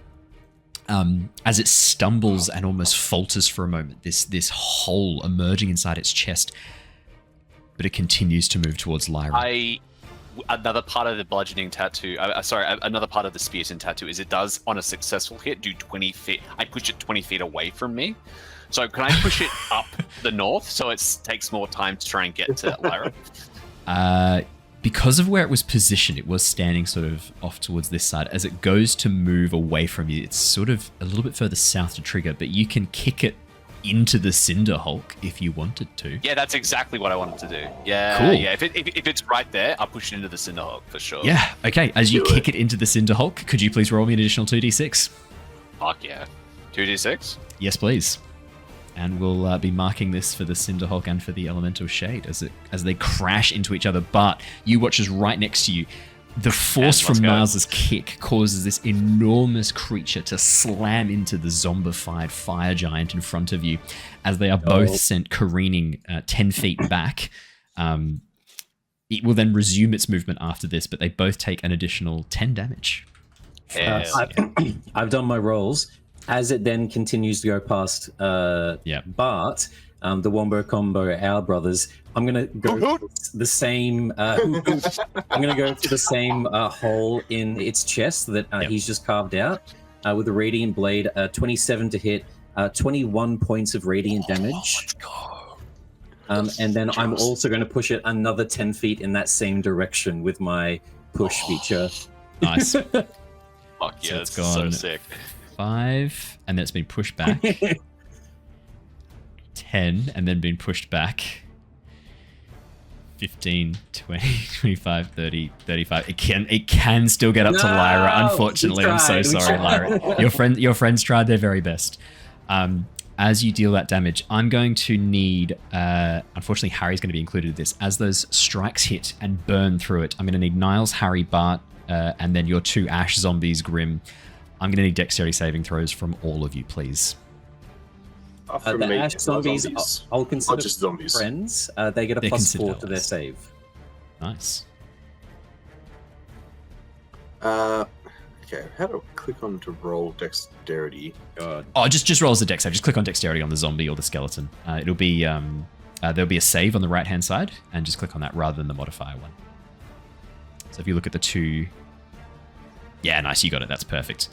As it stumbles and almost falters for a moment, this hole emerging inside its chest, but it continues to move towards Lyra. Another part of the bludgeoning tattoo, another part of the Spearton tattoo is it does, on a successful hit, do 20 feet. I push it 20 feet away from me. So can I push it up the north so it takes more time to try and get to Lyra? Because of where it was positioned, it was standing sort of off towards this side. As it goes to move away from you, it's sort of a little bit further south to trigger, but you can kick it into the Cinder Hulk if you wanted to. Yeah, that's exactly what I wanted to do. Yeah, cool. Yeah. If it's right there, I'll push it into the Cinder Hulk for sure. Yeah, okay. As you kick it into the Cinder Hulk, could you please roll me an additional 2d6? Fuck yeah. 2d6? Yes, please. And we'll be marking this for the Cinder Hulk and for the Elemental Shade as they crash into each other. But you watch as right next to you, the force from Niles' kick causes this enormous creature to slam into the zombified fire giant in front of you as they are both sent careening 10 feet back. It will then resume its movement after this, but they both take an additional 10 damage. I've done my rolls. As it then continues to go past Bart, the Wombo Combo, our brothers, I'm gonna go the same. I'm gonna go for the same hole in its chest that he's just carved out with a radiant blade. 27 to hit, 21 points of radiant damage. Let's go. And then I'm also going to push it another 10 feet in that same direction with my push feature. Nice. Fuck yeah, So it's it's gone so sick. 5, and then it's been pushed back. 10, and then been pushed back. 15, 20, 25, 30, 35. It can still get up to Lyra. Unfortunately, I'm so sorry, Lyra. Your friends tried their very best. As you deal that damage, I'm going to need. Unfortunately, Harry's going to be included in this. As those strikes hit and burn through it, I'm going to need Niles, Harry, Bart, and then your 2 ash zombies, Grim. I'm going to need dexterity saving throws from all of you, please. The ash zombies, I'll consider just zombies. friends. They get a They're +4 to their allies. save. Nice. Okay, how do I click on to roll dexterity? God. Oh, just roll as a dex save. Just click on dexterity on the zombie or the skeleton. It'll be there'll be a save on the right hand side, and just click on that rather than the modifier one. So if you look at the 2, yeah, nice, you got it. That's perfect.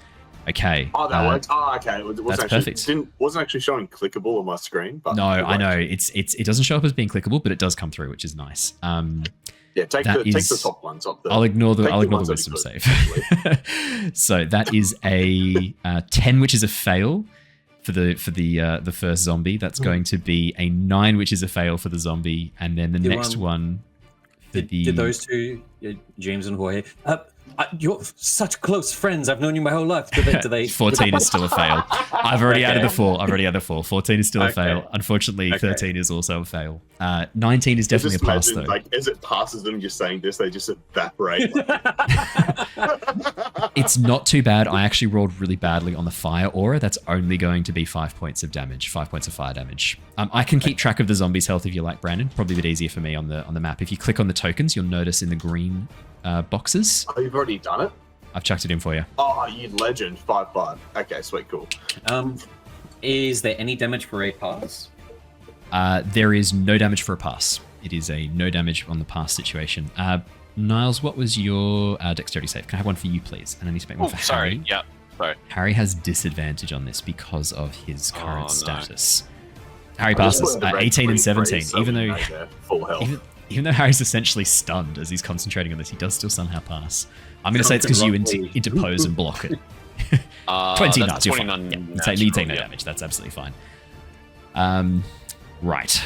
Okay. Oh, that works. Oh, okay. It wasn't perfect. Wasn't actually showing clickable on my screen. But No, I know it doesn't show up as being clickable, but it does come through, which is nice. Yeah, take the top ones up there. I'll ignore the wisdom save. So that is a 10, which is a fail for the first zombie. That's going to be a 9, which is a fail for the zombie, and then the next one Did those two, James and Jorge, you're such close friends. I've known you my whole life. Do they 14 is still a fail. I've already added the 4. 14 is still a fail. Unfortunately, 13 is also a fail. 19 is definitely a pass, though. Like, as it passes them just saying this, they just evaporate. It's not too bad. I actually rolled really badly on the fire aura. That's only going to be 5 points of damage, 5 points of fire damage. I can keep track of the zombies' health if you like, Brandon. Probably a bit easier for me on the map. If you click on the tokens, you'll notice in the green boxes. Oh, you've already done it? I've chucked it in for you. Oh, you legend. 5/5. Okay, sweet, cool. Is there any damage for a pass? There is no damage for a pass. It is a no damage on the pass situation. Niles, what was your dexterity save? Can I have one for you, please? And I need to make one for sorry. Harry. Yep. Sorry. Harry has disadvantage on this because of his current status. Harry passes 18 and 17, even though Harry's essentially stunned as he's concentrating on this, he does still somehow pass. I'm going to say it's because you interpose and block it. 20 nuts, you're fine. Yeah, you take no damage, that's absolutely fine. Right.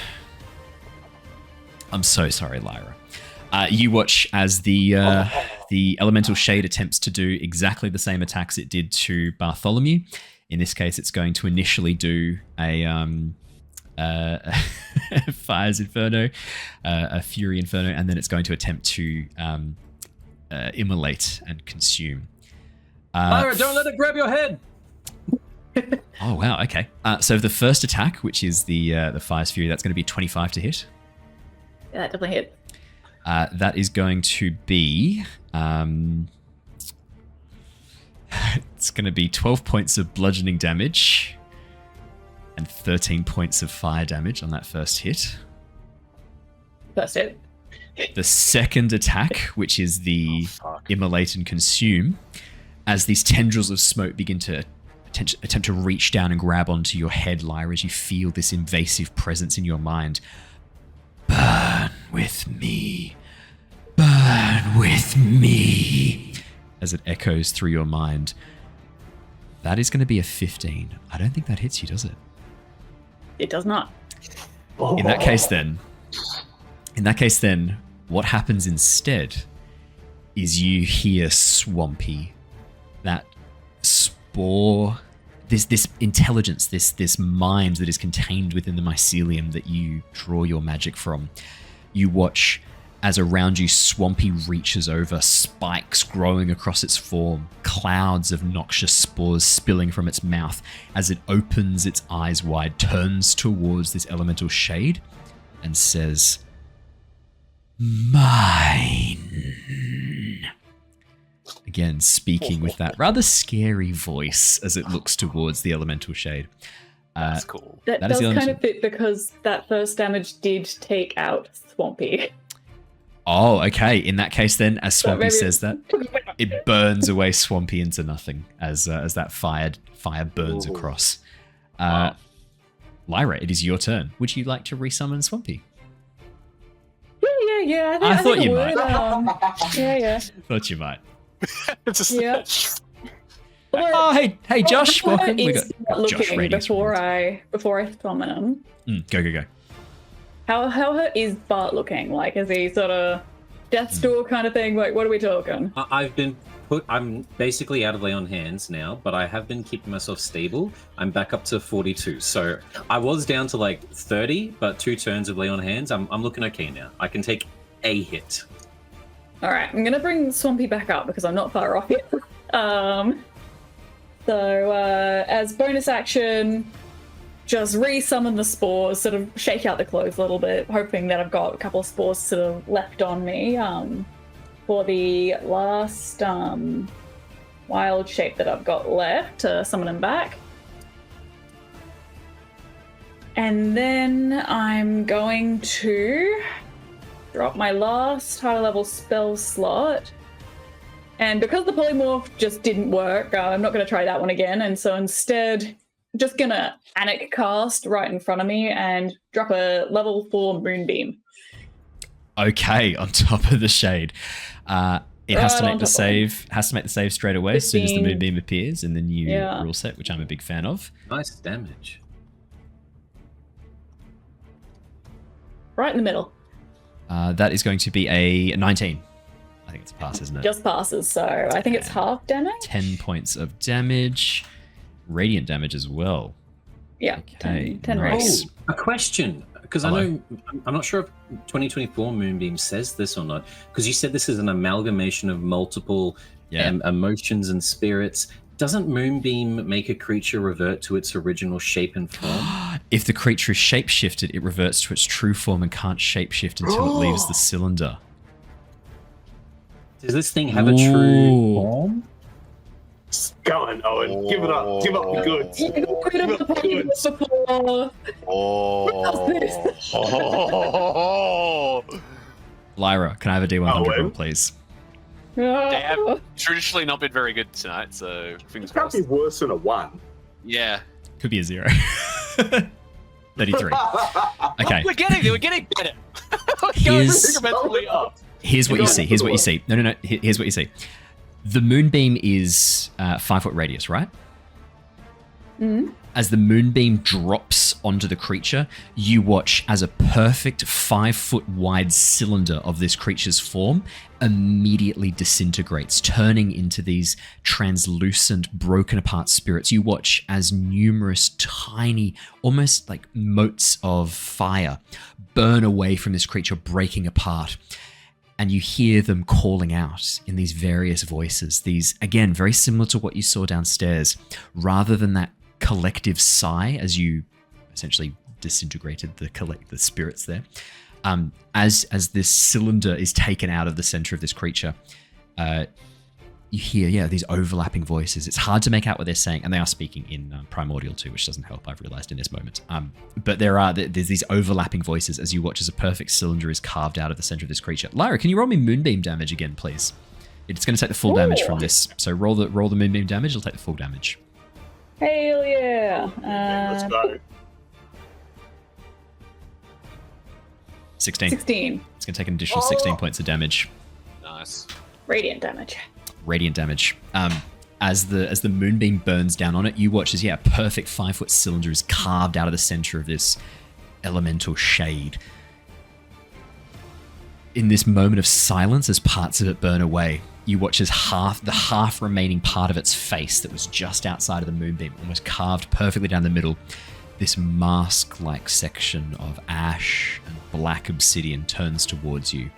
I'm so sorry, Lyra. You watch as the elemental shade attempts to do exactly the same attacks it did to Bartholomew. In this case, it's going to initially do a Fire's Inferno, a Fury Inferno, and then it's going to attempt to immolate and consume. Lyra, don't let it grab your head! Oh, wow, okay. So the first attack, which is the Fire's Fury, that's going to be 25 to hit. Yeah, that definitely hit. That is going to be... it's going to be 12 points of bludgeoning damage and 13 points of fire damage on that first hit. First hit. The second attack, which is the immolate and consume, as these tendrils of smoke begin to attempt to reach down and grab onto your head, Lyra, as you feel this invasive presence in your mind. Burn with me. Burn with me. As it echoes through your mind. That is going to be a 15. I don't think that hits you, does it? It does not. In that case then, what happens instead is you hear Swampy, that spore, this intelligence, this mind that is contained within the mycelium that you draw your magic from. You watch as around you Swampy reaches over, spikes growing across its form, clouds of noxious spores spilling from its mouth as it opens its eyes wide, turns towards this elemental shade and says, "Mine." Again, speaking with that rather scary voice as it looks towards the elemental shade. That's cool. That does kind of fit because that first damage did take out Swampy. Oh, okay. In that case, then, as Swampy says that, it burns away Swampy into nothing as that fire burns across. Lyra, it is your turn. Would you like to resummon Swampy? Yeah. I thought you might. Yeah. Thought you might. Yeah. Oh, hey, Josh, welcome. We got Josh looking before I summon him. Go. How hurt is Bart looking? Like, is he sort of death's door kind of thing? Like, what are we talking? I'm basically out of lay on hands now, but I have been keeping myself stable. I'm back up to 42. So I was down to like 30, but 2 turns of lay on hands. I'm looking okay now. I can take a hit. All right, I'm gonna bring Swampy back up because I'm not far off yet. So as bonus action, just re-summon the spores, sort of shake out the clothes a little bit, hoping that I've got a couple of spores sort of left on me for the last wild shape that I've got left to summon him back. And then I'm going to drop my last high level spell slot. And because the polymorph just didn't work, I'm not going to try that one again. And so instead, just going to Anic cast right in front of me and drop a level 4 moonbeam. Okay, on top of the shade. It has to make the save. Has to make the save straight away 15. As soon as the moonbeam appears in the new rule set, which I'm a big fan of. Nice damage. Right in the middle. That is going to be a 19. I think it's a pass, isn't it? Just passes, so I think it's half damage. 10 points of damage. Radiant damage as well. Yeah, Okay, 10 nice. radiant. A question, because I know I'm not sure if 2024 Moonbeam says this or not, because you said this is an amalgamation of multiple emotions and spirits. Doesn't Moonbeam make a creature revert to its original shape and form? If the creature is shapeshifted, it reverts to its true form and can't shapeshift until it leaves the cylinder. Does this thing have a true form? Go on, Owen. Give it up. Give up the goods. Give it up the goods. Lyra, can I have a D100 roll, please? They have traditionally not been very good tonight, so fingers It can't crossed. be worse than a 1. Yeah. Could be a 0. 33. Okay. We're getting better. Here's what you see. Here's what you see. No. Here's what you see. The moonbeam is 5-foot radius, right? Mm-hmm. As the moonbeam drops onto the creature, you watch as a perfect 5-foot wide cylinder of this creature's form immediately disintegrates, turning into these translucent, broken apart spirits. You watch as numerous tiny, almost like motes of fire burn away from this creature, breaking apart. And you hear them calling out in these various voices. These, again, very similar to what you saw downstairs. Rather than that collective sigh as you essentially disintegrated the spirits there, as this cylinder is taken out of the center of this creature, you hear these overlapping voices. It's hard to make out what they're saying, and they are speaking in primordial too, which doesn't help, I've realized in this moment. But there's these overlapping voices as you watch as a perfect cylinder is carved out of the center of this creature. Lyra, can you roll me moonbeam damage again, please? It's going to take the full damage from this. So roll the moonbeam damage. It'll take the full damage. Hell yeah. Let's go. 16. 16. It's going to take an additional 16 points of damage. Nice. Radiant damage. Radiant damage. As the moonbeam burns down on it, you watch as a perfect 5-foot cylinder is carved out of the center of this elemental shade. In this moment of silence, as parts of it burn away, you watch as the half remaining part of its face that was just outside of the moonbeam, almost carved perfectly down the middle, this mask-like section of ash and black obsidian turns towards you,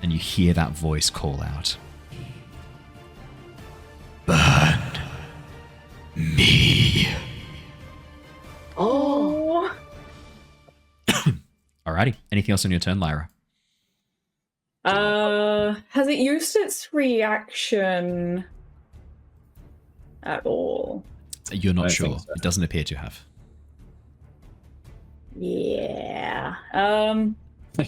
and you hear that voice call out, "Burn me." Oh. Alrighty. Anything else on your turn, Lyra? Has it used its reaction at all? You're not sure. So. It doesn't appear to have. Yeah.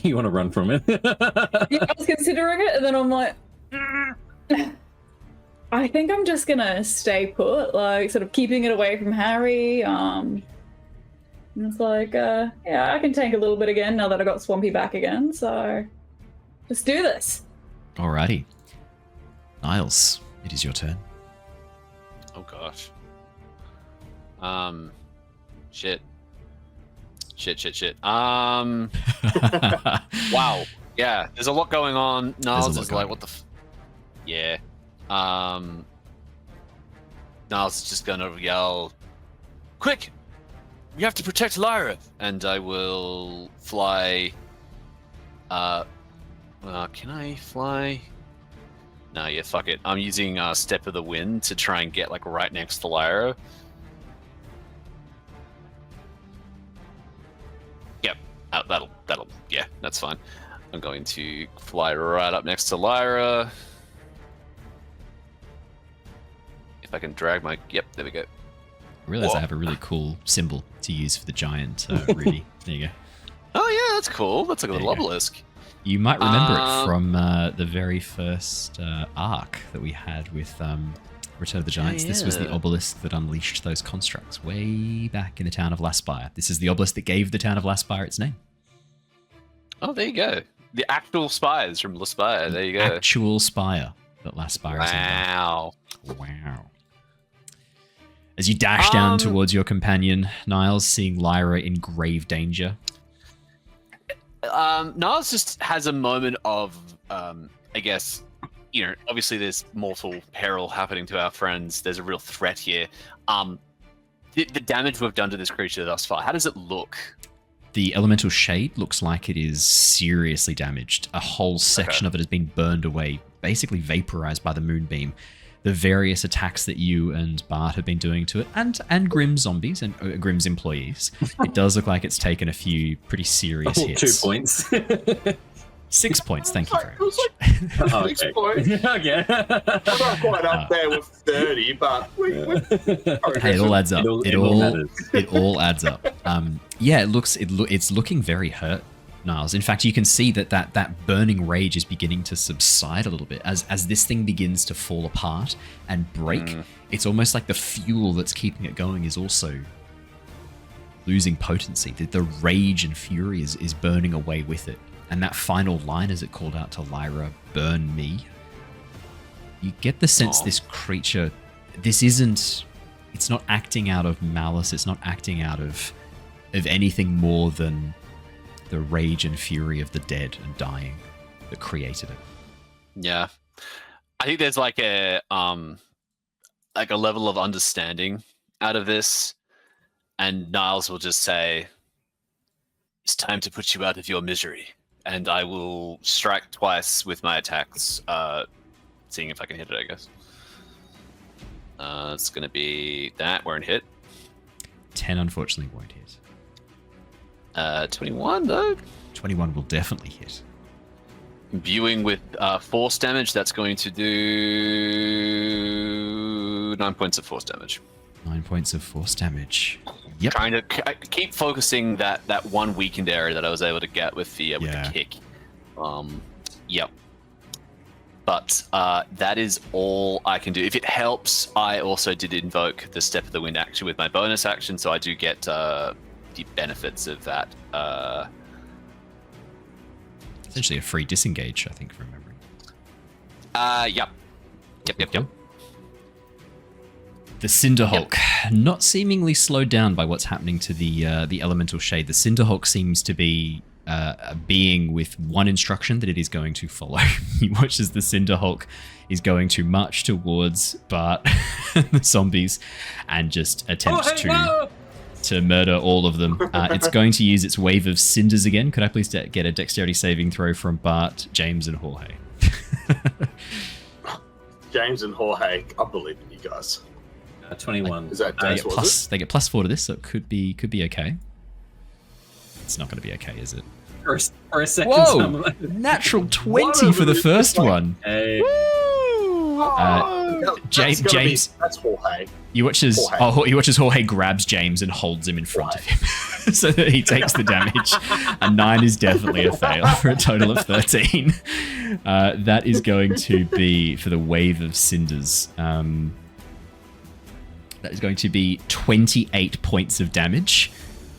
You want to run from it? Yeah, I was considering it, and then I'm like, I think I'm just gonna stay put, like sort of keeping it away from Harry. And it's like, I can tank a little bit again now that I got Swampy back again. So let's do this. Alrighty. Niles, it is your turn. Oh gosh. Shit. Wow. Yeah, there's a lot going on. Niles is like, what the yeah. Niles is just gonna yell, "Quick! We have to protect Lyra!" And I will fly. Can I fly? No, yeah, fuck it. I'm using Step of the Wind to try and get like right next to Lyra. Yep, yeah, that's fine. I'm going to fly right up next to Lyra. If I can drag my... Yep, there we go. I realize I have a really cool symbol to use for the giant, Rudy. There you go. Oh yeah, that's cool. That's like a little obelisk. You might remember it from the very first arc that we had with Return of the Giants. This was the obelisk that unleashed those constructs way back in the town of Laspire. This is the obelisk that gave the town of Laspire its name. Oh, there you go. The actual spires from Laspire. There you go. Actual spire that Laspire is in. Wow. Wow. As you dash down towards your companion, Niles, seeing Lyra in grave danger. Niles just has a moment of, I guess, obviously there's mortal peril happening to our friends. There's a real threat here. The damage we've done to this creature thus far, how does it look? The elemental shade looks like it is seriously damaged. A whole section of it has been burned away, basically vaporized by the moonbeam. The various attacks that you and Bart have been doing to it, and Grimm zombies and Grimm's employees, it does look like it's taken a few pretty serious hits. 2 points. 6 points, thank you very much. 6 points. Okay. I'm not quite up there with 30, but hey, it all adds up. It all adds up. Yeah, it's looking very hurt, Niles. In fact, you can see that burning rage is beginning to subside a little bit as this thing begins to fall apart and break. It's almost like the fuel that's keeping it going is also losing potency. The rage and fury is burning away with it. And that final line, as it called out to Lyra, "Burn me." You get the sense this creature, it's not acting out of malice. It's not acting out of anything more than the rage and fury of the dead and dying that created it. Yeah, I think there's like a level of understanding out of this, and Niles will just say, "It's time to put you out of your misery." And I will strike twice with my attacks, seeing if I can hit it, I guess. It's going to be that, won't hit. 10 unfortunately won't hit. 21 though? 21 will definitely hit. Imbuing with force damage, that's going to do 9 points of force damage. 9 points of force damage. Yep. Trying to keep focusing that one weakened area that I was able to get with the kick. Yep. But that is all I can do. If it helps, I also did invoke the Step of the Wind action with my bonus action, so I do get the benefits of that. Essentially a free disengage, I think, from memory. Yep. The Cinderhulk, not seemingly slowed down by what's happening to the elemental shade. The Cinderhulk seems to be a being with one instruction that it is going to follow. You watch as the Cinderhulk is going to march towards Bart and the zombies and just attempt to murder all of them. It's going to use its wave of cinders again. Could I please get a dexterity saving throw from Bart, James, and Jorge? James and Jorge, I believe in you guys. 21. Is that they get +4 to this, so it could be okay. It's not going to be okay, is it? For a second. Whoa! Natural 20 for the first one. Hey. James. That's Jorge. You watch as Jorge grabs James and holds him in front of him, so that he takes the damage. A 9 is definitely a fail for a total of 13. That is going to be for the wave of cinders. That is going to be 28 points of damage.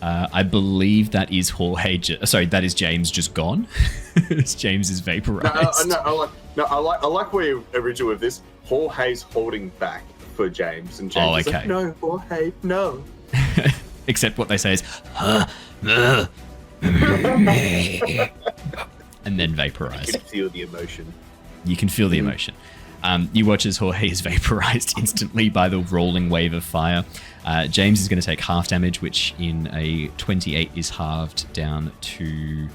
I believe that is that is James just gone. James is vaporized. I like where you originally with this. Jorge's holding back for James, and James is like, no, Jorge, no. Except what they say is, and then vaporized. You can feel the emotion. You can feel the emotion. You watch as Jorge is vaporized instantly by the rolling wave of fire. James is going to take half damage, which in a 28 is halved down to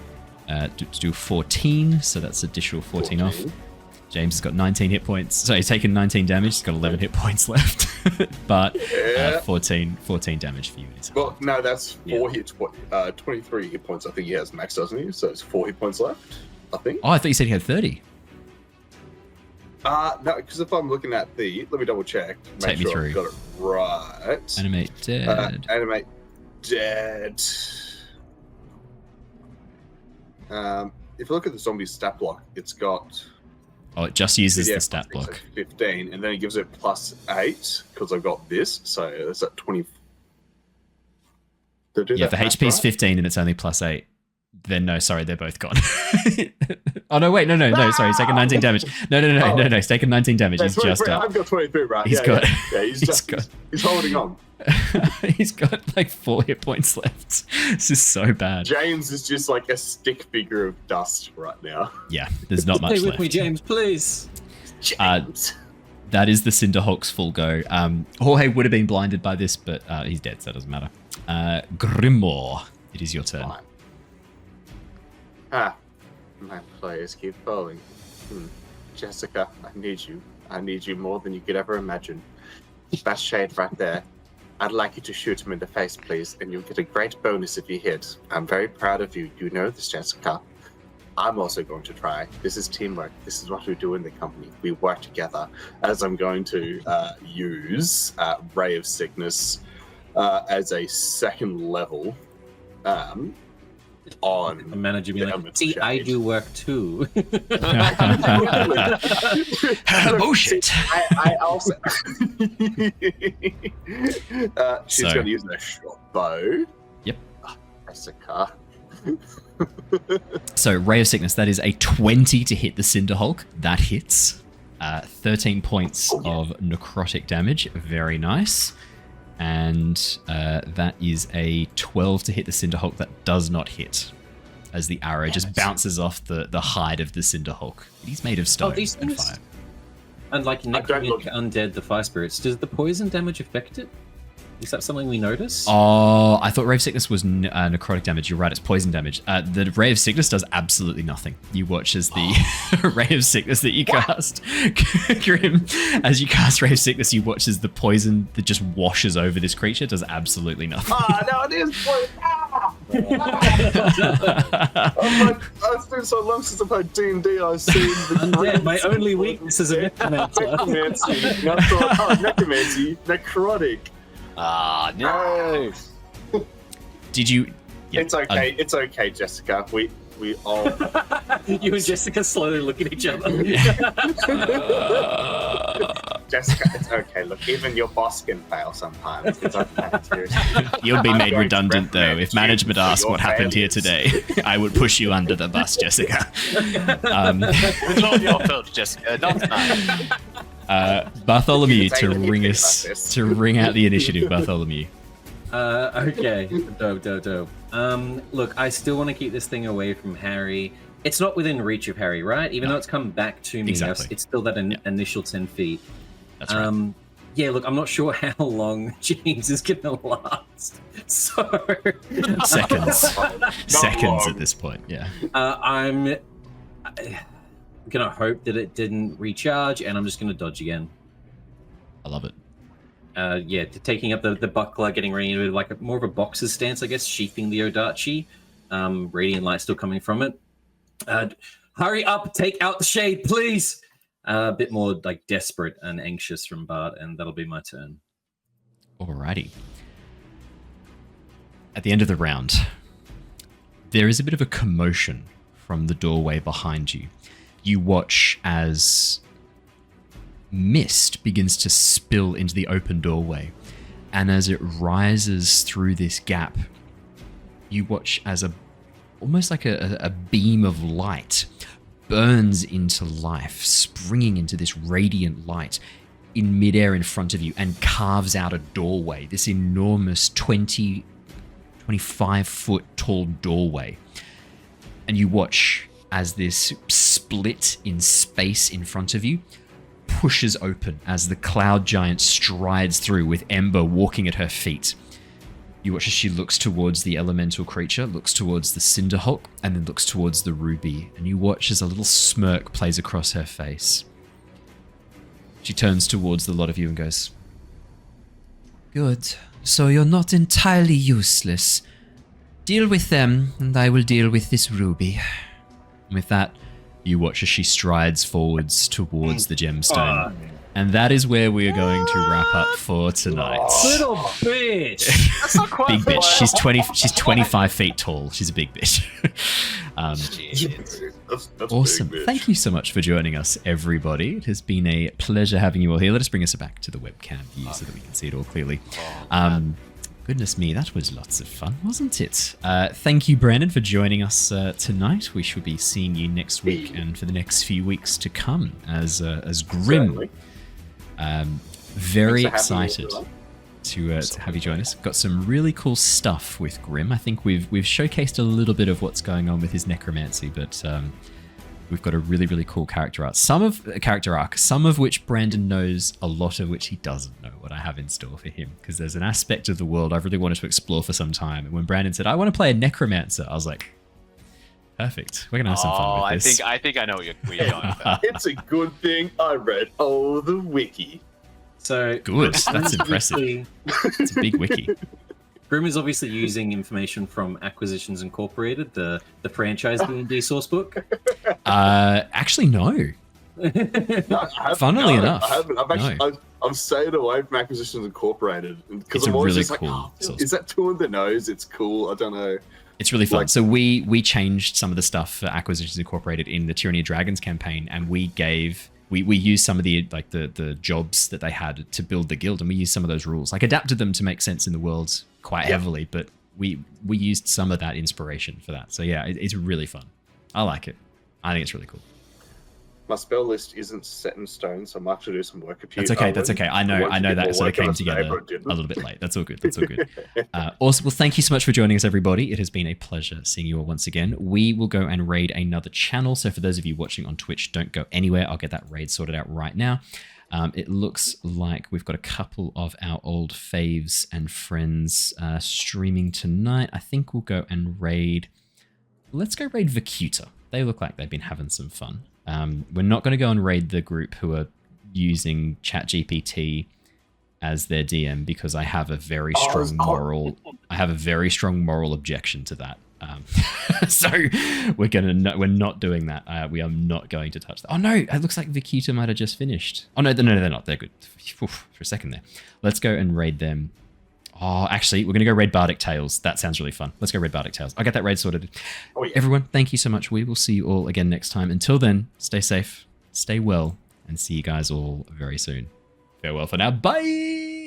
do 14, so that's additional 14 off. James has got 19 hit points. So he's taken 19 damage. He's got 11 hit points left, but 14 damage for you. Well, no, that's 4 hits. 23 hit points. I think he has max, doesn't he? So it's 4 hit points left, I think. Oh, I thought you said he had 30. No, because if I'm looking at let me double check. Take me through. I've got it right. Animate dead. Animate dead. If you look at the zombie stat block, it's got. Oh, it just uses the stat block. 15, and then it gives it +8 because I've got this, so it's at 20. Yeah, the HP is 15 and it's only +8. Then no, sorry, they're both gone. Oh no, wait, no, sorry, he's taken 19 damage. No, he's taken 19 damage. He's just up. I've got 23, right? He's He's holding on. He's got like 4 hit points left. This is so bad. James is just like a stick figure of dust right now. Yeah, there's not much left. Stay with me, James, please. James. That is the Cinderhawk's full go. Jorge would have been blinded by this, but he's dead, so it doesn't matter. Grimmaw, it is your turn. Fine. My players keep falling. Jessica, I need you. I need you more than you could ever imagine. That shade right there. I'd like you to shoot him in the face, please, and you'll get a great bonus if you hit. I'm very proud of you. You know this, Jessica. I'm also going to try. This is teamwork. This is what we do in the company. We work together. As I'm going to use Ray of Sickness as a second level on the manager being like, see, shade. I do work too. Bullshit. I also she's going to use a short bow. Yep. Jessica. So Ray of Sickness, that is a 20 to hit the Cinderhulk. That hits. 13 points of necrotic damage. Very nice. And that is a 12 to hit the Cinderhulk. That does not hit, as the arrow just bounces off the hide of the Cinderhulk. He's made of stone and fire. And like necrotic undead, the fire spirits, does the poison damage affect it? Is that something we notice? Oh, I thought Ray of Sickness was necrotic damage. You're right, it's poison damage. The Ray of Sickness does absolutely nothing. You watch as the Ray of Sickness that you cast, Grim, as you cast Ray of Sickness, you watch as the poison that just washes over this creature does absolutely nothing. No, it is poison. It's been so long since I've played D&D, I've seen undead. My only weakness is a necromancer. Necromancy, necrotic. Ah, no. Did you? Yeah, it's okay. It's okay, Jessica. We all. You and Jessica slowly look at each other. Jessica, it's okay. Look, even your boss can fail sometimes. It's okay. You'll be made redundant though. If management asks what happened here today, I would push you under the bus, Jessica. It's not your fault, Jessica. Not mine. Bartholomew to ring out the initiative. Bartholomew. Okay. Dope. Look, I still want to keep this thing away from Harry. It's not within reach of Harry, right? Even though it's come back to me, it's still that initial 10 feet. That's right. Yeah, look, I'm not sure how long James is going to last. So seconds at this point. Yeah. I'm gonna hope that it didn't recharge, and I'm just gonna dodge again. I love it. Taking up the buckler, getting ready with like more of a boxer's stance, I guess, sheathing the Odachi. Radiant light still coming from it. Hurry up, take out the shade, please. A bit more like desperate and anxious from Bart, and that'll be my turn. Alrighty. At the end of the round, there is a bit of a commotion from the doorway behind you. You watch as mist begins to spill into the open doorway, and as it rises through this gap, you watch as almost like a beam of light burns into life, springing into this radiant light in midair in front of you and carves out a doorway, this enormous 25 foot tall doorway. And you watch as this split in space in front of you pushes open as the cloud giant strides through with Ember walking at her feet. You watch as she looks towards the elemental creature, looks towards the Cinderhulk, and then looks towards the ruby. And you watch as a little smirk plays across her face. She turns towards the lot of you and goes, "Good. So you're not entirely useless. Deal with them, and I will deal with this ruby." And with that, you watch as she strides forwards towards the gemstone. And that is where we are going to wrap up for tonight. Little bitch! That's not quite Big bitch. She's 25 feet tall. She's a big bitch. That's Awesome. big, bitch. Thank you so much for joining us, everybody. It has been a pleasure having you all here. Let us bring us back to the webcam view so that we can see it all clearly. Goodness me, that was lots of fun, wasn't it? Thank you, Brandon, for joining us tonight. We shall be seeing you next week and for the next few weeks to come as Grim. Very excited to have you join us. Got some really cool stuff with Grim. I think we've showcased a little bit of what's going on with his necromancy, but we've got a really, really cool character arc. Some of which Brandon knows, a lot of which he doesn't know what I have in store for him. Because there's an aspect of the world I've really wanted to explore for some time. And when Brandon said, I want to play a necromancer, I was like, perfect. We're going to have some fun with this. I think I know where you're going with that. It's a good thing I read the wiki. So good. That's impressive. It's a big wiki. Grim is obviously using information from Acquisitions Incorporated, the franchise D&D source book. Actually, no. Funnily enough, I haven't. I'm staying away from Acquisitions Incorporated because I'm really always just cool. Is that too on the nose? It's cool. I don't know. It's really fun. So we changed some of the stuff for Acquisitions Incorporated in the Tyranny of Dragons campaign, and we used some of the jobs that they had to build the guild, and we used some of those rules, adapted them to make sense in the world quite heavily, but we used some of that inspiration for that. So yeah, it's really fun. I like it. I think it's really cool. My spell list isn't set in stone, so I might have to do some work. That's okay. I know that sort of came together a little bit late. That's all good. Awesome. Well, thank you so much for joining us, everybody. It has been a pleasure seeing you all once again. We will go and raid another channel. So for those of you watching on Twitch, don't go anywhere. I'll get that raid sorted out right now. It looks like we've got a couple of our old faves and friends streaming tonight. I think we'll go and raid. Let's go raid Vacuta. They look like they've been having some fun. We're not going to go and raid the group who are using ChatGPT as their DM because I have a very strong moral objection to that. So we're not doing that. We are not going to touch that. Oh no, it looks like Vacuta might have just finished. Oh no, they're not. They're good. For a second there. Let's go and raid them. Oh, actually, we're going to go raid Bardic Tales. That sounds really fun. Let's go raid Bardic Tales. I'll get that raid sorted. Oh, yeah. Everyone, thank you so much. We will see you all again next time. Until then, stay safe, stay well, and see you guys all very soon. Farewell for now. Bye!